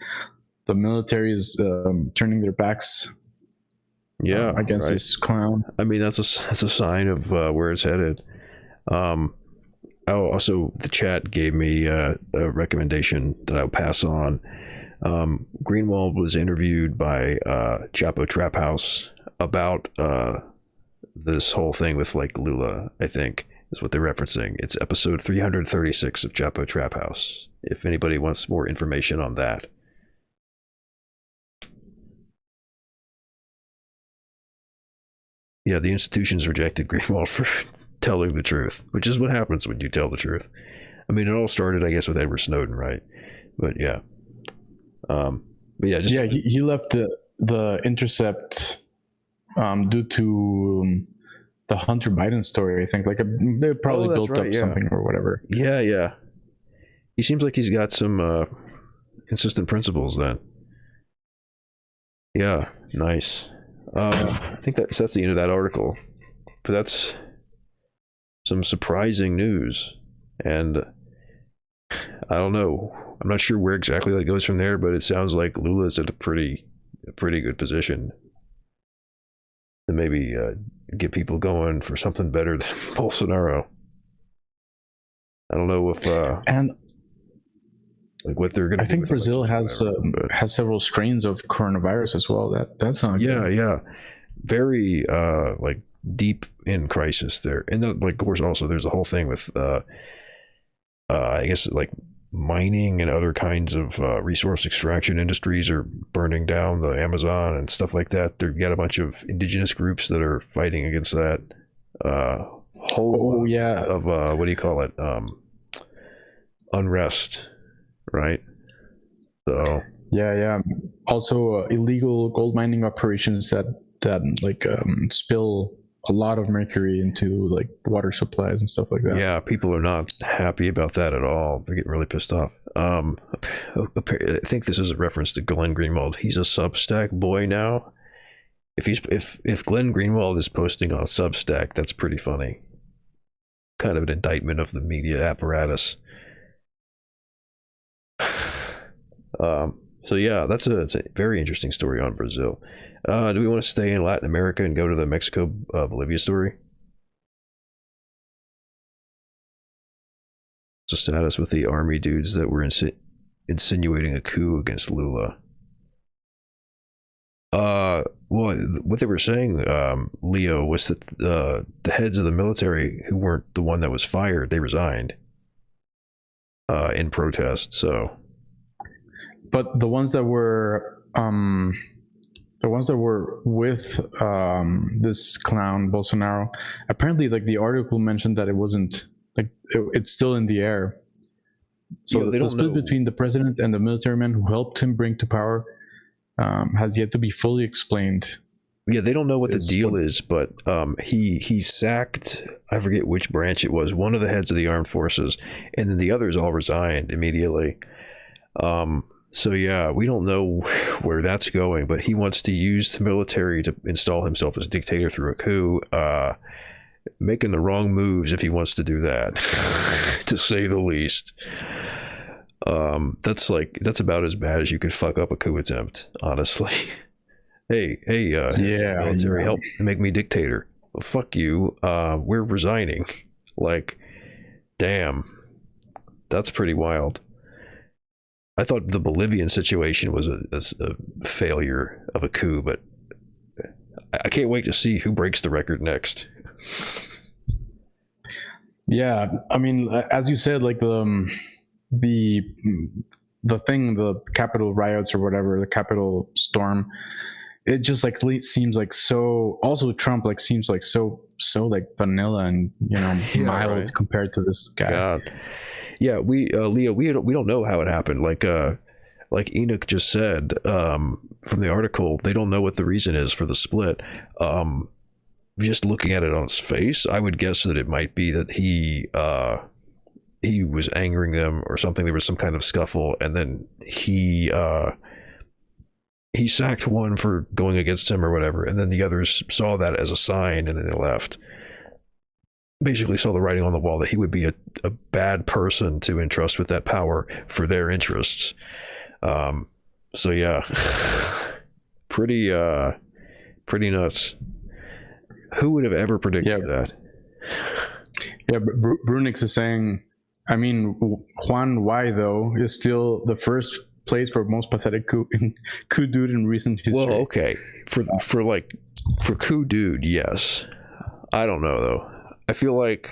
the military is turning their backs against this clown. I mean, that's a sign of where it's headed. Also, the chat gave me a recommendation that I'll pass on. Greenwald was interviewed by Chapo Trap House about this whole thing with like Lula, I think is what they're referencing. It's episode 336 of Chapo Trap House, if anybody wants more information on that. Yeah, the institutions rejected Greenwald for telling the truth, which is what happens when you tell the truth. I mean, it all started, I guess, with Edward Snowden, right? But yeah. He left the Intercept due to the Hunter Biden story, I think. Like, they probably built up something or whatever. Yeah. He seems like he's got some consistent principles then. Yeah, nice. I think that's the end of that article. But that's some surprising news. And I don't know. I'm not sure where exactly that goes from there, but it sounds like Lula's at a pretty good position to maybe get people going for something better than Bolsonaro. I don't know if and like what they're going to. I think Brazil has several strains of coronavirus as well. That's not good. Yeah, very like deep in crisis there, and then, like, of course, also there's a whole thing with I guess like mining and other kinds of resource extraction industries are burning down the Amazon and stuff like that. They've got a bunch of indigenous groups that are fighting against that. Of what do you call it? Unrest, right? So yeah. Also, illegal gold mining operations that spill a lot of mercury into like water supplies and stuff like that. Yeah, people are not happy about that at all. They're getting really pissed off. I think this is a reference to Glenn Greenwald. He's a Substack boy now. If Glenn Greenwald is posting on Substack, that's pretty funny. Kind of an indictment of the media apparatus. So yeah, it's a very interesting story on Brazil. Do we want to stay in Latin America and go to the Mexico Bolivia story? What's the status with the army dudes that were insinuating a coup against Lula? Well, what they were saying, Leo, was that the heads of the military who weren't the one that was fired, they resigned in protest. So, but the ones that were with this clown Bolsonaro, apparently, like the article mentioned that it wasn't like it's still in the air. So the split between the president and the military men who helped him bring to power has yet to be fully explained. Yeah, they don't know what the deal is, but he sacked, I forget which branch it was, one of the heads of the armed forces, and then the others all resigned immediately. So yeah, we don't know where that's going, but he wants to use the military to install himself as dictator through a coup, making the wrong moves if he wants to do that, to say the least. That's about as bad as you could fuck up a coup attempt, honestly. hey, military, help make me dictator. Well, fuck you. We're resigning. Like, damn, that's pretty wild. I thought the Bolivian situation was a failure of a coup, but I can't wait to see who breaks the record next. Yeah, I mean, as you said, like the Capitol riots or whatever, the Capitol storm, it just like seems like so. Also, Trump like seems like so like vanilla and mild right, compared to this guy. God. Yeah, Leo, we don't know how it happened. Like Enoch just said from the article, they don't know what the reason is for the split. Just looking at it on its face, I would guess that it might be that he was angering them or something. There was some kind of scuffle, and then he sacked one for going against him or whatever, and then the others saw that as a sign, and then they left. Basically saw the writing on the wall that he would be a bad person to entrust with that power for their interests. So yeah, pretty nuts. Who would have ever predicted that? Yeah, Brunix is saying, I mean, Juan Y, though, is still the first place for most pathetic coup dude in recent history. Well, okay. For coup dude, yes. I don't know, though. I feel like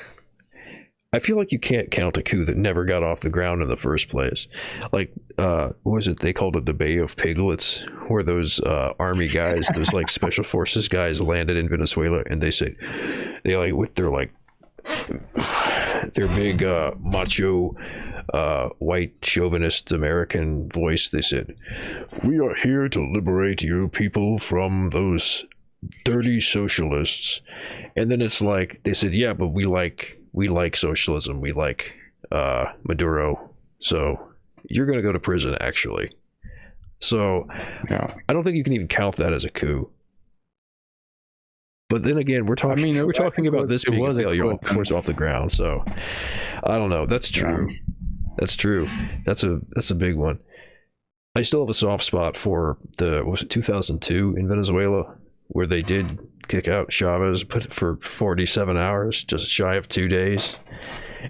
you can't count a coup that never got off the ground in the first place. Like, what was it? They called it the Bay of Piglets, where those army guys, those like special forces guys landed in Venezuela, and they say, they like with their like their big macho white chauvinist American voice, they said, "We are here to liberate you people from those dirty socialists." And then it's like they said, yeah, but we like socialism, we like Maduro, so you're gonna go to prison, actually. So yeah, I don't think you can even count that as a coup. But then again, we're talking about this being a failure before it's off the ground, so I don't know. That's true. Yeah. That's true. That's a big one. I still have a soft spot for was it 2002 in Venezuela, where they did kick out Chavez, put it for 47 hours, just shy of 2 days.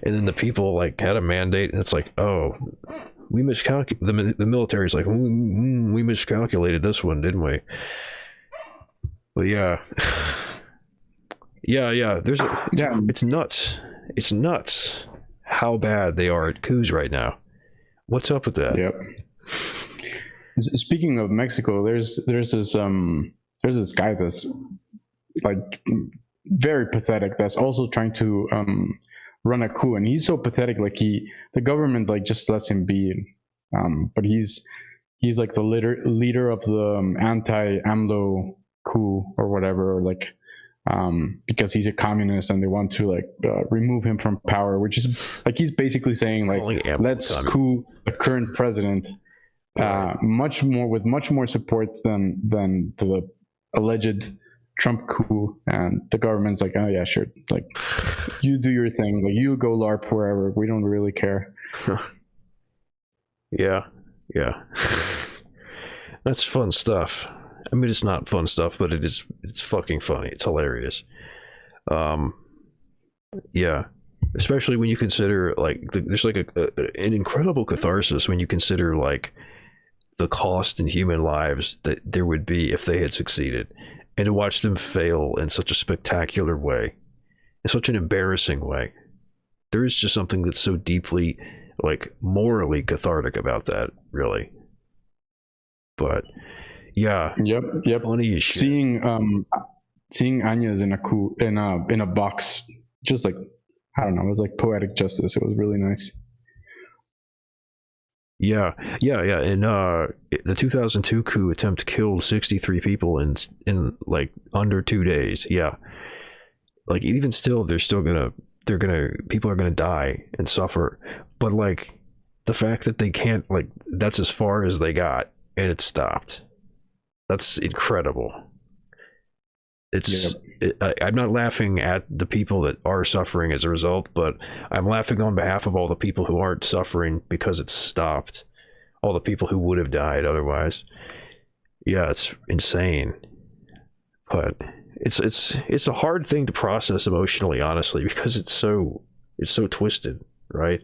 And then the people like had a mandate, and it's like, oh, we miscalculated. The military's like, we miscalculated this one, didn't we? But yeah. Yeah. It's nuts. It's nuts how bad they are at coups right now. What's up with that? Yep. Speaking of Mexico, there's this guy that's like very pathetic, that's also trying to run a coup, and he's so pathetic, like the government like just lets him be, but he's like the leader of the anti-AMLO coup or whatever, or like because he's a communist and they want to like remove him from power, which is like he's basically saying like, let's coup the current president, much more support than the alleged Trump coup, and the government's like, oh yeah, sure, like you do your thing, like you go LARP wherever, we don't really care. Yeah. That's fun stuff. I mean, it's not fun stuff, but it's fucking funny. It's hilarious. Yeah, especially when you consider like there's like an incredible catharsis when you consider like the cost in human lives that there would be if they had succeeded, and to watch them fail in such a spectacular way, in such an embarrassing way. There is just something that's so deeply, like, morally cathartic about that, really. But yeah, Yep. funny as shit. Seeing Anya's in a box, just like, I don't know, it was like poetic justice. It was really nice. Yeah. And the 2002 coup attempt killed 63 people in like under 2 days. Yeah, like even still, people are gonna die and suffer. But like the fact that they can't, like, that's as far as they got and it stopped. That's incredible. I'm not laughing at the people that are suffering as a result, but I'm laughing on behalf of all the people who aren't suffering because it's stopped. All the people who would have died otherwise. Yeah, it's insane. But it's a hard thing to process emotionally, honestly, because it's so twisted, right?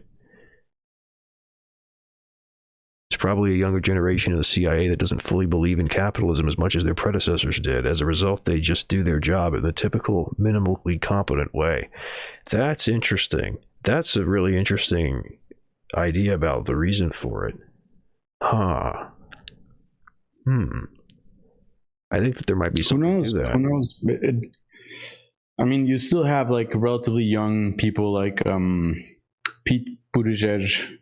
There's probably a younger generation in the CIA that doesn't fully believe in capitalism as much as their predecessors did. As a result, they just do their job in the typical, minimally competent way. That's interesting. That's a really interesting idea about the reason for it. Huh. I think that there might be something to that. Who knows? I mean, you still have like relatively young people like Pete Buttigieg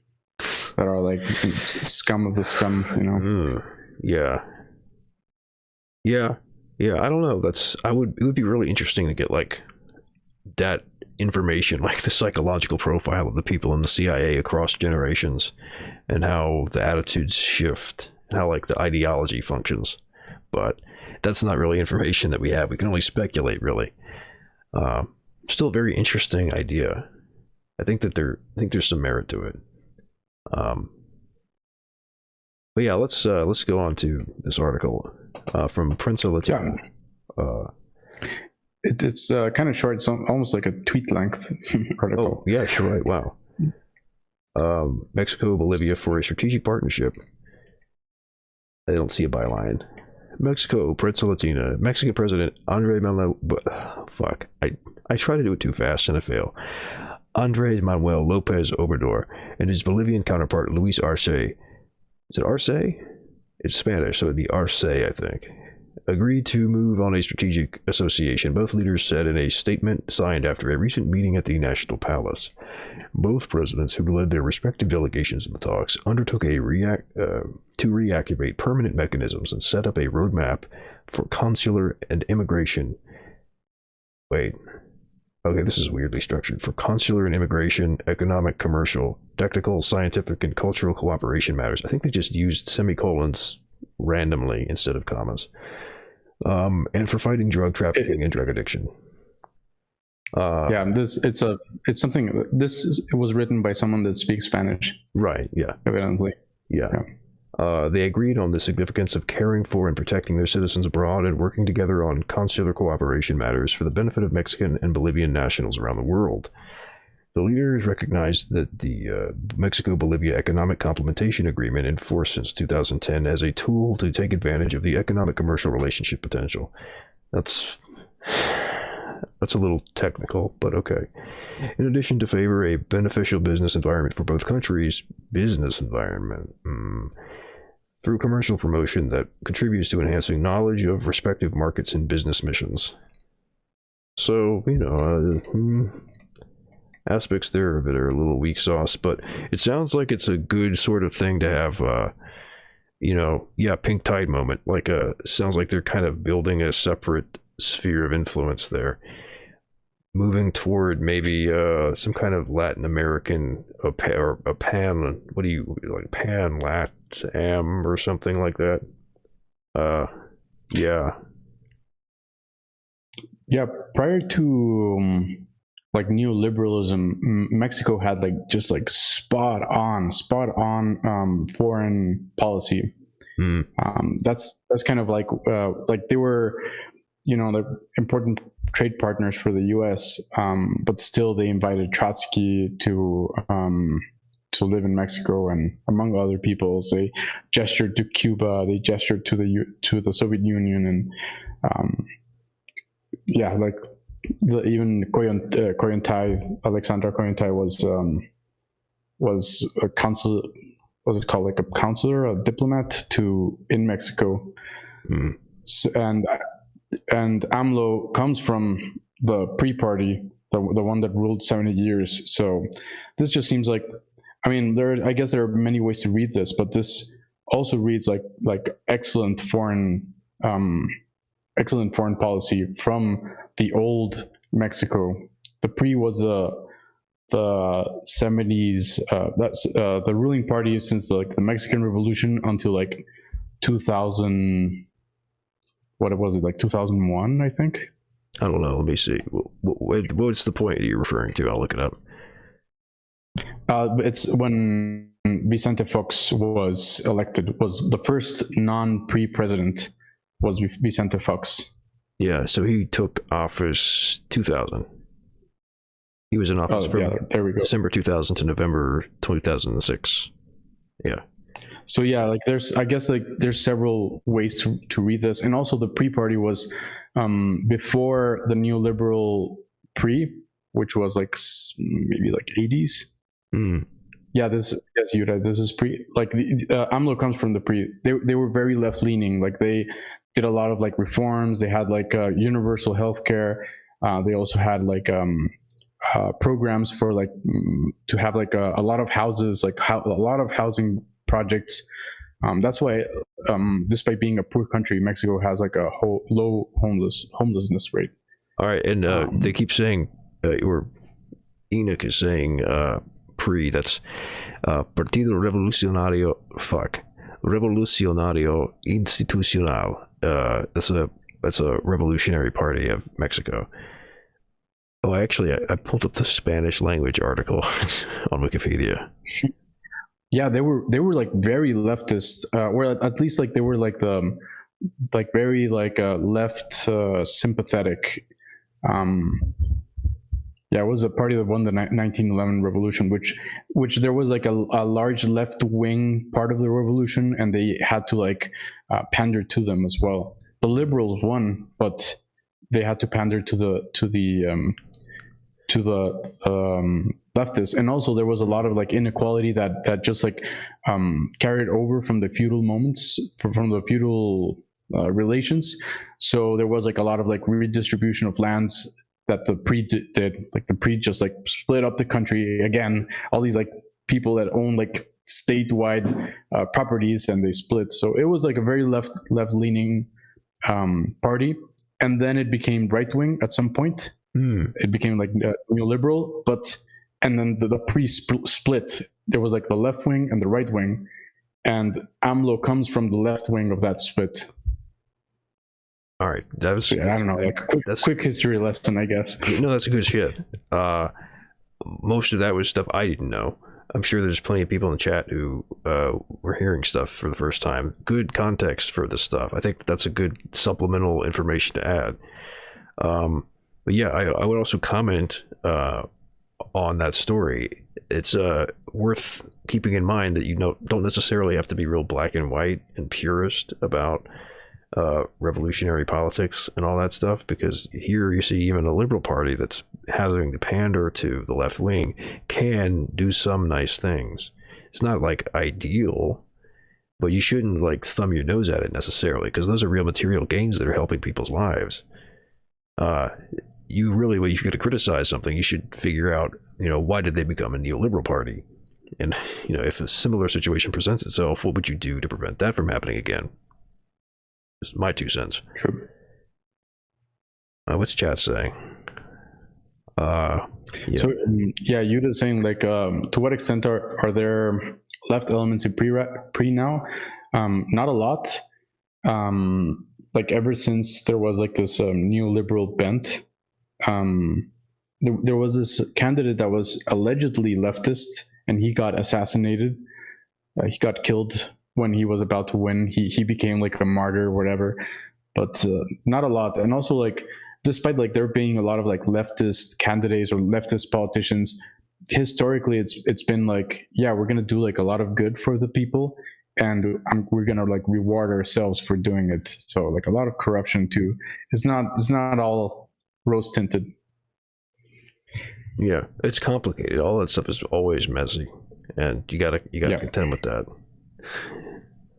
that are like scum of the scum, you know. Yeah. I don't know. It would be really interesting to get like that information, like the psychological profile of the people in the CIA across generations, and how the attitudes shift, and how like the ideology functions. But that's not really information that we have. We can only speculate, really. Still a very interesting idea. I think there's some merit to it. But yeah, let's go on to this article from Prince of Latino. Yeah. It's kind of short. It's almost like a tweet length article. Oh yeah, you're right. Wow. Mexico, Bolivia for a strategic partnership. I don't see a byline. Mexico, Prince of Latina, Mexican President Andre Manuel. Fuck. I try to do it too fast and I fail. Andres Manuel Lopez Obrador and his Bolivian counterpart Luis Arce. Is it Arce? It's Spanish, so it'd be Arce, I think. Agreed to move on a strategic association, both leaders said in a statement signed after a recent meeting at the National Palace. Both presidents, who led their respective delegations in the talks, undertook to reactivate permanent mechanisms and set up a roadmap for consular and immigration. Wait. Okay, this is weirdly structured. For consular and immigration, economic, commercial, technical, scientific, and cultural cooperation matters. I think they just used semicolons randomly instead of commas. And for fighting drug trafficking and drug addiction. It's something. It was written by someone that speaks Spanish. Right. Yeah. Evidently. Yeah. They agreed on the significance of caring for and protecting their citizens abroad and working together on consular cooperation matters for the benefit of Mexican and Bolivian nationals around the world. The leaders recognized that the Mexico-Bolivia Economic Complementation Agreement, in force since 2010, as a tool to take advantage of the economic-commercial relationship potential. That's a little technical, but okay. In addition to favor a beneficial business environment for both countries, through commercial promotion that contributes to enhancing knowledge of respective markets and business missions. So, aspects there that are a little weak sauce, but it sounds like it's a good sort of thing to have, pink tide moment. Like, sounds like they're kind of building a separate sphere of influence there, moving toward maybe some kind of Latin American pan Latam or something like that. Prior to like neoliberalism, Mexico had just spot on foreign policy. That's kind of like they were, the important trade partners for the U.S., but still they invited Trotsky to live in Mexico, and among other peoples, they gestured to Cuba, they gestured to the Soviet Union, and like even Kollontai, Alexandra Kollontai was a consul. What's it called? Like a counselor, a diplomat in Mexico. So, and AMLO comes from the pre-party, the one that ruled 70 years. So this just seems like, I mean, I guess there are many ways to read this, but this also reads like excellent foreign policy from the old Mexico. The pre was the 70s. That's the ruling party since the Mexican Revolution until like 2000. What was it, like 2001? I think. I don't know. Let me see. What's the point you're referring to? I'll look it up. It's when Vicente Fox was elected. Was the first non-pre president was Vicente Fox. Yeah. So he took office 2000. He was in office from there we go. December 2000 to November 2006. Yeah. So yeah, like there's several ways to read this, and also the pre-party was before the neoliberal pre, which was like maybe like 80s. Yeah, this is pre. Like AMLO comes from the pre. They were very left leaning. Like they did a lot of like reforms. They had like universal healthcare. They also had like programs for like to have like a lot of houses, like a lot of housing projects. That's why, despite being a poor country, Mexico has like a low homelessness rate. All right, and they keep saying, or Enoch is saying, pre. That's Partido Revolucionario. Revolucionario Institucional. That's a revolutionary party of Mexico. Oh, actually, I pulled up the Spanish language article on Wikipedia. Yeah, they were like very leftist, or at least like they were like the very like left sympathetic. Yeah, it was a party that won the 1911 revolution, which there was like a large left wing part of the revolution, and they had to like pander to them as well. The liberals won, but they had to pander to the leftists, and also there was a lot of like inequality that just like carried over from the feudal moments, from the feudal relations. So there was like a lot of like redistribution of lands that the pre did. Like the pre just like split up the country again. All these like people that own like statewide properties, and they split. So it was like a very left leaning party, and then it became right wing at some point. It became like neoliberal, and then the pre-split. There was like the left wing and the right wing, and AMLO comes from the left wing of that split. All right, that was. I don't know, like quick history lesson, I guess. No, that's a good shit. Most of that was stuff I didn't know. I'm sure there's plenty of people in the chat who were hearing stuff for the first time. Good context for this stuff. I think that's a good supplemental information to add. But yeah, I would also comment on that story. It's worth keeping in mind that you don't necessarily have to be real black and white and purist about revolutionary politics and all that stuff, because here you see even a liberal party that's having to pander to the left wing can do some nice things. It's not like ideal, but you shouldn't like thumb your nose at it necessarily, because those are real material gains that are helping people's lives. You really, when you could criticize something, you should figure out, why did they become a neoliberal party? And, if a similar situation presents itself, what would you do to prevent that from happening again? Just my 2 cents. True. What's chat saying? Yeah. So, Yuda is saying, like, to what extent are there left elements in pre now? Not a lot. Like, ever since there was, like, this neoliberal bent, there was this candidate that was allegedly leftist, and he got assassinated. He got killed when he was about to win. He became like a martyr or whatever, but not a lot. And also, like, despite like there being a lot of like leftist candidates or leftist politicians, historically it's been like, yeah, we're gonna do like a lot of good for the people, and we're gonna like reward ourselves for doing it. So like a lot of corruption too. It's not all rose tinted. Yeah, it's complicated. All that stuff is always messy, and you gotta contend with that.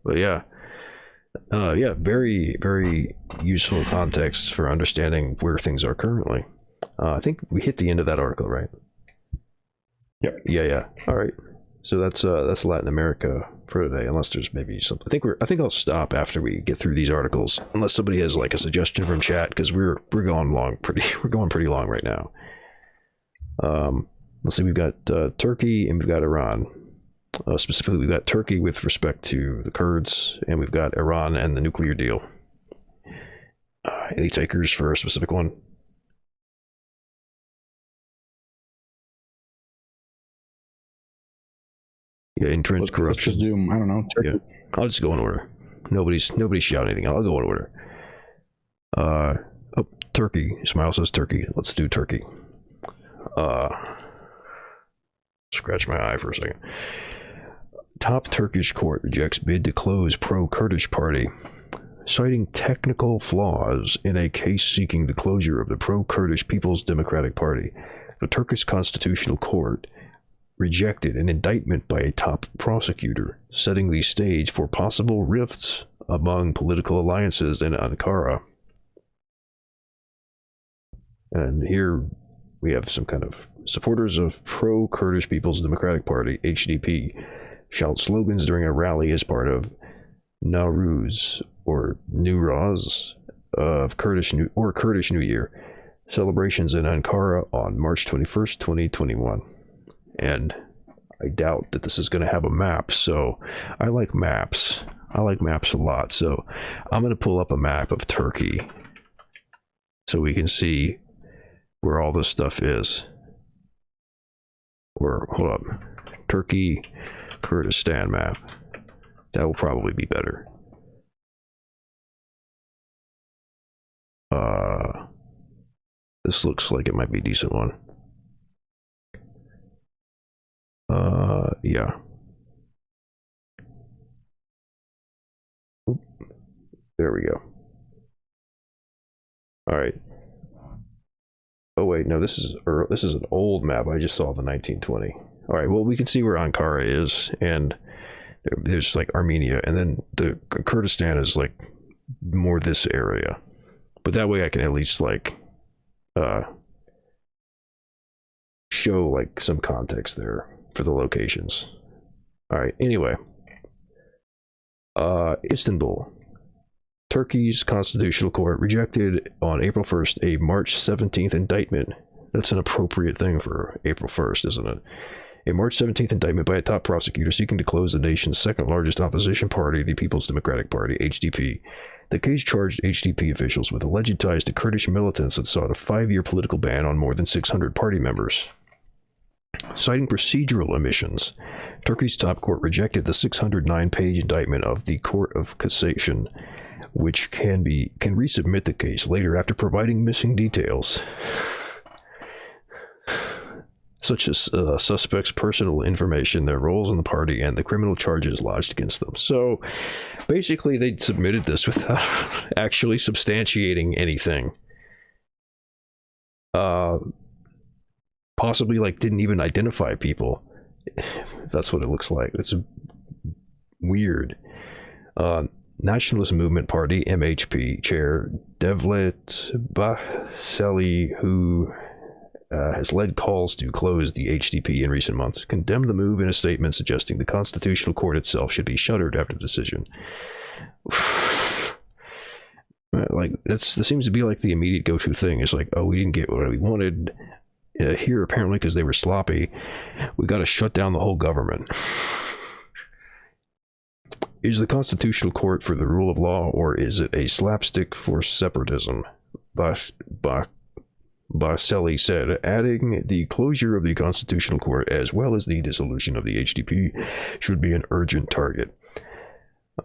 But yeah, very very useful context for understanding where things are currently. I think we hit the end of that article, right? Yep. Yeah. All right. So that's Latin America for today. Unless there's maybe something. I think I'll stop after we get through these articles. Unless somebody has like a suggestion from chat, because we're going pretty long right now. Let's see. We've got Turkey and we've got Iran. Specifically, we've got Turkey with respect to the Kurds, and we've got Iran and the nuclear deal. Any takers for a specific one? Yeah, entrenched corruption. Let's just do, I don't know, Turkey. Yeah, I'll just go in order. Nobody's shouting anything. I'll go in order. Turkey. Smile says Turkey. Let's do Turkey. Scratch my eye for a second. Top Turkish court rejects bid to close pro-Kurdish party, citing technical flaws in a case seeking the closure of the pro-Kurdish People's Democratic Party. The Turkish Constitutional Court rejected an indictment by a top prosecutor, setting the stage for possible rifts among political alliances in Ankara. And here we have some kind of supporters of pro-Kurdish People's Democratic Party, HDP, shout slogans during a rally as part of Nowruz, or Newroz, of Kurdish New Year celebrations in Ankara on March 21st, 2021. And I doubt that this is going to have a map, so I like maps. I like maps a lot, so I'm going to pull up a map of Turkey so we can see where all this stuff is. Or, hold up, Turkey, Kurdistan map. That will probably be better. This looks like it might be a decent one. Yeah. Oop. There we go. All right. Oh wait, no, this is an old map. I just saw the 1920. All right, well, we can see where Ankara is, and there's like Armenia, and then the Kurdistan is like more this area. But that way I can at least like show like some context there for the locations. All right, anyway. Istanbul. Turkey's Constitutional Court rejected on April 1st a March 17th indictment. That's an appropriate thing for April 1st, isn't it? A March 17th indictment by a top prosecutor seeking to close the nation's second largest opposition party, the People's Democratic Party, HDP. The case charged HDP officials with alleged ties to Kurdish militants that sought a 5-year political ban on more than 600 party members. Citing procedural omissions, Turkey's top court rejected the 609-page indictment of the Court of Cassation, which can resubmit the case later after providing missing details, such as suspects' personal information, their roles in the party, and the criminal charges lodged against them. So basically they submitted this without actually substantiating anything. Possibly like didn't even identify people. That's what it looks like. It's weird. Nationalist Movement Party, MHP, chair Devlet Bahçeli, who has led calls to close the HDP in recent months, condemned the move in a statement suggesting the Constitutional Court itself should be shuttered after the decision. Like that seems to be like the immediate go-to thing. It's like, oh, we didn't get what we wanted here, apparently because they were sloppy. We got to shut down the whole government. Is the Constitutional Court for the rule of law, or is it a slapstick for separatism? Bahçeli said, adding the closure of the Constitutional Court as well as the dissolution of the HDP should be an urgent target.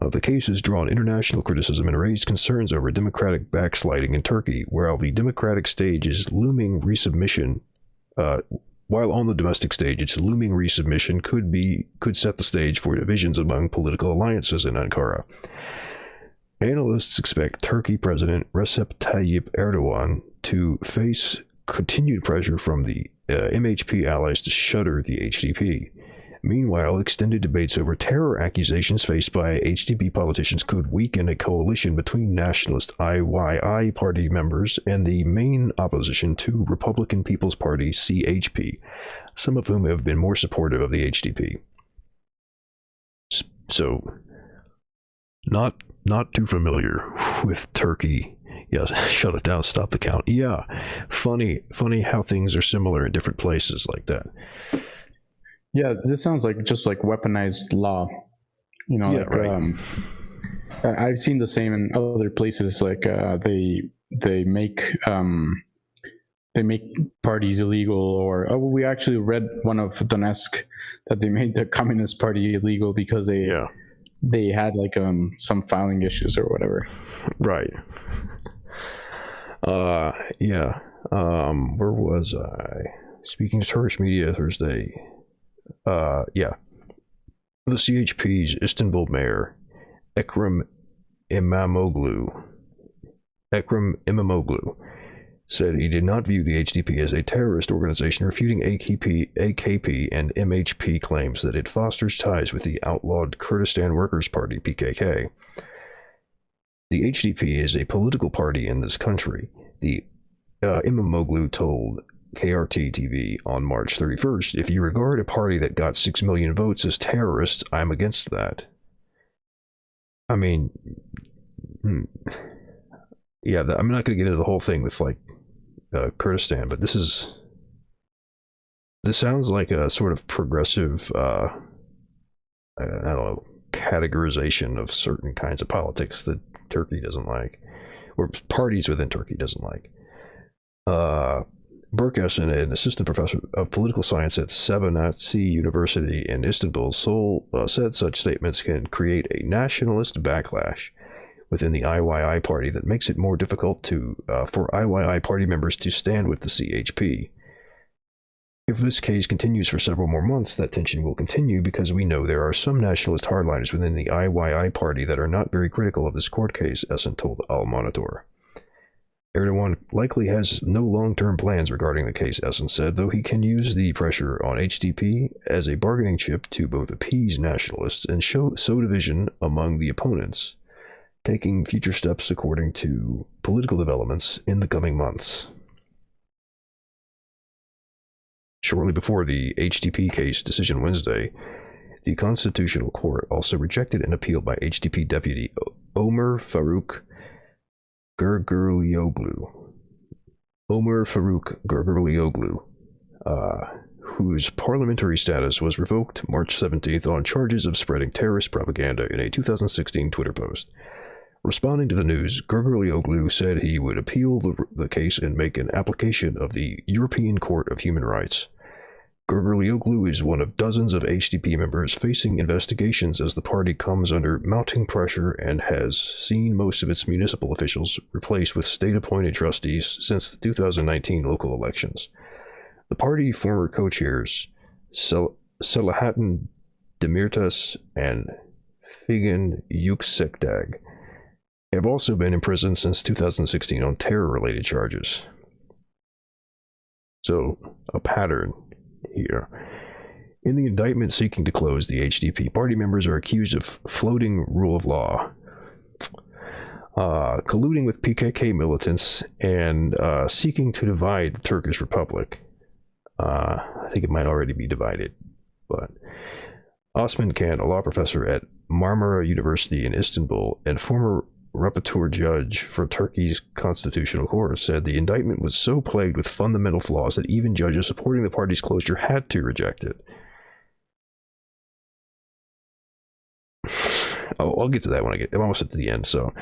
The case has drawn international criticism and raised concerns over democratic backsliding in Turkey, while the democratic stage is looming resubmission. while on the domestic stage, its looming resubmission could set the stage for divisions among political alliances in Ankara. Analysts expect Turkey President Recep Tayyip Erdogan to face continued pressure from the MHP allies to shutter the HDP. Meanwhile, extended debates over terror accusations faced by HDP politicians could weaken a coalition between nationalist IYI party members and the main opposition to Republican People's Party CHP, some of whom have been more supportive of the HDP. So, not too familiar with Turkey. Yeah, shut it down, stop the count. Yeah, funny how things are similar in different places like that. Yeah, this sounds like just like weaponized law. You know, Yeah, like, right. I've seen the same in other places. Like they make parties illegal, or we actually read one of Donetsk that they made the Communist Party illegal because they had like some filing issues or whatever. Right. Yeah. Where was I? Speaking of Turkish media Thursday. Yeah. The CHP's Istanbul mayor, Ekrem İmamoğlu, said he did not view the HDP as a terrorist organization, refuting AKP and MHP claims that it fosters ties with the outlawed Kurdistan Workers' Party, PKK. The HDP is a political party in this country. The İmamoğlu told KRT TV on March 31st, if you regard a party that got 6 million votes as terrorists, I'm against that. I mean, yeah, I'm not going to get into the whole thing with like Kurdistan, but this sounds like a sort of progressive, I don't know, categorization of certain kinds of politics that Turkey doesn't like, or parties within Turkey doesn't like. Burkesin, an assistant professor of political science at Sabancı University in Istanbul, said such statements can create a nationalist backlash within the IYI party that makes it more difficult for IYI party members to stand with the CHP. If this case continues for several more months, that tension will continue because we know there are some nationalist hardliners within the IYI party that are not very critical of this court case, Essen told Al Monitor. Erdogan likely has no long-term plans regarding the case, Essen said, though he can use the pressure on HDP as a bargaining chip to both appease nationalists and sow division among the opponents, taking future steps according to political developments in the coming months. Shortly before the HDP case decision Wednesday, the Constitutional Court also rejected an appeal by HDP Deputy Ömer Faruk Gurgurlioglu, whose parliamentary status was revoked March 17th on charges of spreading terrorist propaganda in a 2016 Twitter post. Responding to the news, Gurgurlioglu said he would appeal the case and make an application of the European Court of Human Rights. Gurgurlioglu is one of dozens of HDP members facing investigations as the party comes under mounting pressure and has seen most of its municipal officials replaced with state-appointed trustees since the 2019 local elections. The party former co-chairs Selahattin Demirtas and Figen Yüksekdag have also been imprisoned since 2016 on terror-related charges. So, a pattern here. In the indictment seeking to close the HDP, party members are accused of floating rule of law, colluding with PKK militants, and seeking to divide the Turkish Republic. I think it might already be divided, but Osman Khan, a law professor at Marmara University in Istanbul and former rapporteur judge for Turkey's constitutional court, said the indictment was so plagued with fundamental flaws that even judges supporting the party's closure had to reject it. Oh, I'll get to that when I'm almost at the end. So,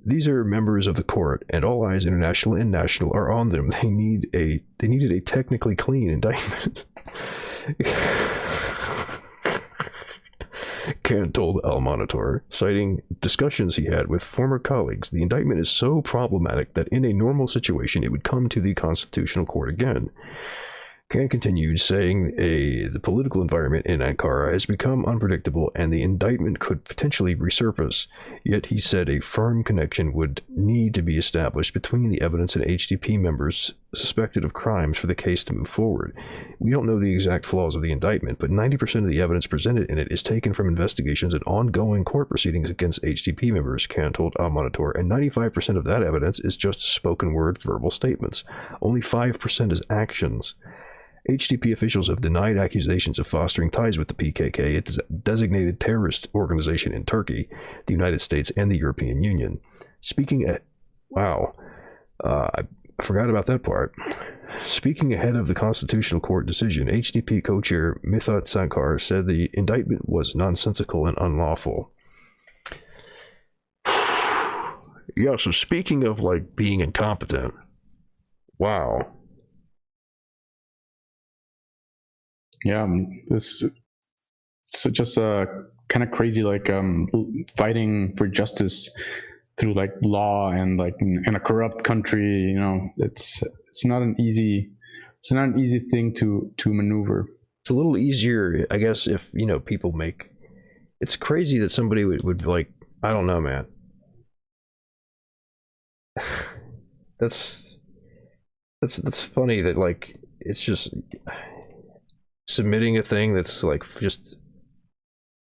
these are members of the court, and all eyes, international and national, are on them. They needed a technically clean indictment. Khan told Al Monitor, citing discussions he had with former colleagues. The indictment is so problematic that in a normal situation it would come to the Constitutional Court again. Khan continued, saying the political environment in Ankara has become unpredictable and the indictment could potentially resurface. Yet he said a firm connection would need to be established between the evidence and HDP members suspected of crimes for the case to move forward. We don't know the exact flaws of the indictment, but 90% of the evidence presented in it is taken from investigations and ongoing court proceedings against HDP members, Khan told Al Monitor, and 95% of that evidence is just spoken word verbal statements. Only 5% is actions. HDP officials have denied accusations of fostering ties with the PKK, a designated terrorist organization in Turkey, the United States, and the European Union. I forgot about that part. Speaking ahead of the Constitutional Court decision, HDP co-chair Mithat Sankar said the indictment was nonsensical and unlawful. Yeah, so speaking of like being incompetent, wow. Yeah, it's just kind of crazy, like fighting for justice through like law and like in a corrupt country. You know, it's not an easy thing to maneuver. It's a little easier, I guess, if you know people make. It's crazy that somebody would like, I don't know, man. That's funny that like it's just submitting a thing that's like just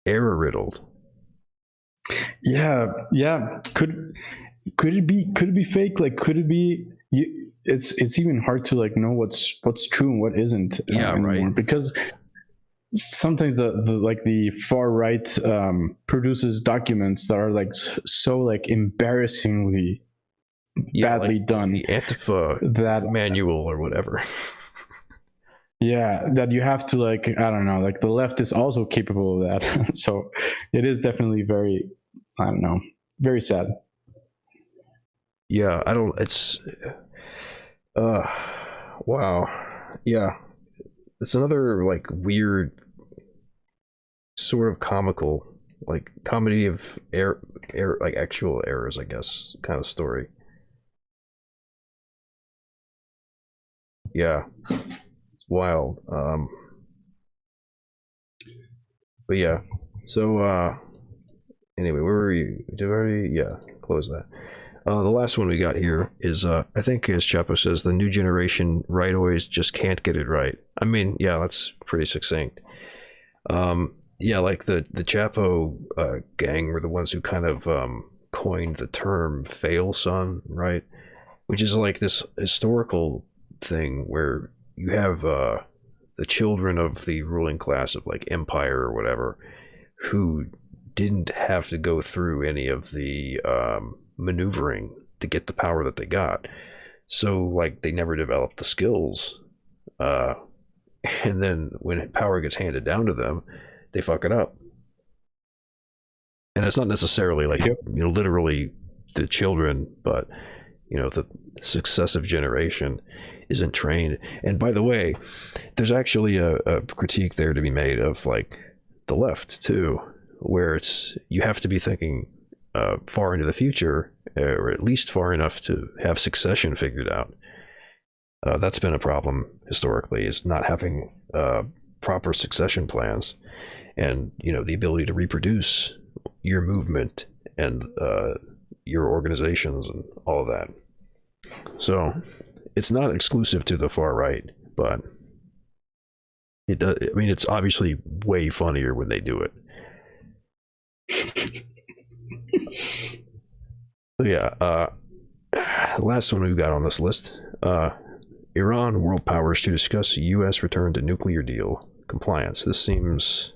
error riddled. Yeah. Could it be fake? Like, could it be? It's even hard to like know what's true and what isn't. Anymore, right? Because sometimes the far right produces documents that are like so like embarrassingly badly like done. The Antifa manual or whatever. Yeah, that you have to like, I don't know, like the left is also capable of that. So it is definitely very, I don't know, very sad. Yeah, it's wow. Yeah. It's another like weird sort of comical, like comedy of error, like actual errors, I guess, kind of story. Yeah. Wild. But yeah, so anyway, where were you? Did I already close that? The last one we got here is I think, as Chapo says, the new generation right always just can't get it right. I mean, yeah, that's pretty succinct. Yeah, like the Chapo gang were the ones who kind of coined the term fail son, right? Which is like this historical thing where you have the children of the ruling class of like empire or whatever who didn't have to go through any of the maneuvering to get the power that they got. So like they never developed the skills. And then when power gets handed down to them, they fuck it up. And it's not necessarily like, you know, literally the children, but you know, the successive generation isn't trained. And by the way, there's actually a critique there to be made of like the left too, where it's you have to be thinking far into the future, or at least far enough to have succession figured out. That's been a problem historically, is not having proper succession plans, and you know, the ability to reproduce your movement and your organizations and all of that. So it's not exclusive to the far right, but it does. I mean, it's obviously way funnier when they do it. So yeah, last one we've got on this list: Iran, world powers to discuss U.S. return to nuclear deal compliance. This is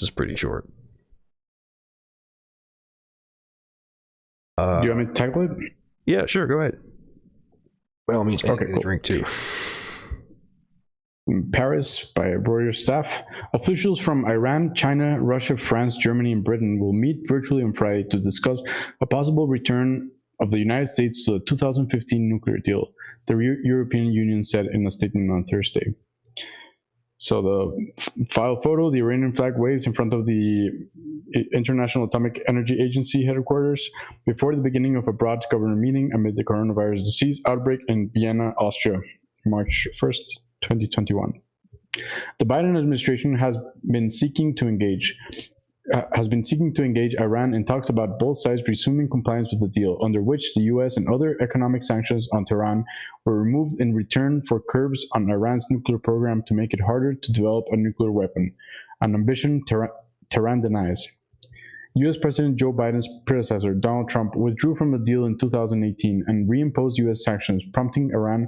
pretty short. Do you want me to tackle it? Yeah, sure. Go ahead. Well, I mean, okay, cool. Drink too. In Paris, by Reuters staff, officials from Iran, China, Russia, France, Germany, and Britain will meet virtually on Friday to discuss a possible return of the United States to the 2015 nuclear deal, the European Union said in a statement on Thursday. So the file photo, the Iranian flag waves in front of the International Atomic Energy Agency headquarters before the beginning of a broad government meeting amid the coronavirus disease outbreak in Vienna, Austria, March 1st, 2021. The Biden administration has been seeking to engage Iran in talks about both sides resuming compliance with the deal, under which the U.S. and other economic sanctions on Tehran were removed in return for curbs on Iran's nuclear program to make it harder to develop a nuclear weapon, an ambition Tehran denies. U.S. President Joe Biden's predecessor, Donald Trump, withdrew from the deal in 2018 and reimposed U.S. sanctions, prompting Iran,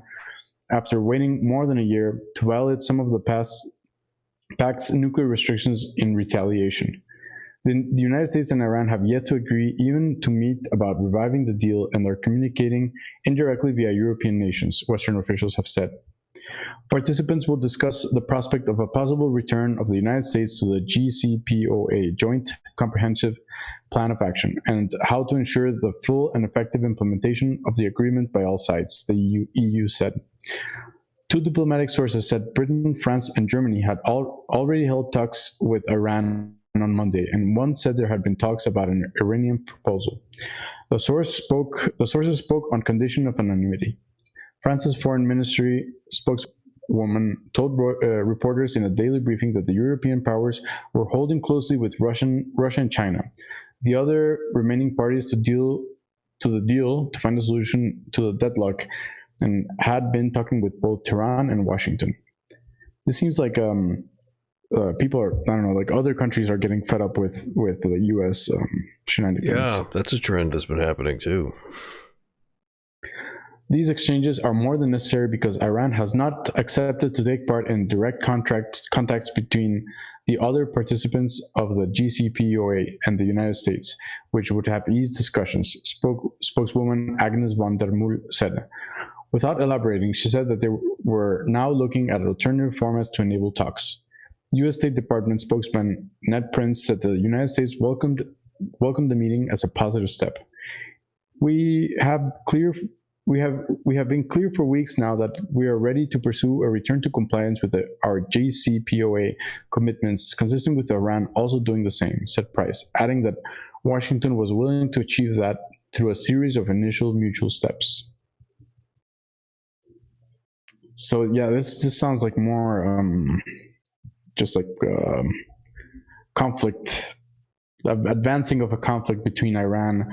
after waiting more than a year, to violate some of the pact's nuclear restrictions in retaliation. The United States and Iran have yet to agree even to meet about reviving the deal and are communicating indirectly via European nations, Western officials have said. Participants will discuss the prospect of a possible return of the United States to the JCPOA, Joint Comprehensive Plan of Action, and how to ensure the full and effective implementation of the agreement by all sides, the EU said. Two diplomatic sources said Britain, France, and Germany had already held talks with Iran on Monday, and one said there had been talks about an Iranian proposal. The sources spoke on condition of anonymity. France's foreign ministry spokeswoman told reporters in a daily briefing that the European powers were holding closely with Russia and China, the other remaining parties to the deal to find a solution to the deadlock, and had been talking with both Tehran and Washington. This seems like people are, I don't know, like other countries are getting fed up with the U.S. Shenanigans. Yeah, that's a trend that's been happening too. These exchanges are more than necessary because Iran has not accepted to take part in direct contacts between the other participants of the JCPOA and the United States, which would have eased discussions, spokeswoman Agnes von der Muhl said. Without elaborating, she said that they were now looking at alternative formats to enable talks. U.S. State Department spokesman Ned Prince said the United States welcomed the meeting as a positive step. We have been clear for weeks now that we are ready to pursue a return to compliance with our JCPOA commitments, consistent with Iran also doing the same, said Price, adding that Washington was willing to achieve that through a series of initial mutual steps. So yeah, this sounds like more just like conflict, advancing of a conflict between Iran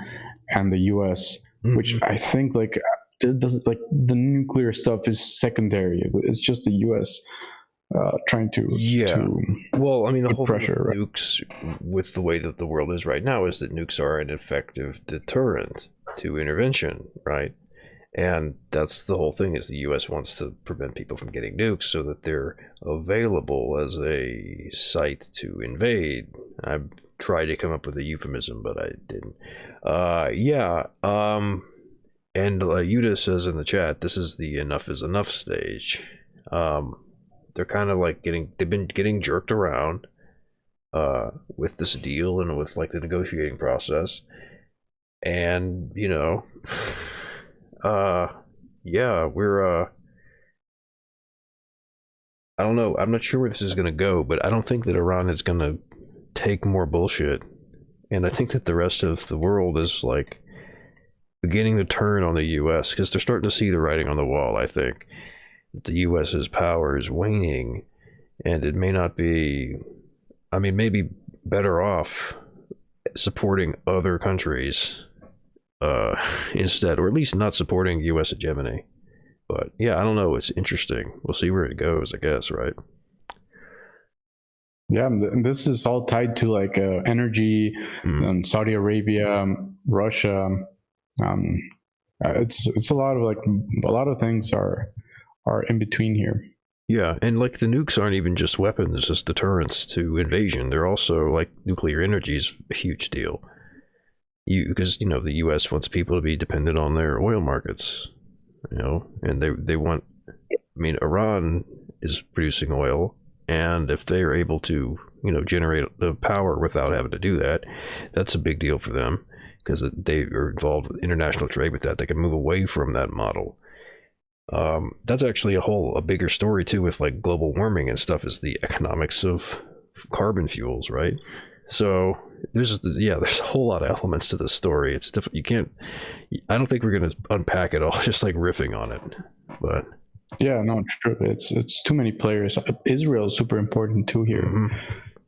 and the U.S., which I think like doesn't, like, the nuclear stuff is secondary. It's just the U.S. Trying to well, I mean, the whole pressure, thing with nukes, with the way that the world is right now, is that nukes are an effective deterrent to intervention, right? And that's the whole thing, is the U.S. wants to prevent people from getting nukes so that they're available as a site to invade. I tried to come up with a euphemism, but I didn't. And Yuda says in the chat, this is the enough is enough stage. They're kind of like they've been getting jerked around with this deal and with like the negotiating process. And, you know, we're I don't know, I'm not sure where this is going to go, but I don't think that Iran is going to take more bullshit. And I think that the rest of the world is like beginning to turn on the US, because they're starting to see the writing on the wall. I think that the US's power is waning, and it may not be, I mean, maybe better off supporting other countries instead, or at least not supporting US hegemony. But yeah, I don't know, it's interesting. We'll see where it goes, I guess, right? Yeah, and this is all tied to like energy and Saudi Arabia, Russia. It's a lot of things are in between here. Yeah, and like the nukes aren't even just weapons, just deterrents to invasion. They're also like nuclear energy is a huge deal. Because, you know, the U.S. wants people to be dependent on their oil markets, you know, and they want, I mean, Iran is producing oil, and if they are able to, you know, generate the power without having to do that, that's a big deal for them, because they are involved with international trade with that. They can move away from that model. That's actually a bigger story too, with like global warming and stuff, is the economics of carbon fuels, right? So there's a whole lot of elements to this story. It's you can't. I don't think we're gonna unpack it all just like riffing on it, but yeah, no, true. It's too many players. Israel is super important too here. Mm-hmm.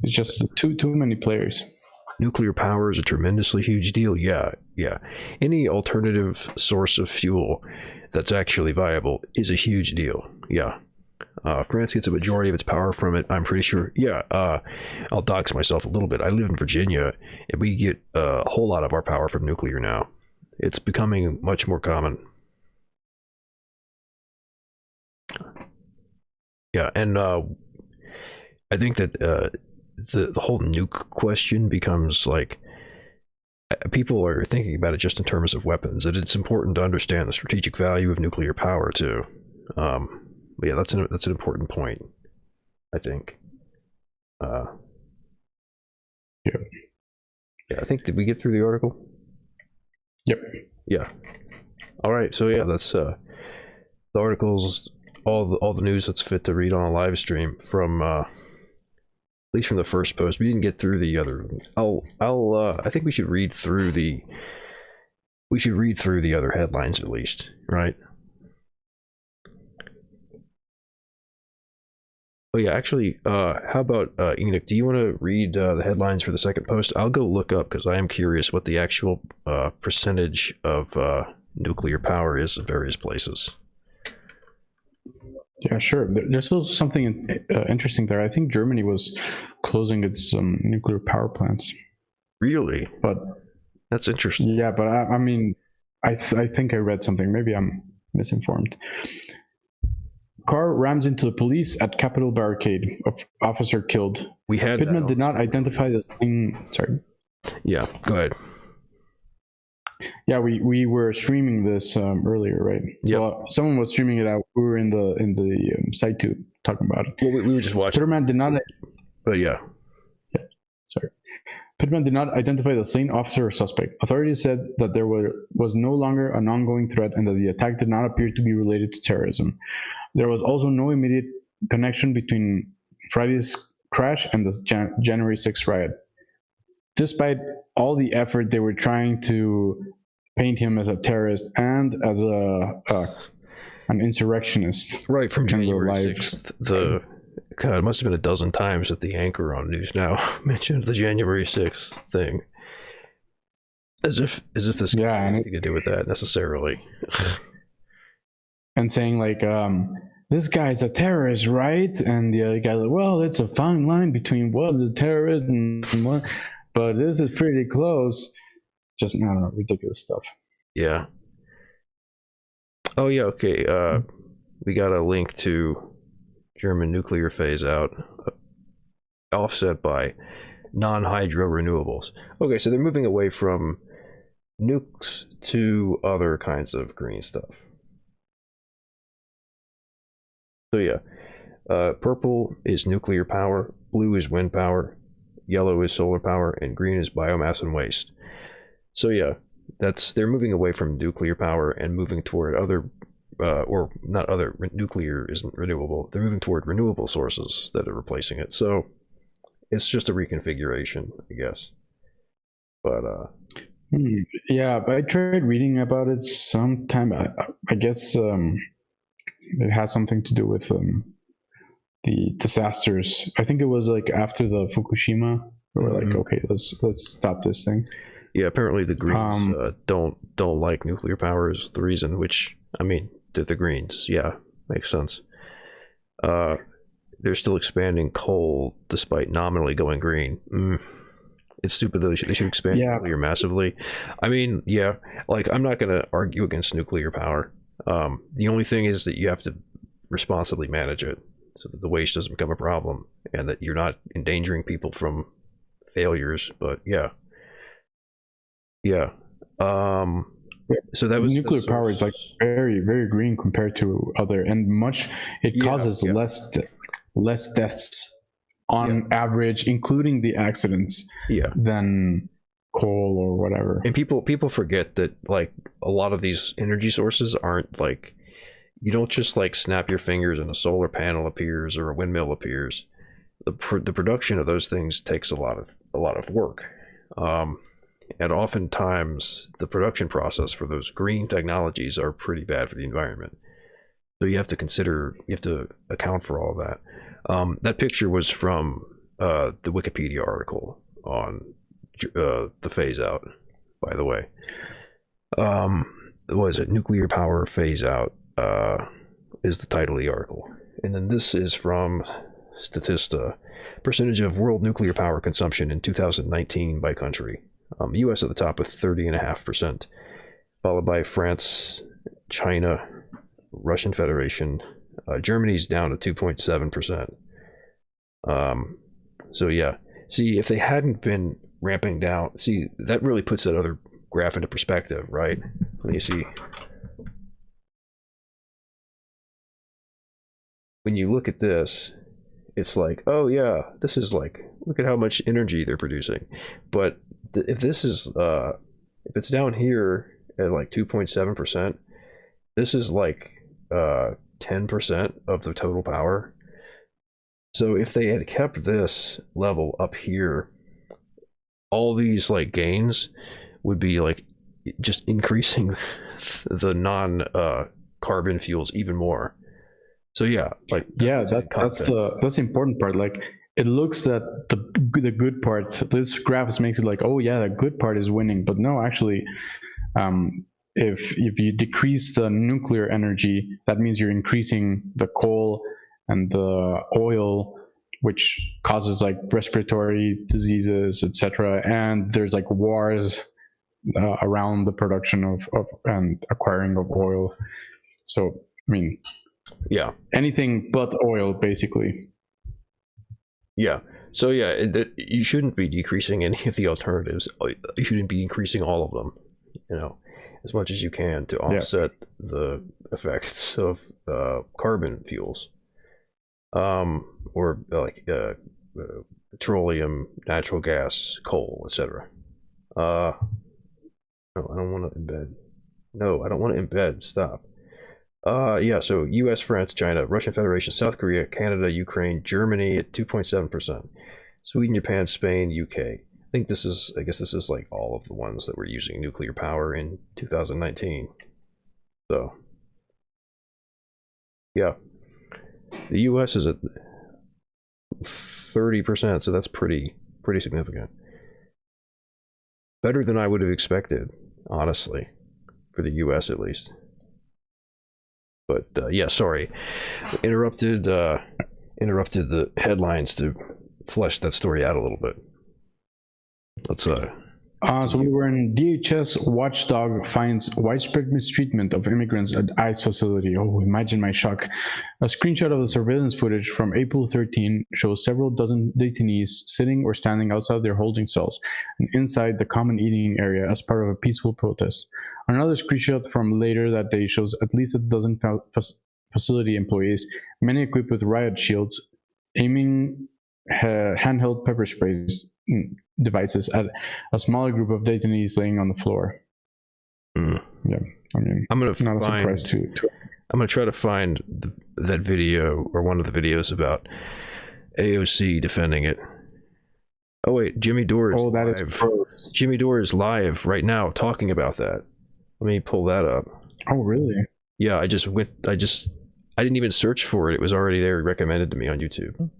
It's just too many players. Nuclear power is a tremendously huge deal. Yeah. Any alternative source of fuel that's actually viable is a huge deal. Yeah. France gets a majority of its power from it, I'm pretty sure. Yeah. I'll dox myself a little bit. I live in Virginia, and we get a whole lot of our power from nuclear now. It's becoming much more common. Yeah, and I think that the whole nuke question becomes like, people are thinking about it just in terms of weapons, and it's important to understand the strategic value of nuclear power too. But yeah, that's an important point, I think. Yeah, I think, did we get through the article? Yep. Yeah. All right. So yeah, that's the articles, all the news that's fit to read on a live stream from at least from the first post. We didn't get through the other. I think we should read through the other headlines at least, right? Oh yeah, actually, how about Enoch? Do you want to read the headlines for the second post? I'll go look up, because I am curious what the actual percentage of nuclear power is in various places. Yeah, sure. There's still something interesting there. I think Germany was closing its nuclear power plants. Really? But that's interesting. Yeah, but I mean, I think I read something. Maybe I'm misinformed. Car rams into the police at Capitol barricade. Officer killed. We had Pittman did not identify the thing. Sorry. Yeah, go ahead. Yeah, we were streaming this earlier, right? Yeah. Well, someone was streaming it out. We were in the site too, talking about it. Well, we were just watching. Pittman did not. But yeah. Sorry. Pittman did not identify the slain officer or suspect. Authorities said that there was no longer an ongoing threat and that the attack did not appear to be related to terrorism. There was also no immediate connection between Friday's crash and the January 6th riot. Despite all the effort, they were trying to paint him as a terrorist and as an insurrectionist. Right, from January 6th. God, it must have been a dozen times that the anchor on News Now mentioned the January 6th thing. As if this had anything to do with that necessarily. And saying like, this guy's a terrorist, right? And the other guy like, well, it's a fine line between what is a terrorist and what, but this is pretty close. Just, I don't know, ridiculous stuff. Yeah. Oh yeah, okay. We got a link to German nuclear phase out, offset by non-hydro renewables. Okay, so they're moving away from nukes to other kinds of green stuff. So yeah, purple is nuclear power, blue is wind power, yellow is solar power, and green is biomass and waste. So yeah, they're moving away from nuclear power and moving toward other, or not other, nuclear isn't renewable. They're moving toward renewable sources that are replacing it. So it's just a reconfiguration, I guess. But yeah, but I tried reading about it sometime. I guess it has something to do with the disasters. I think it was like after the Fukushima. We were like, okay, let's stop this thing. Yeah, apparently the Greens don't like nuclear power is the reason. Which, I mean, the Greens, yeah, makes sense. They're still expanding coal despite nominally going green. It's stupid though. They should expand nuclear massively. I mean, yeah, like I'm not gonna argue against nuclear power. The only thing is that you have to responsibly manage it so that the waste doesn't become a problem and that you're not endangering people from failures. But yeah. So that was nuclear power is like very, very green compared to other, and it causes less deaths on average, including the accidents, than coal or whatever. And people forget that like a lot of these energy sources aren't like, you don't just like snap your fingers and a solar panel appears or a windmill appears. The production of those things takes a lot of work, and oftentimes the production process for those green technologies are pretty bad for the environment. So you have to account for all of that. That picture was from the Wikipedia article on the phase out, by the way. What is it? Nuclear power phase out is the title of the article. And then this is from Statista. Percentage of world nuclear power consumption in 2019 by country. US at the top with 30.5%, followed by France, China, Russian Federation. Germany's down to 2.7%. So yeah, see, if they hadn't been ramping down, see, that really puts that other graph into perspective, right? Let me see. When you look at this, it's like, oh yeah, this is like, look at how much energy they're producing. But if this is, if it's down here at like 2.7%, this is like 10% of the total power. So if they had kept this level up here, all these like gains would be like just increasing the non-carbon fuels even more. So yeah, like yeah, that's the important part. Like it looks that the good part, this graph makes it like, oh yeah, the good part is winning, but no, actually, if you decrease the nuclear energy, that means you're increasing the coal and the oil, which causes like respiratory diseases, etc. And there's like wars around the production of and acquiring of oil. So I mean, yeah, anything but oil, basically. Yeah. So yeah, you shouldn't be decreasing any of the alternatives. You shouldn't be increasing all of them, you know, as much as you can to offset the effects of carbon fuels, or like petroleum, natural gas, coal, etc. No, I don't want to embed. No, I don't want to embed. Stop. Yeah, so US, France, China, Russian Federation, South Korea, Canada, Ukraine, Germany at 2.7%. Sweden, Japan, Spain, UK. I guess this is like all of the ones that were using nuclear power in 2019. So, yeah. The US is at 30%, so that's pretty significant. Better than I would have expected, honestly, for the US at least. But yeah, sorry, interrupted the headlines to flesh that story out a little bit. Let's so we were in DHS watchdog finds widespread mistreatment of immigrants at ICE facility. Oh, imagine my shock. A screenshot of the surveillance footage from April 13 shows several dozen detainees sitting or standing outside their holding cells and inside the common eating area as part of a peaceful protest. Another screenshot from later that day shows at least a dozen facility employees, many equipped with riot shields, aiming handheld pepper sprays devices at a smaller group of detainees laying on the floor. Yeah, I mean, I'm not a surprise to I'm gonna try to find that video or one of the videos about AOC defending it. Oh wait, Jimmy Dore is live. Jimmy Dore is live right now talking about that. Let me pull that up. Oh really? Yeah, I didn't even search for it. It was already there, recommended to me on YouTube.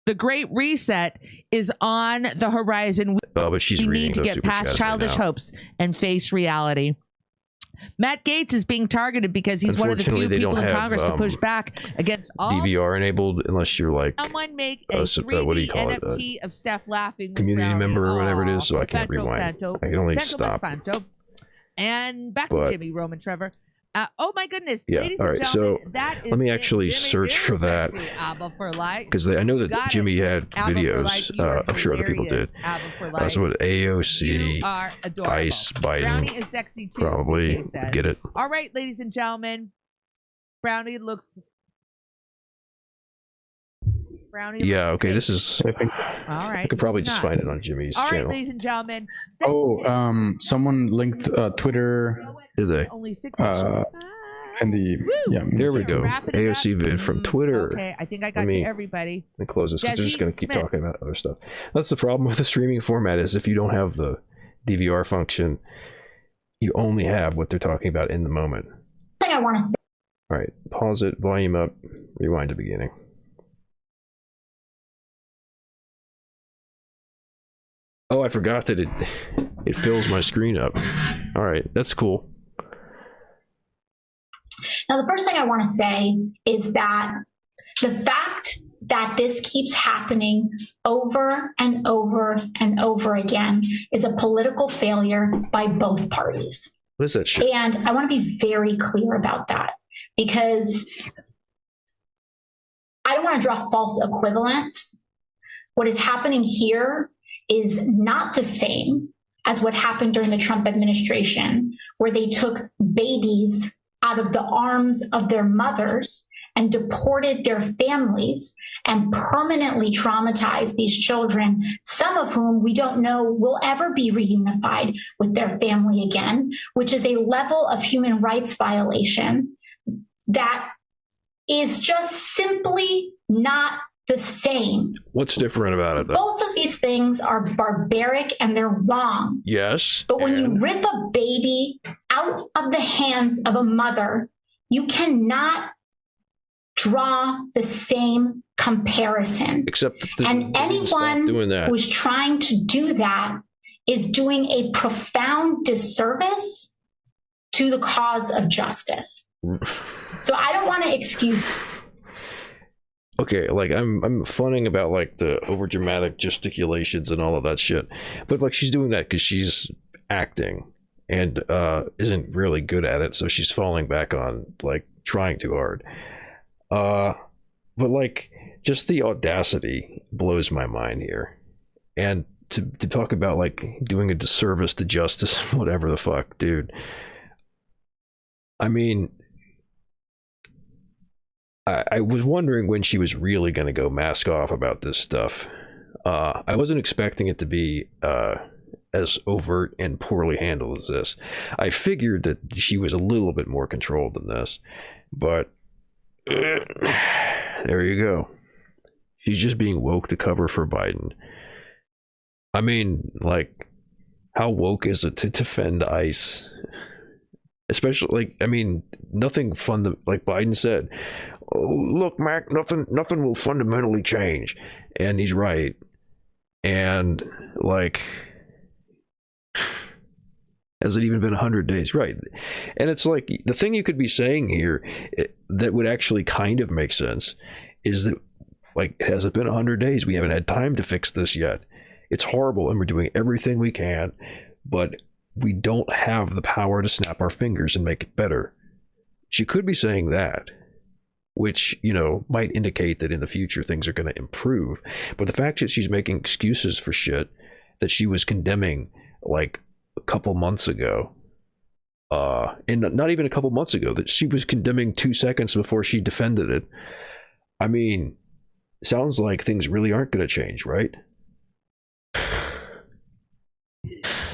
The Great Reset is on the horizon. But we need to get past childish hopes and face reality. Matt Gaetz is being targeted because he's one of the few people in Congress to push back against all DVR enabled, unless you're like someone make a 3D NFT of Steph laughing. Community member or whatever it is, so I can't rewind. I can only stop. And back to Jimmy, Roman, Trevor. Oh my goodness, yeah. Ladies all and right, gentlemen, so that is let me actually search for that, because I know that Jimmy had videos. I'm sure other people did. So what AOC, ICE, Biden, Brownie is sexy too, probably get it. All right, ladies and gentlemen, Brownie looks. Yeah, okay, this is. All right. I could probably just find it on Jimmy's channel. All right, ladies and gentlemen. Someone linked Twitter. Did they? Only 6. and the there we go. AOC vid from Twitter. Okay, I think I got to everybody. Let me close this because they're just going to keep talking about other stuff. That's the problem with the streaming format is if you don't have the DVR function, you only have what they're talking about in the moment. Thing I want to say. All right, pause it, volume up, rewind to beginning. Oh, I forgot that it fills my screen up. All right, that's cool. Now, the first thing I want to say is that the fact that this keeps happening over and over and over again is a political failure by both parties. What is that shit? And I want to be very clear about that because I don't want to draw false equivalence. What is happening here is not the same as what happened during the Trump administration, where they took babies out of the arms of their mothers and deported their families and permanently traumatized these children, some of whom we don't know will ever be reunified with their family again, which is a level of human rights violation that is just simply not the same. What's different about it, though? Both of these things are barbaric and they're wrong. Yes. But when you rip a baby out of the hands of a mother, you cannot draw the same comparison. Except and anyone who is trying to do that is doing a profound disservice to the cause of justice. So I don't want to excuse. Okay, like I'm funning about like the overdramatic gesticulations and all of that shit, but like she's doing that because she's acting and isn't really good at it, so she's falling back on like trying too hard. But like just the audacity blows my mind here, and to talk about like doing a disservice to justice, whatever the fuck, dude. I mean, I was wondering when she was really going to go mask off about this stuff. I wasn't expecting it to be as overt and poorly handled as this. I figured that she was a little bit more controlled than this, but there you go. She's just being woke to cover for Biden. I mean, like, how woke is it to defend ICE? Especially, like, I mean, nothing like Biden said, oh, look, Mac, nothing will fundamentally change. And he's right. And, like, has it even been 100 days? Right. And it's like, the thing you could be saying here that would actually kind of make sense is that, like, has it been 100 days? We haven't had time to fix this yet. It's horrible, and we're doing everything we can, but we don't have the power to snap our fingers and make it better. She could be saying that, which, you know, might indicate that in the future things are going to improve. But the fact that she's making excuses for shit that she was condemning like a couple months ago, and not even a couple months ago, that she was condemning 2 seconds before she defended it. I mean, sounds like things really aren't going to change, right?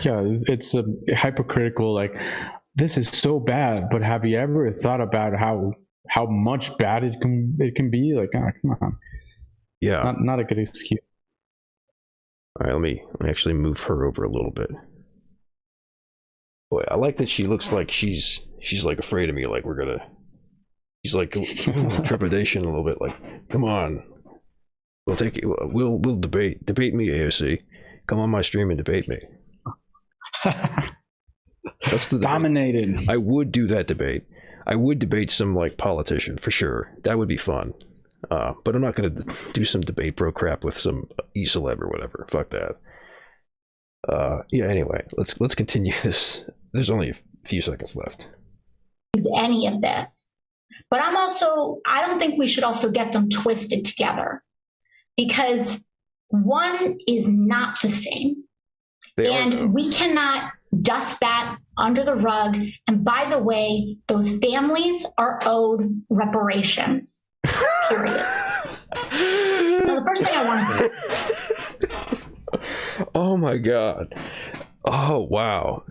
Yeah, it's a hypocritical, like, this is so bad, but have you ever thought about how much bad it can be? Like, oh, come on. Yeah. Not a good excuse. All right, let me actually move her over a little bit. Boy, I like that she looks like she's like afraid of me, like she's like trepidation a little bit, like, come on. We'll take it, we'll debate me, AOC. Come on my stream and debate me. That's the dominated. I would do that debate. I would debate some like politician for sure. That would be fun. But I'm not going to do some debate bro crap with some e-celeb or whatever. Fuck that. Yeah. Anyway, let's continue this. There's only a few seconds left. Use any of this, but I don't think we should also get them twisted together, because one is not the same. And we cannot dust that under the rug. And by the way, those families are owed reparations. Period. Now, the first thing I want to say. Oh my God. Oh, wow.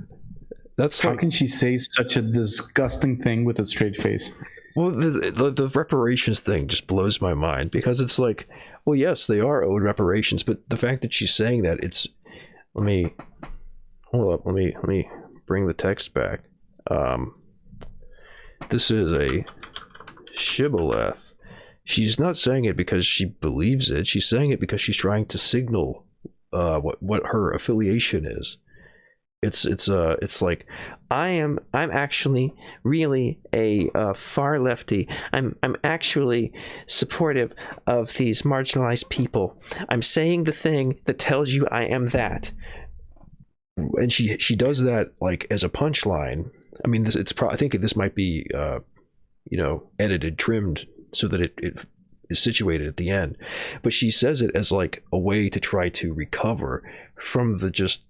That's how can she say such a disgusting thing with a straight face? Well, the reparations thing just blows my mind, because it's like, well, yes, they are owed reparations, but the fact that she's saying that, it's, let me bring the text back. This is a shibboleth. She's not saying it because she believes it. She's saying it because she's trying to signal what her affiliation is. It's like, I'm actually really a far lefty. I'm actually supportive of these marginalized people. I'm saying the thing that tells you I am that. And she does that like as a punchline. I mean, I think this might be edited, trimmed so that it is situated at the end. But she says it as like a way to try to recover from the just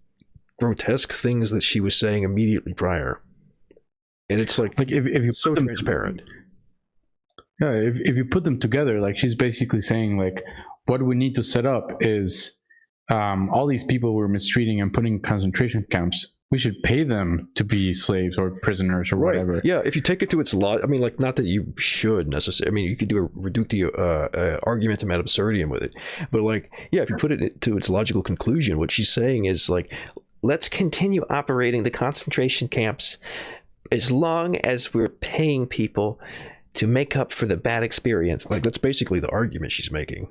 grotesque things that she was saying immediately prior. And it's like if you so transparent. Yeah, if you put them together, like she's basically saying like, what we need to set up is all these people we're mistreating and putting in concentration camps, we should pay them to be slaves or prisoners or whatever. Yeah, if you take it to its I mean, like, not that you should necessarily. I mean, you could do a reductio argumentum ad absurdum with it, but like, yeah, if you put it to its logical conclusion, what she's saying is like, let's continue operating the concentration camps as long as we're paying people to make up for the bad experience. Like, that's basically the argument she's making.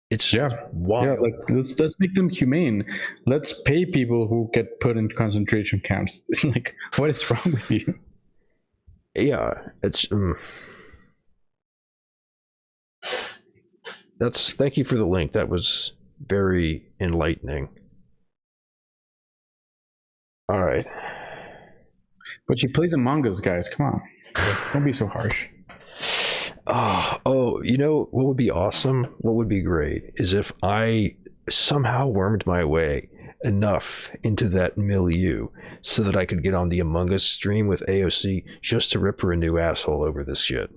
It's wild. Yeah, like let's make them humane. Let's pay people who get put in concentration camps. It's like, what is wrong with you? Yeah, it's thank you for the link. That was very enlightening. All right. But she plays Among Us, guys. Come on. Don't be so harsh. Oh, you know what would be awesome? What would be great is if I somehow wormed my way enough into that milieu so that I could get on the Among Us stream with AOC just to rip her a new asshole over this shit.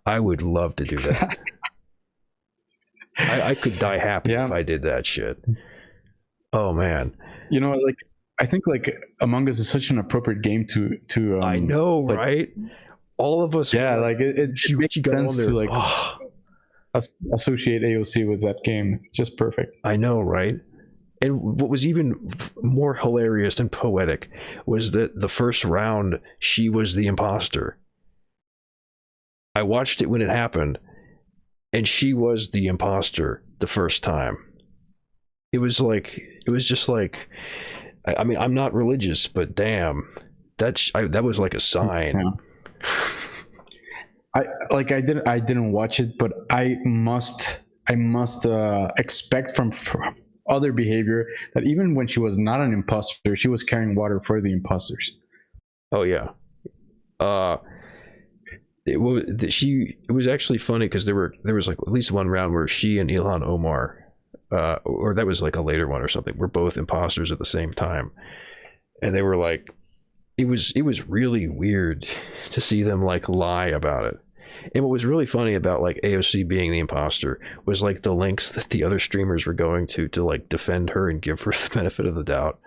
I would love to do that. I could die happy if I did that shit. Oh, man. You know, like, I think like Among Us is such an appropriate game to I know, like, right? All of us, like it makes sense to like associate AOC with that game. It's just perfect. I know, right? And what was even more hilarious and poetic was that the first round, she was the imposter. I watched it when it happened, and she was the imposter the first time. It was just like, I mean, I'm not religious, but damn, that was like a sign. Yeah. I didn't watch it, but I must expect from other behavior that even when she was not an imposter, she was carrying water for the imposters. Oh yeah. It was actually funny because there was like at least one round where she and Ilhan Omar, or that was like a later one or something, were both imposters at the same time, and they were like, it was really weird to see them like lie about it. And what was really funny about like AOC being the imposter was like the links that the other streamers were going to like defend her and give her the benefit of the doubt.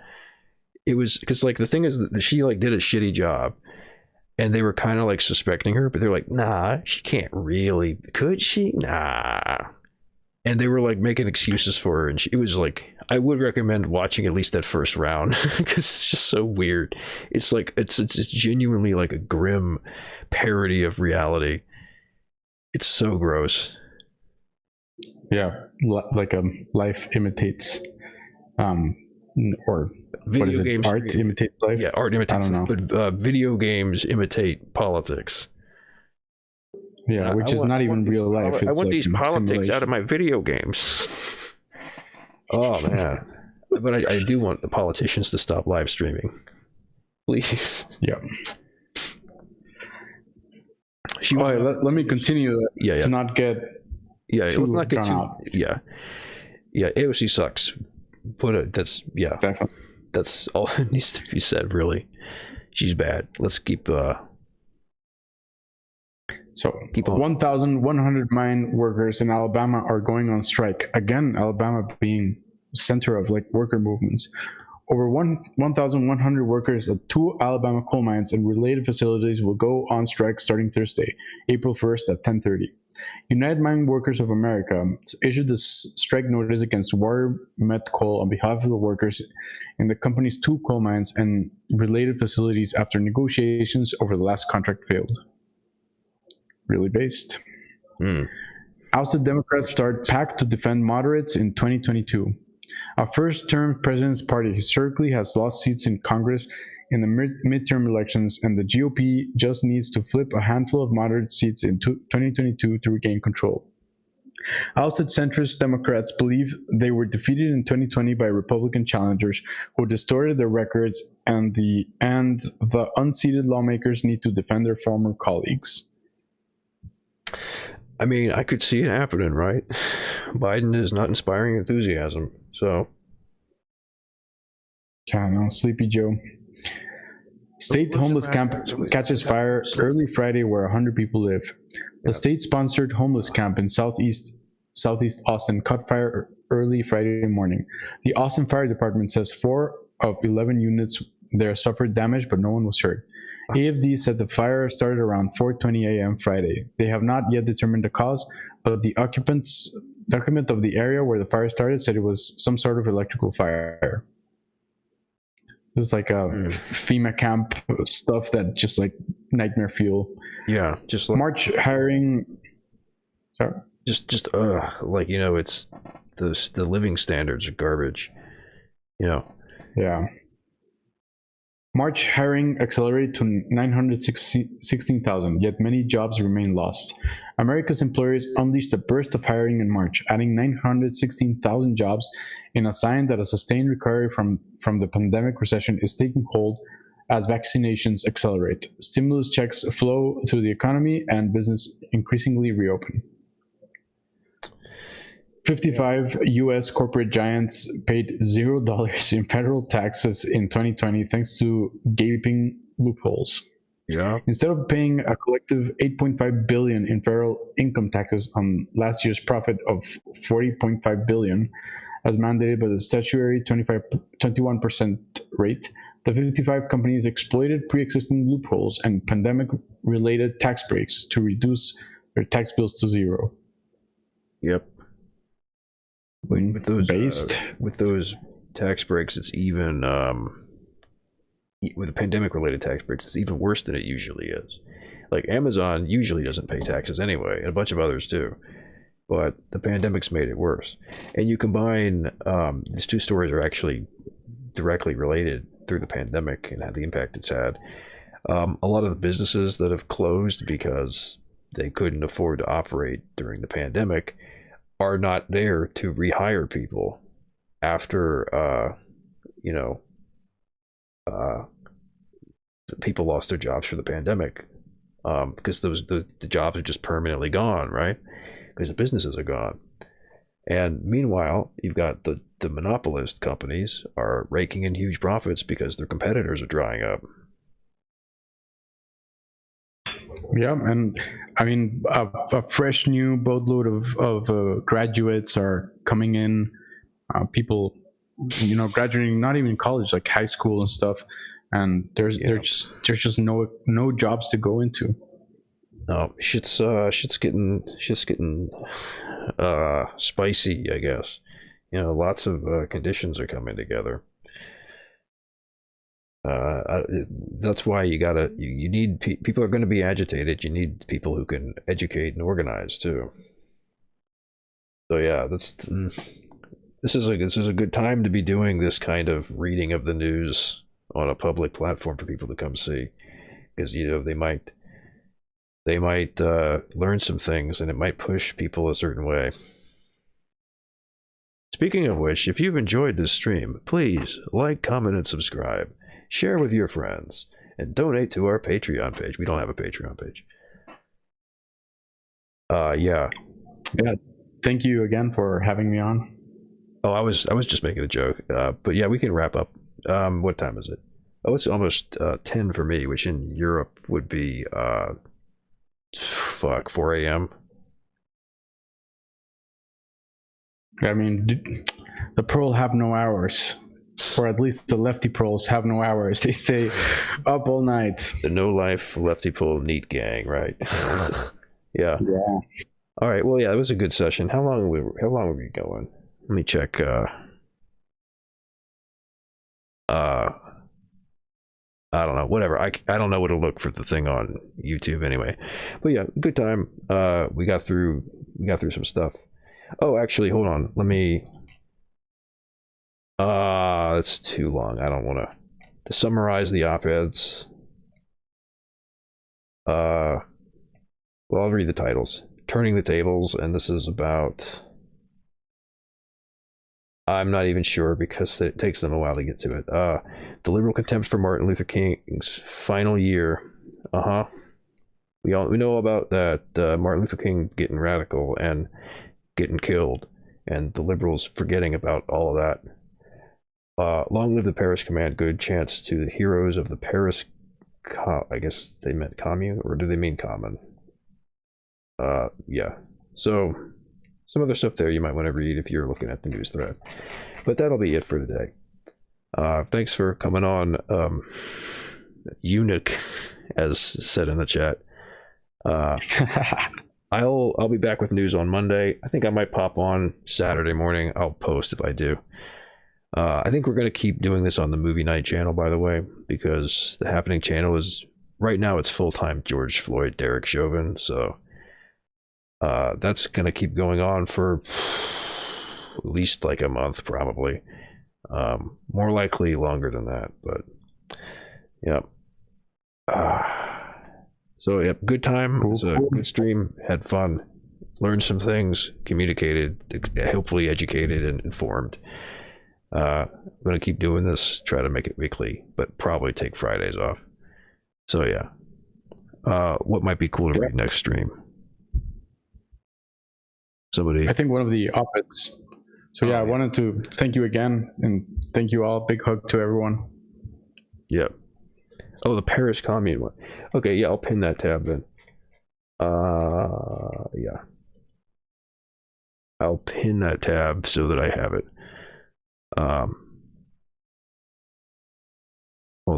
It was because like the thing is that she like did a shitty job, and they were kind of like suspecting her, but they're like, nah, she can't really, could she? Nah. And they were like making excuses for her, and it was like, I would recommend watching at least that first round because it's just so weird. It's like it's genuinely like a grim parody of reality. It's so gross. Yeah, like life imitates, or video what is it? Games Art imitates life. Yeah, art imitates. I don't know. But video games imitate politics. Yeah, which is not even real life. I want these politics out of my video games. Oh man, but I do want the politicians to stop live streaming, please. Yeah. Let me continue to not get let's not get too yeah AOC sucks, but that's definitely. That's all that needs to be said, really. She's bad. Let's keep so 1,100 mine workers in Alabama are going on strike again. Alabama being center of like worker movements. Over 1,100 workers at 2 Alabama coal mines and related facilities will go on strike starting Thursday, April 1st at 10:30. United Mine Workers of America issued a strike notice against Warrior Met Coal on behalf of the workers in the company's 2 coal mines and related facilities after negotiations over the last contract failed. Really based. Ousted Democrats start pact to defend moderates in 2022. A first-term president's party historically has lost seats in Congress in the midterm elections, and the GOP just needs to flip a handful of moderate seats in 2022 to regain control. Ousted centrist Democrats believe they were defeated in 2020 by Republican challengers who distorted their records, and the unseated lawmakers need to defend their former colleagues. I mean, I could see it happening, right? Biden is not inspiring enthusiasm, so. Yeah, no, Sleepy Joe. State homeless camp catches fire early Friday where 100 people live. The state-sponsored homeless camp in southeast Austin caught fire early Friday morning. The Austin Fire Department says 4 of 11 units there suffered damage, but no one was hurt. AFD said the fire started around 4:20 a.m. Friday. They have not yet determined the cause, but the document of the area where the fire started said it was some sort of electrical fire. This is like a FEMA camp stuff that just like nightmare fuel. Yeah, just like, March hiring. Sorry. Just like, you know, it's the living standards are garbage. You know. Yeah. March hiring accelerated to 916,000, yet many jobs remain lost. America's employers unleashed a burst of hiring in March, adding 916,000 jobs in a sign that a sustained recovery from the pandemic recession is taking hold as vaccinations accelerate. Stimulus checks flow through the economy and business increasingly reopen. 55 U.S. corporate giants paid $0 in federal taxes in 2020 thanks to gaping loopholes. Yeah. Instead of paying a collective $8.5 billion in federal income taxes on last year's profit of $40.5 billion, as mandated by the statutory 21% rate, the 55 companies exploited pre-existing loopholes and pandemic-related tax breaks to reduce their tax bills to zero. Yep. With those tax breaks, it's even with the pandemic-related tax breaks, it's even worse than it usually is. Like Amazon usually doesn't pay taxes anyway, and a bunch of others too. But the pandemic's made it worse. And you combine these two stories are actually directly related through the pandemic and the impact it's had. A lot of the businesses that have closed because they couldn't afford to operate during the pandemic are not there to rehire people after people lost their jobs for the pandemic, because the jobs are just permanently gone, right? Because the businesses are gone. And meanwhile, you've got the monopolist companies are raking in huge profits because their competitors are drying up. Yeah, and I mean, a fresh new boatload of graduates are coming in. People, graduating not even college, like high school and stuff, and there's just no jobs to go into. No, shit's getting spicy, I guess. Lots of conditions are coming together. That's why you need people are going to be agitated. You need people who can educate and organize too. So yeah, this is a good time to be doing this kind of reading of the news on a public platform for people to come see, because they might learn some things and it might push people a certain way. Speaking of which, if you've enjoyed this stream, please like, comment, and subscribe. Share with your friends, and donate to our Patreon page. We don't have a Patreon page. Yeah. Thank you again for having me on. Oh, I was just making a joke. But yeah, we can wrap up. What time is it? Oh, it's almost 10 for me, which in Europe would be 4 a.m. I mean, the Pearl have no hours. or at least the lefty proles have no hours. They stay up all night. The no life lefty pole neat gang, right? Yeah. All right. Well, yeah, it was a good session. How long were we going? Let me check. I don't know. Whatever. I don't know what to look for the thing on YouTube anyway. But yeah, good time. We got through some stuff. Oh, actually, hold on. Let me. It's too long. I don't want to summarize the op-eds. Well, I'll read the titles. Turning the Tables, and this is about. I'm not even sure because it takes them a while to get to it. The liberal contempt for Martin Luther King's final year. We know about that Martin Luther King getting radical and getting killed, and the liberals forgetting about all of that. Long live the Paris Command. Good chance to the heroes of the Paris. I guess they meant commune, or do they mean common? Yeah. So. Some other stuff there you might want to read if you're looking at the news thread. But that'll be it for today. Thanks for coming on, Eunuch, as said in the chat. I'll be back with news on Monday. I think I might pop on Saturday morning. I'll post if I do. I think we're going to keep doing this on the Movie Night channel, by the way, because the Happening channel is, right now it's full-time George Floyd, Derek Chauvin, so... that's gonna keep going on for at least like a month, probably. More likely longer than that, but yeah. So yeah, good time. It was a good stream. Had fun. Learned some things. Communicated. Hopefully educated and informed. I'm gonna keep doing this. Try to make it weekly, but probably take Fridays off. So yeah. What might be cool to read next stream? Somebody. I think one of the op-eds. So yeah, I wanted to thank you again and thank you all. Big hug to everyone. Yeah. Oh, the Paris Commune one. Okay, yeah, I'll pin that tab then. Yeah. I'll pin that tab so that I have it. Hold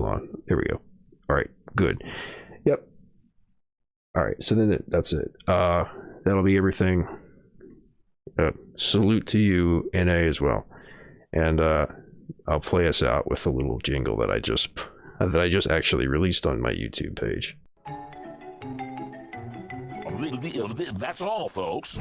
on. There we go. All right, good. Yep. All right, so then that's it. That'll be everything. Salute to you, NA, as well, and I'll play us out with a little jingle that I just actually released on my YouTube page. That's all, folks.